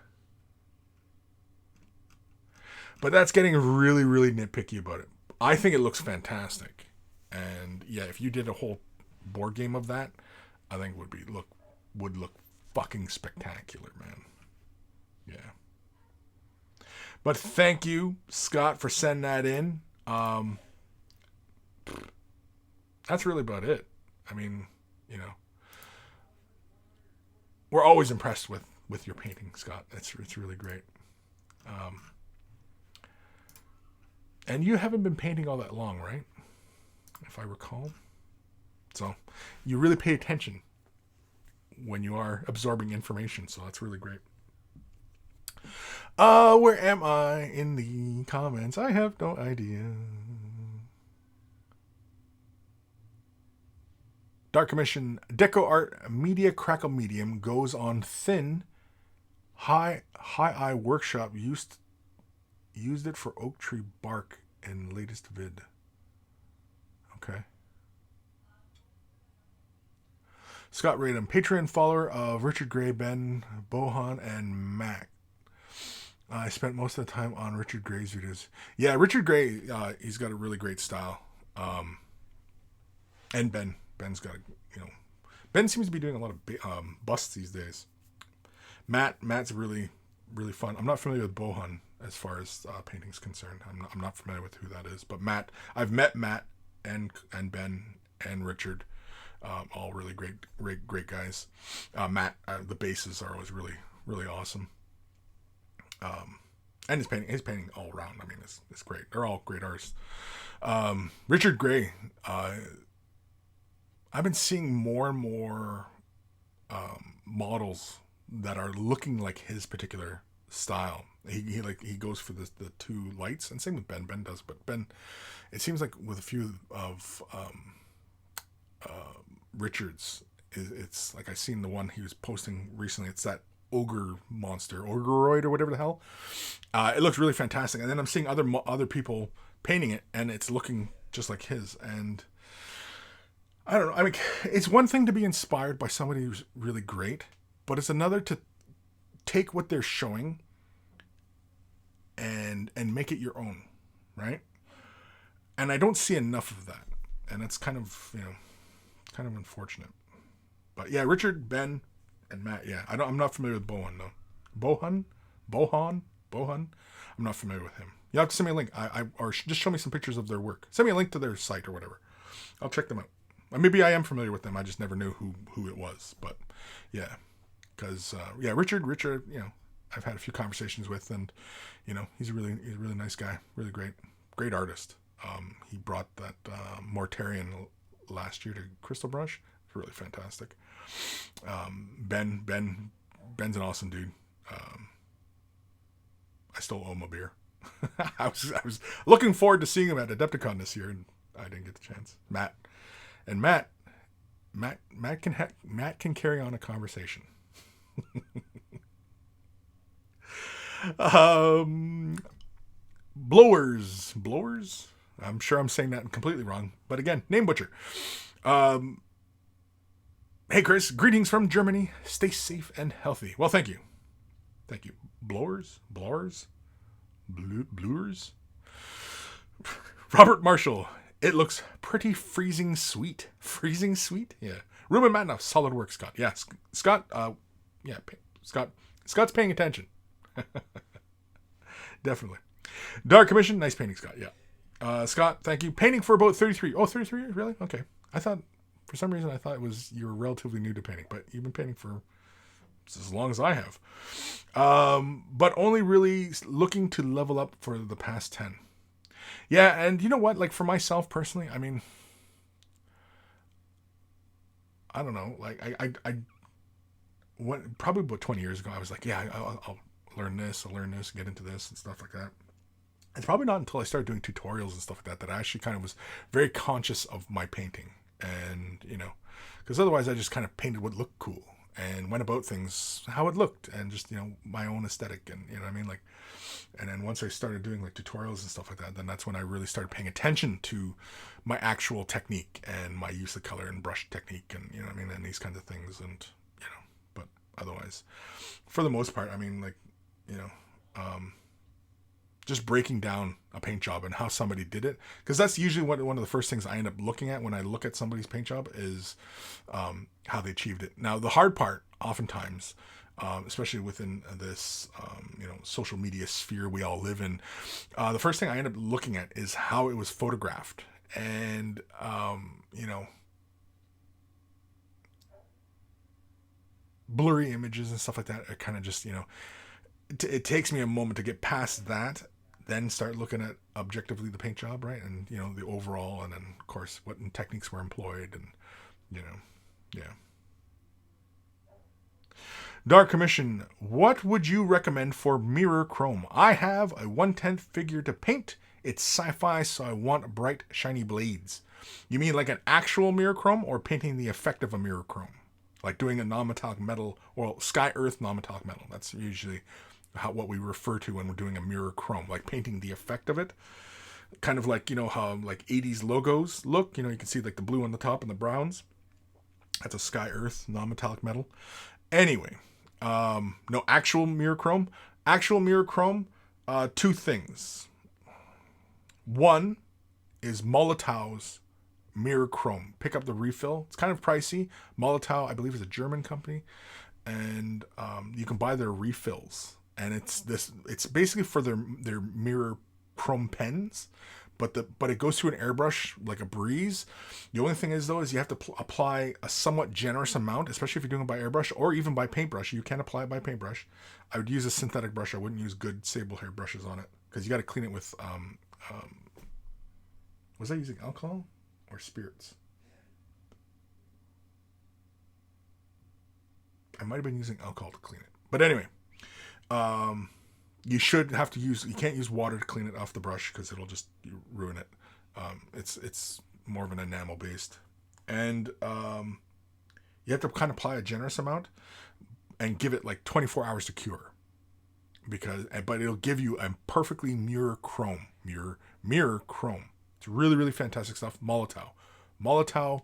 But that's getting really, really nitpicky about it. I think it looks fantastic. And yeah, if you did a whole board game of that, I think would look fucking spectacular, man. Yeah. But thank you, Scott, for sending that in. That's really about it. I mean, you know, we're always impressed with your painting, Scott. It's really great. And you haven't been painting all that long, right? If I recall. So you really pay attention when you are absorbing information. So that's really great. Where am I in the comments? I have no idea. Dark Commission Deco Art Media Crackle Medium goes on thin. High Eye Workshop used it for oak tree bark in latest vid. Okay. Scott Radham, Patreon follower of Richard Gray, Ben, Bohan, and Mac. I spent most of the time on Richard Gray's videos. Yeah, Richard Gray, he's got a really great style. And Ben's got, Ben seems to be doing a lot of busts these days. Matt's really, really fun. I'm not familiar with Bohan as far as painting's concerned. I'm not familiar with who that is. But Matt, I've met Matt and Ben and Richard. All really great guys. Matt, the bases are always really, really awesome. And his painting all around. I mean, it's great. They're all great artists. Richard Gray, I've been seeing more and more models that are looking like his particular style. He goes for the two lights, and same with Ben. Ben does, but Ben, it seems like with a few of Richard's, it's like I seen the one he was posting recently. It's that ogre monster, ogreoid or whatever the hell. It looks really fantastic, and then I'm seeing other people painting it, and it's looking just like his. And I don't know. I mean, it's one thing to be inspired by somebody who's really great, but it's another to take what they're showing and make it your own, right? And I don't see enough of that, and it's kind of kind of unfortunate. But yeah, Richard, Ben, and Matt. Yeah, I'm not familiar with Bohan though. Bohan. I'm not familiar with him. You have to send me a link. Or just show me some pictures of their work. Send me a link to their site or whatever. I'll check them out. Or maybe I am familiar with them. I just never knew who it was. But yeah, because Richard, I've had a few conversations with, and he's a really nice guy, really great artist. He brought that Mortarian last year to Crystal Brush. It's really fantastic. Ben's an awesome dude. I still owe him a beer. I was looking forward to seeing him at Adepticon this year, and I didn't get the chance. Matt can carry on a conversation. Blowers. I'm sure I'm saying that completely wrong, but again, name butcher. Hey Kris, greetings from Germany. Stay safe and healthy. Well, thank you. Blowers. Robert Marshall. It looks pretty freezing sweet. Freezing sweet? Yeah. Ruben Matnoff. Solid work, Scott. Yeah, Scott. Scott's paying attention. Definitely. Dark Commission. Nice painting, Scott. Yeah. Scott, thank you. Painting for about 33. Oh, 33? Really? Okay. For some reason, I thought it was you were relatively new to painting, but you've been painting for as long as I have. But only really looking to level up for the past 10. Yeah, and you know what? Like for myself personally, I mean, I don't know. Like I went probably about 20 years ago. I was like, yeah, I'll learn this, get into this and stuff like that. It's probably not until I started doing tutorials and stuff like that I actually kind of was very conscious of my painting, and because otherwise I just kind of painted what looked cool and went about things how it looked and just my own aesthetic, and what I mean, like. And then once I started doing like tutorials and stuff like that, then that's when I really started paying attention to my actual technique and my use of color and brush technique, and what I mean, and these kinds of things, and but otherwise, for the most part, I mean, like just breaking down a paint job and how somebody did it, because that's usually one of the first things I end up looking at when I look at somebody's paint job is how they achieved it. Now the hard part oftentimes, especially within this social media sphere we all live in, the first thing I end up looking at is how it was photographed, and blurry images and stuff like that are kind of just it takes me a moment to get past that, then start looking at objectively the paint job, right, and the overall, and then of course what techniques were employed, and yeah. Dark Commission, what would you recommend for mirror chrome? I have a 1/10 figure to paint. It's sci-fi, so I want bright, shiny blades. You mean like an actual mirror chrome, or painting the effect of a mirror chrome? Like doing a non-metallic metal, or sky earth non-metallic metal. That's usually what we refer to when we're doing a mirror chrome, like painting the effect of it. Kind of like, how like 80s logos look. You can see like the blue on the top and the browns. That's a sky earth non-metallic metal. Anyway. No, actual mirror chrome. Two things. One is Molotov's mirror chrome. Pick up the refill. It's kind of pricey. Molotov, I believe, is a German company, and you can buy their refills. And it's basically for their mirror chrome pens, but it goes through an airbrush like a breeze. The only thing is though is you have to apply a somewhat generous amount, especially if you're doing it by airbrush or even by paintbrush. You can apply it by paintbrush. I would use a synthetic brush. I wouldn't use good sable hair brushes on it, because you got to clean it with was I using alcohol or spirits? I might have been using alcohol to clean it, but anyway, you can't use water to clean it off the brush, because it'll just ruin it. It's more of an enamel based, and you have to kind of apply a generous amount and give it like 24 hours to cure, but it'll give you a perfectly mirror chrome. It's really, really fantastic stuff. Molotov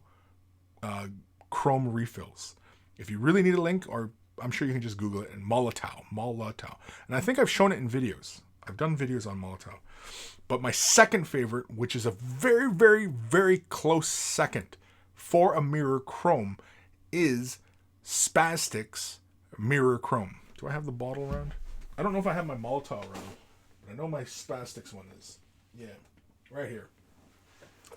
chrome refills. If you really need a link, or I'm sure you can just Google it, and Molotov. And I think I've shown it in videos. I've done videos on Molotov. But my second favorite, which is a very, very, very close second for a mirror chrome, is Spastic's mirror chrome. Do I have the bottle around? I don't know if I have my Molotov around. But I know my Spastic's one is. Yeah, right here.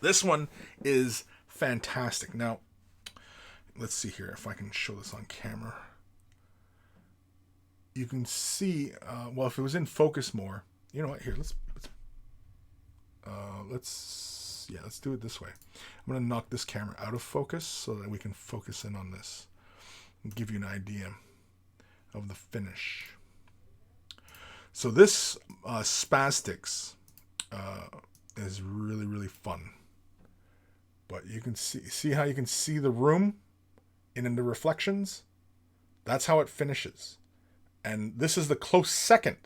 This one is fantastic. Now, let's see here if I can show this on camera. You can see, well, if it was in focus more, you know what? Here, let's do it this way. I'm gonna knock this camera out of focus so that we can focus in on this and give you an idea of the finish. So this Spastics is really, really fun. But you can see how you can see the room in the reflections? That's how it finishes. And this is the close second.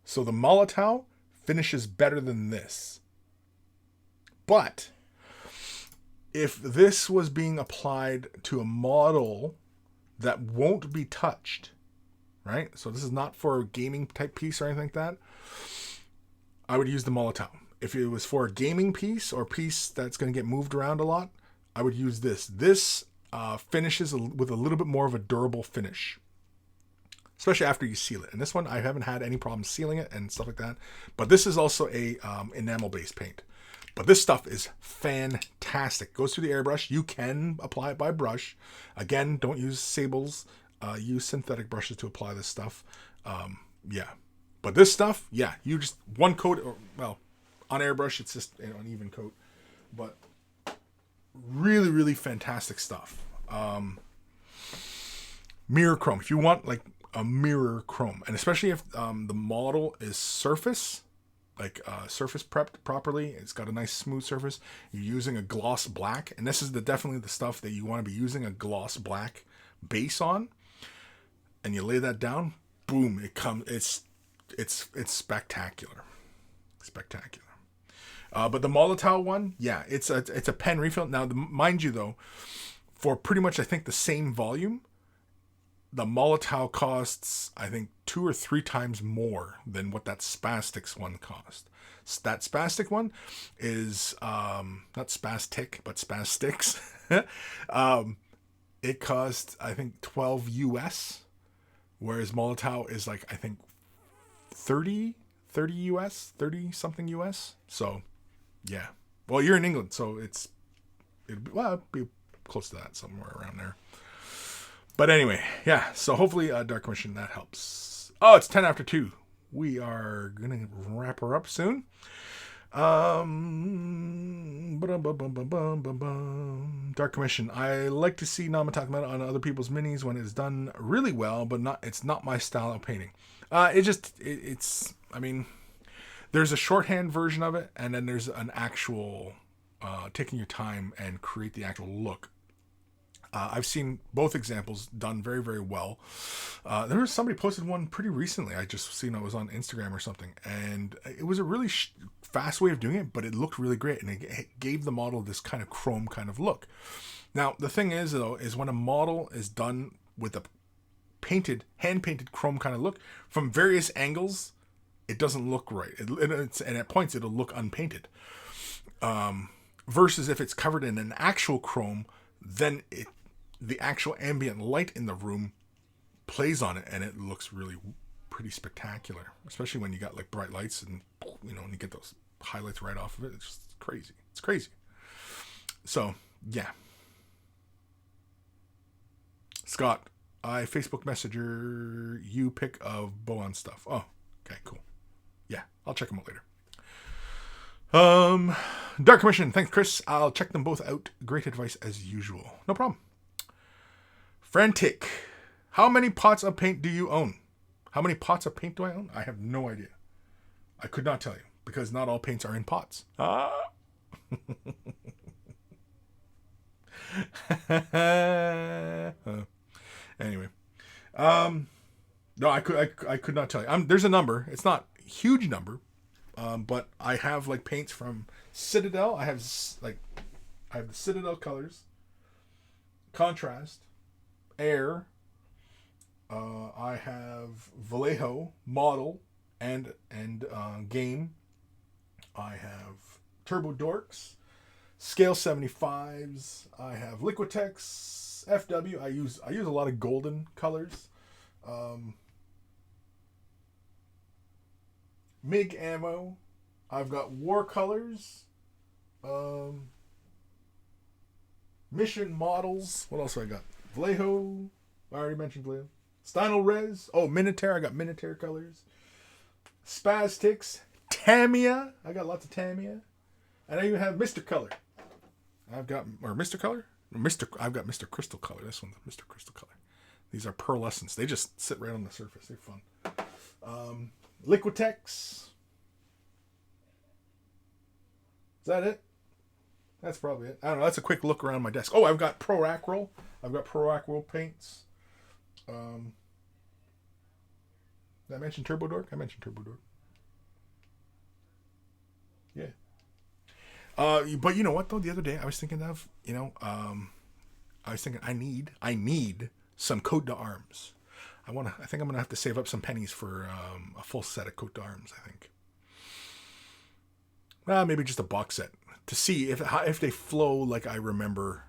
So the Molotov finishes better than this. But if this was being applied to a model that won't be touched, right? So this is not for a gaming type piece or anything like that, I would use the Molotov. If it was for a gaming piece or piece that's going to get moved around a lot, I would use this. This finishes with a little bit more of a durable finish, especially after you seal it. And this one, I haven't had any problem sealing it and stuff like that. But this is also a enamel-based paint. But this stuff is fantastic. Goes through the airbrush. You can apply it by brush. Again, don't use sables. Use synthetic brushes to apply this stuff. Yeah. But this stuff, yeah, you just one coat, or well, on airbrush, it's just an uneven coat. But really, really fantastic stuff. Mirror chrome. If you want like a mirror chrome, and especially if the model is surface prepped properly, it's got a nice smooth surface. You're using a gloss black, and this is definitely the stuff that you want to be using a gloss black base on. And you lay that down, boom! It comes. It's spectacular, spectacular. But the Molotov one, yeah, it's a pen refill. Now, mind you though, for pretty much I think the same volume, the Molotov costs I think 2 or 3 times more than what that Spastics one cost. That Spastic one is not Spastic but Spastics. It costs I think 12 US, whereas Molotov is like I think 30 US, 30 something US. So yeah, well, you're in England, so it'd be close to that, somewhere around there. But anyway, yeah, so hopefully Dark Commission, that helps. Oh, it's 10 after 2. We are gonna wrap her up soon. Dark Commission, I like to see Namatakama on other people's minis when it's done really well, but it's not my style of painting. It's I mean, there's a shorthand version of it, and then there's an actual taking your time and create the actual look. I've seen both examples done very, very well. There was somebody posted one pretty recently. I just seen it was on Instagram or something, and it was a really fast way of doing it, but it looked really great, and it gave the model this kind of chrome kind of look. Now, the thing is, though, is when a model is done with a hand-painted chrome kind of look, from various angles, it doesn't look right. And at points, it'll look unpainted. Versus if it's covered in an actual chrome, then the actual ambient light in the room plays on it, and it looks really pretty spectacular, especially when you got like bright lights and and you get those highlights right off of it. It's just crazy. It's crazy. So yeah, Scott, I Facebook Messenger you pic of Boan stuff. Oh, okay, cool. Yeah, I'll check them out later. Dark Commission, thanks Kris. I'll check them both out. Great advice as usual. No problem. Frantic, how many pots of paint do you own? How many pots of paint do I own? I have no idea. I could not tell you, because not all paints are in pots. Anyway, no, I could not tell you. There's a number. It's not a huge number, but I have like paints from Citadel. I have the Citadel colors. Contrast, Air. I have Vallejo, Model, and Game. I have Turbo Dorks, Scale 75s. I have Liquitex, FW. I use a lot of golden colors. MIG ammo. I've got War Colors. Mission models. What else do I got? Vallejo. I already mentioned Vallejo. Steino Res. Oh, Minotaur. I got Minotaur colors. Spastics. Tamiya. I got lots of Tamiya. And I even have Mr. Color. I've got Mr. Color? I've got Mr. Crystal Color. This one's Mr. Crystal Color. These are pearlescents. They just sit right on the surface. They're fun. Liquitex. Is that it? That's probably it. I don't know. That's a quick look around my desk. Oh, I've got Pro Acryl. I've got Pro Acryl paints. Did I mention Turbo Dork? I mentioned Turbo Dork. Yeah. But you know what though? The other day I was thinking of, I need some coat d'arms. I think I'm gonna have to save up some pennies for a full set of coat d'arms. I think. Maybe just a box set to see if they flow like I remember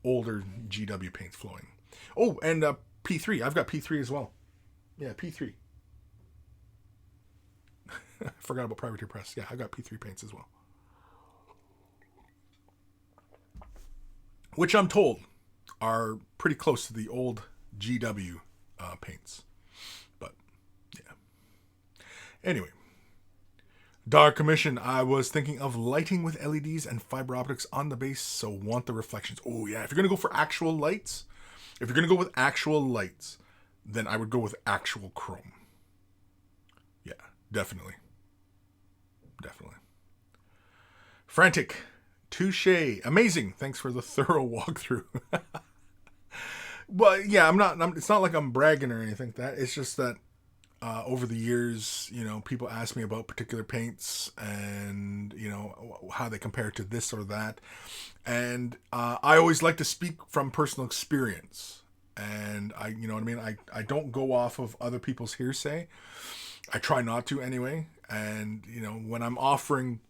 older GW paints flowing. Oh, and P3. I've got P3 as well. Yeah, P3. I forgot about Privateer Press. Yeah, I got P3 paints as well. Which I'm told are pretty close to the old GW paints. But, yeah. Anyway. Dark Commission. I was thinking of lighting with LEDs and fiber optics on the base, so want the reflections. Oh, yeah. If you're going to go for actual lights, then I would go with actual chrome. Yeah, definitely. Frantic. Touche. Amazing. Thanks for the thorough walkthrough. Well, yeah, it's not like I'm bragging or anything like that. It's just that over the years, people ask me about particular paints and, how they compare to this or that. And I always like to speak from personal experience. And I don't go off of other people's hearsay. I try not to anyway. And, when I'm offering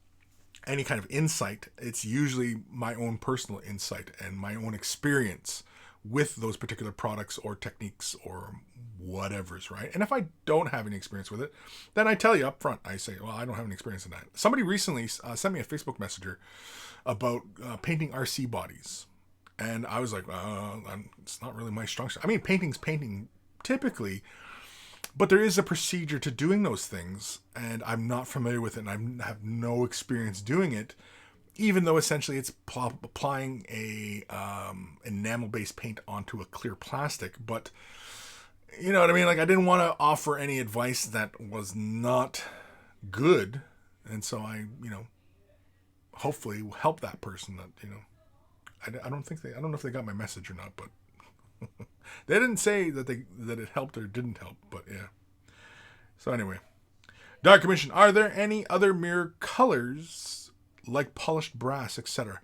any kind of insight, it's usually my own personal insight and my own experience with those particular products or techniques or whatever's, right? And if I don't have any experience with it, then I tell you up front. I say, well, I don't have any experience in that. Somebody recently sent me a Facebook messenger about painting RC bodies. And I was like, it's not really my strong suit. I mean, painting's painting typically, but there is a procedure to doing those things, and I'm not familiar with it, and I have no experience doing it, even though essentially it's applying a enamel-based paint onto a clear plastic. But you know what I mean? Like, I didn't want to offer any advice that was not good, and so I, hopefully help that person. That I don't know if they got my message or not, but. They didn't say that it helped or didn't help, but yeah. So anyway, Dark Commission. Are there any other mirror colors like polished brass, etc.?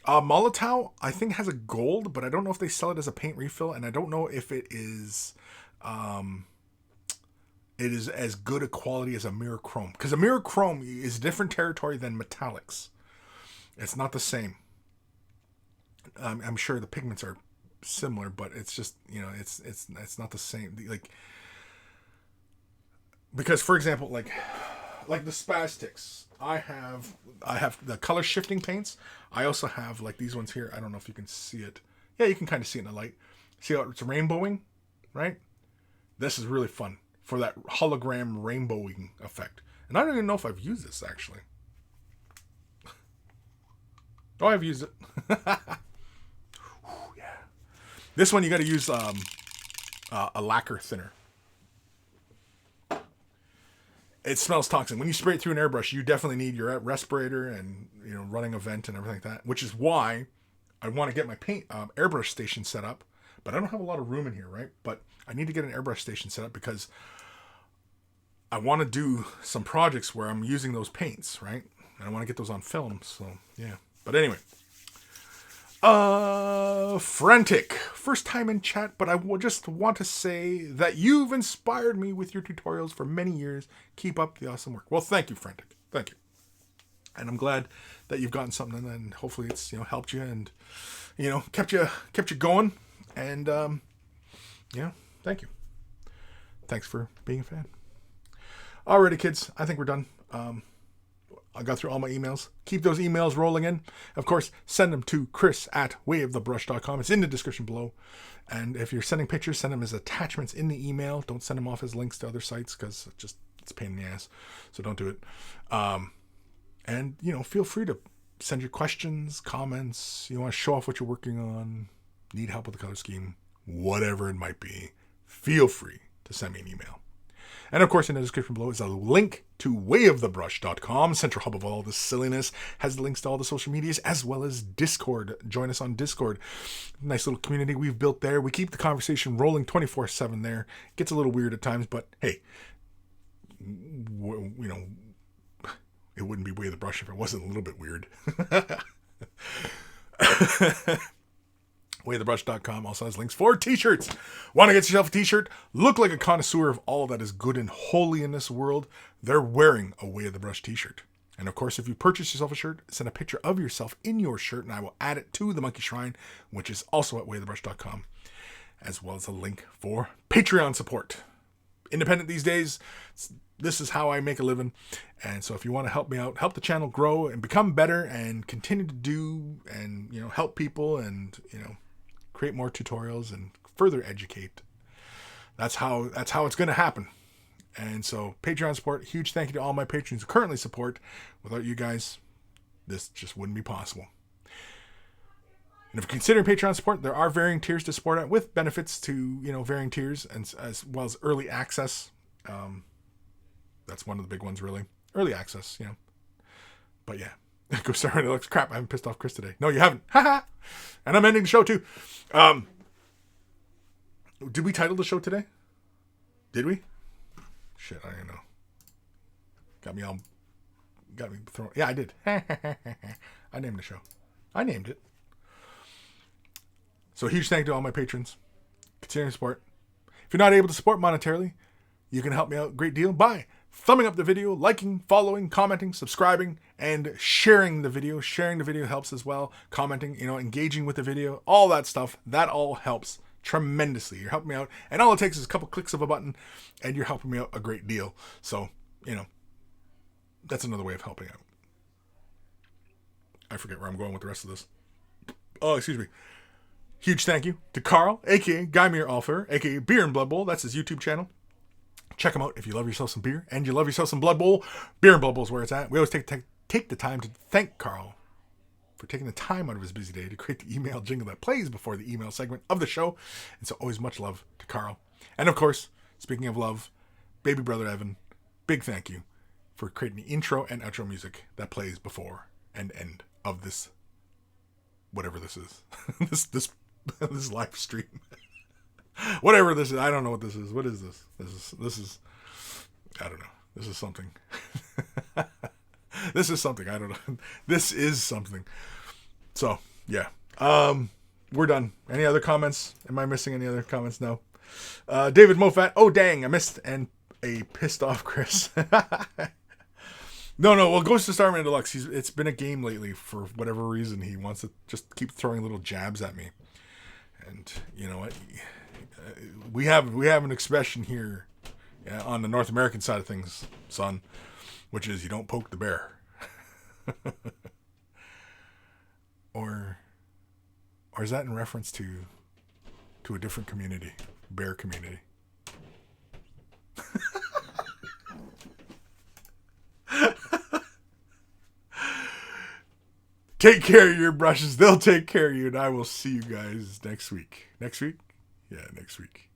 Molotov, I think, has a gold, but I don't know if they sell it as a paint refill, and I don't know if it is as good a quality as a mirror chrome, because a mirror chrome is different territory than metallics. It's not the same. I'm sure the pigments are similar, but it's just it's not the same, like, because for example, like the Spastics, I have the color shifting paints. I also have like these ones here. I don't know if you can see it. Yeah, you can kind of see it in the light. See how it's rainbowing, right? This is really fun for that hologram rainbowing effect. And I don't even know if I've used this actually. Oh, I've used it. This one you got to use a lacquer thinner. It smells toxic. When you spray it through an airbrush, you definitely need your respirator and running a vent and everything like that. Which is why I want to get my paint airbrush station set up, but I don't have a lot of room in here, right? But I need to get an airbrush station set up because I want to do some projects where I'm using those paints, right? And I want to get those on film. So yeah. But anyway. Frantic. First time in chat, but I just want to say that you've inspired me with your tutorials for many years. Keep up the awesome work. Well, thank you, Frantic. Thank you. And I'm glad that you've gotten something, and hopefully it's helped you and kept you going. And thank you. Thanks for being a fan. Alrighty, kids. I think we're done. I got through all my emails. Keep those emails rolling in. Of course, send them to Kris@wayofthebrush.com. It's in the description below. And if you're sending pictures, send them as attachments in the email. Don't send them off as links to other sites because it's a pain in the ass. So don't do it. And feel free to send your questions, comments. You want to show off what you're working on, need help with the color scheme, whatever it might be. Feel free to send me an email. And of course, in the description below is a link to wayofthebrush.com, central hub of all this silliness. Has the links to all the social medias as well as Discord. Join us on Discord. Nice little community we've built there. We keep the conversation rolling 24/7 there. Gets a little weird at times, but hey, it wouldn't be Way of the Brush if it wasn't a little bit weird. Wayofthebrush.com also has links for t-shirts. Want to get yourself a t-shirt? Look like a connoisseur of all that is good and holy in this world. They're wearing a Way of the Brush t-shirt. And of course, if you purchase yourself a shirt, send a picture of yourself in your shirt and I will add it to the Monkey Shrine, which is also at wayofthebrush.com, as well as a link for Patreon support. Independent these days. This is how I make a living. And so if you want to help me out, help the channel grow and become better and continue to do and, help people and, create more tutorials and further educate. That's how it's going to happen. And so Patreon support, huge thank you to all my patrons who currently support. Without you guys, this just wouldn't be possible. And if you're considering Patreon support, there are varying tiers to support at with benefits to, varying tiers and as well as early access. That's one of the big ones, really. Early access, But yeah. Go sorry, it looks crap. I haven't pissed off Kris today. No, you haven't. Haha. And I'm ending the show too. Did we title the show today? Did we? Shit, I don't know. Got me thrown. Yeah, I did. I named the show. I named it. So huge thank you to all my patrons. Continuing support. If you're not able to support monetarily, you can help me out a great deal by thumbing up the video, liking, following, commenting, subscribing, and sharing the video. Sharing the video helps as well. Commenting, engaging with the video, all that stuff. That all helps tremendously. You're helping me out. And all it takes is a couple clicks of a button, and you're helping me out a great deal. So, that's another way of helping out. I forget where I'm going with the rest of this. Oh, excuse me. Huge thank you to Carl, a.k.a. Guymere Alfer, a.k.a. Beer and Blood Bowl. That's his YouTube channel. Check them out if you love yourself some beer and you love yourself some Blood Bowl. Beer and Blood Bowl is where it's at. We always take the time to thank Carl for taking the time out of his busy day to create the email jingle that plays before the email segment of the show. And so always much love to Carl. And of course, speaking of love, baby brother Evan, big thank you for creating the intro and outro music that plays before and end of this, whatever this is, this live stream. Whatever this is, I don't know what this is. What is this? This is, I don't know. This is something. This is something. I don't know. This is something. So, yeah. We're done. Any other comments? Am I missing any other comments? No. David Mofat. Oh, dang. I missed and a pissed off Kris. No. Well, Ghost of Starman Deluxe. It's been a game lately for whatever reason. He wants to just keep throwing little jabs at me. And you know what? We have an expression here on the North American side of things, son, which is you don't poke the bear. or is that in reference to a different community, bear community? Take care of your brushes. They'll take care of you, and I will see you guys next week. Next week? Yeah, next week.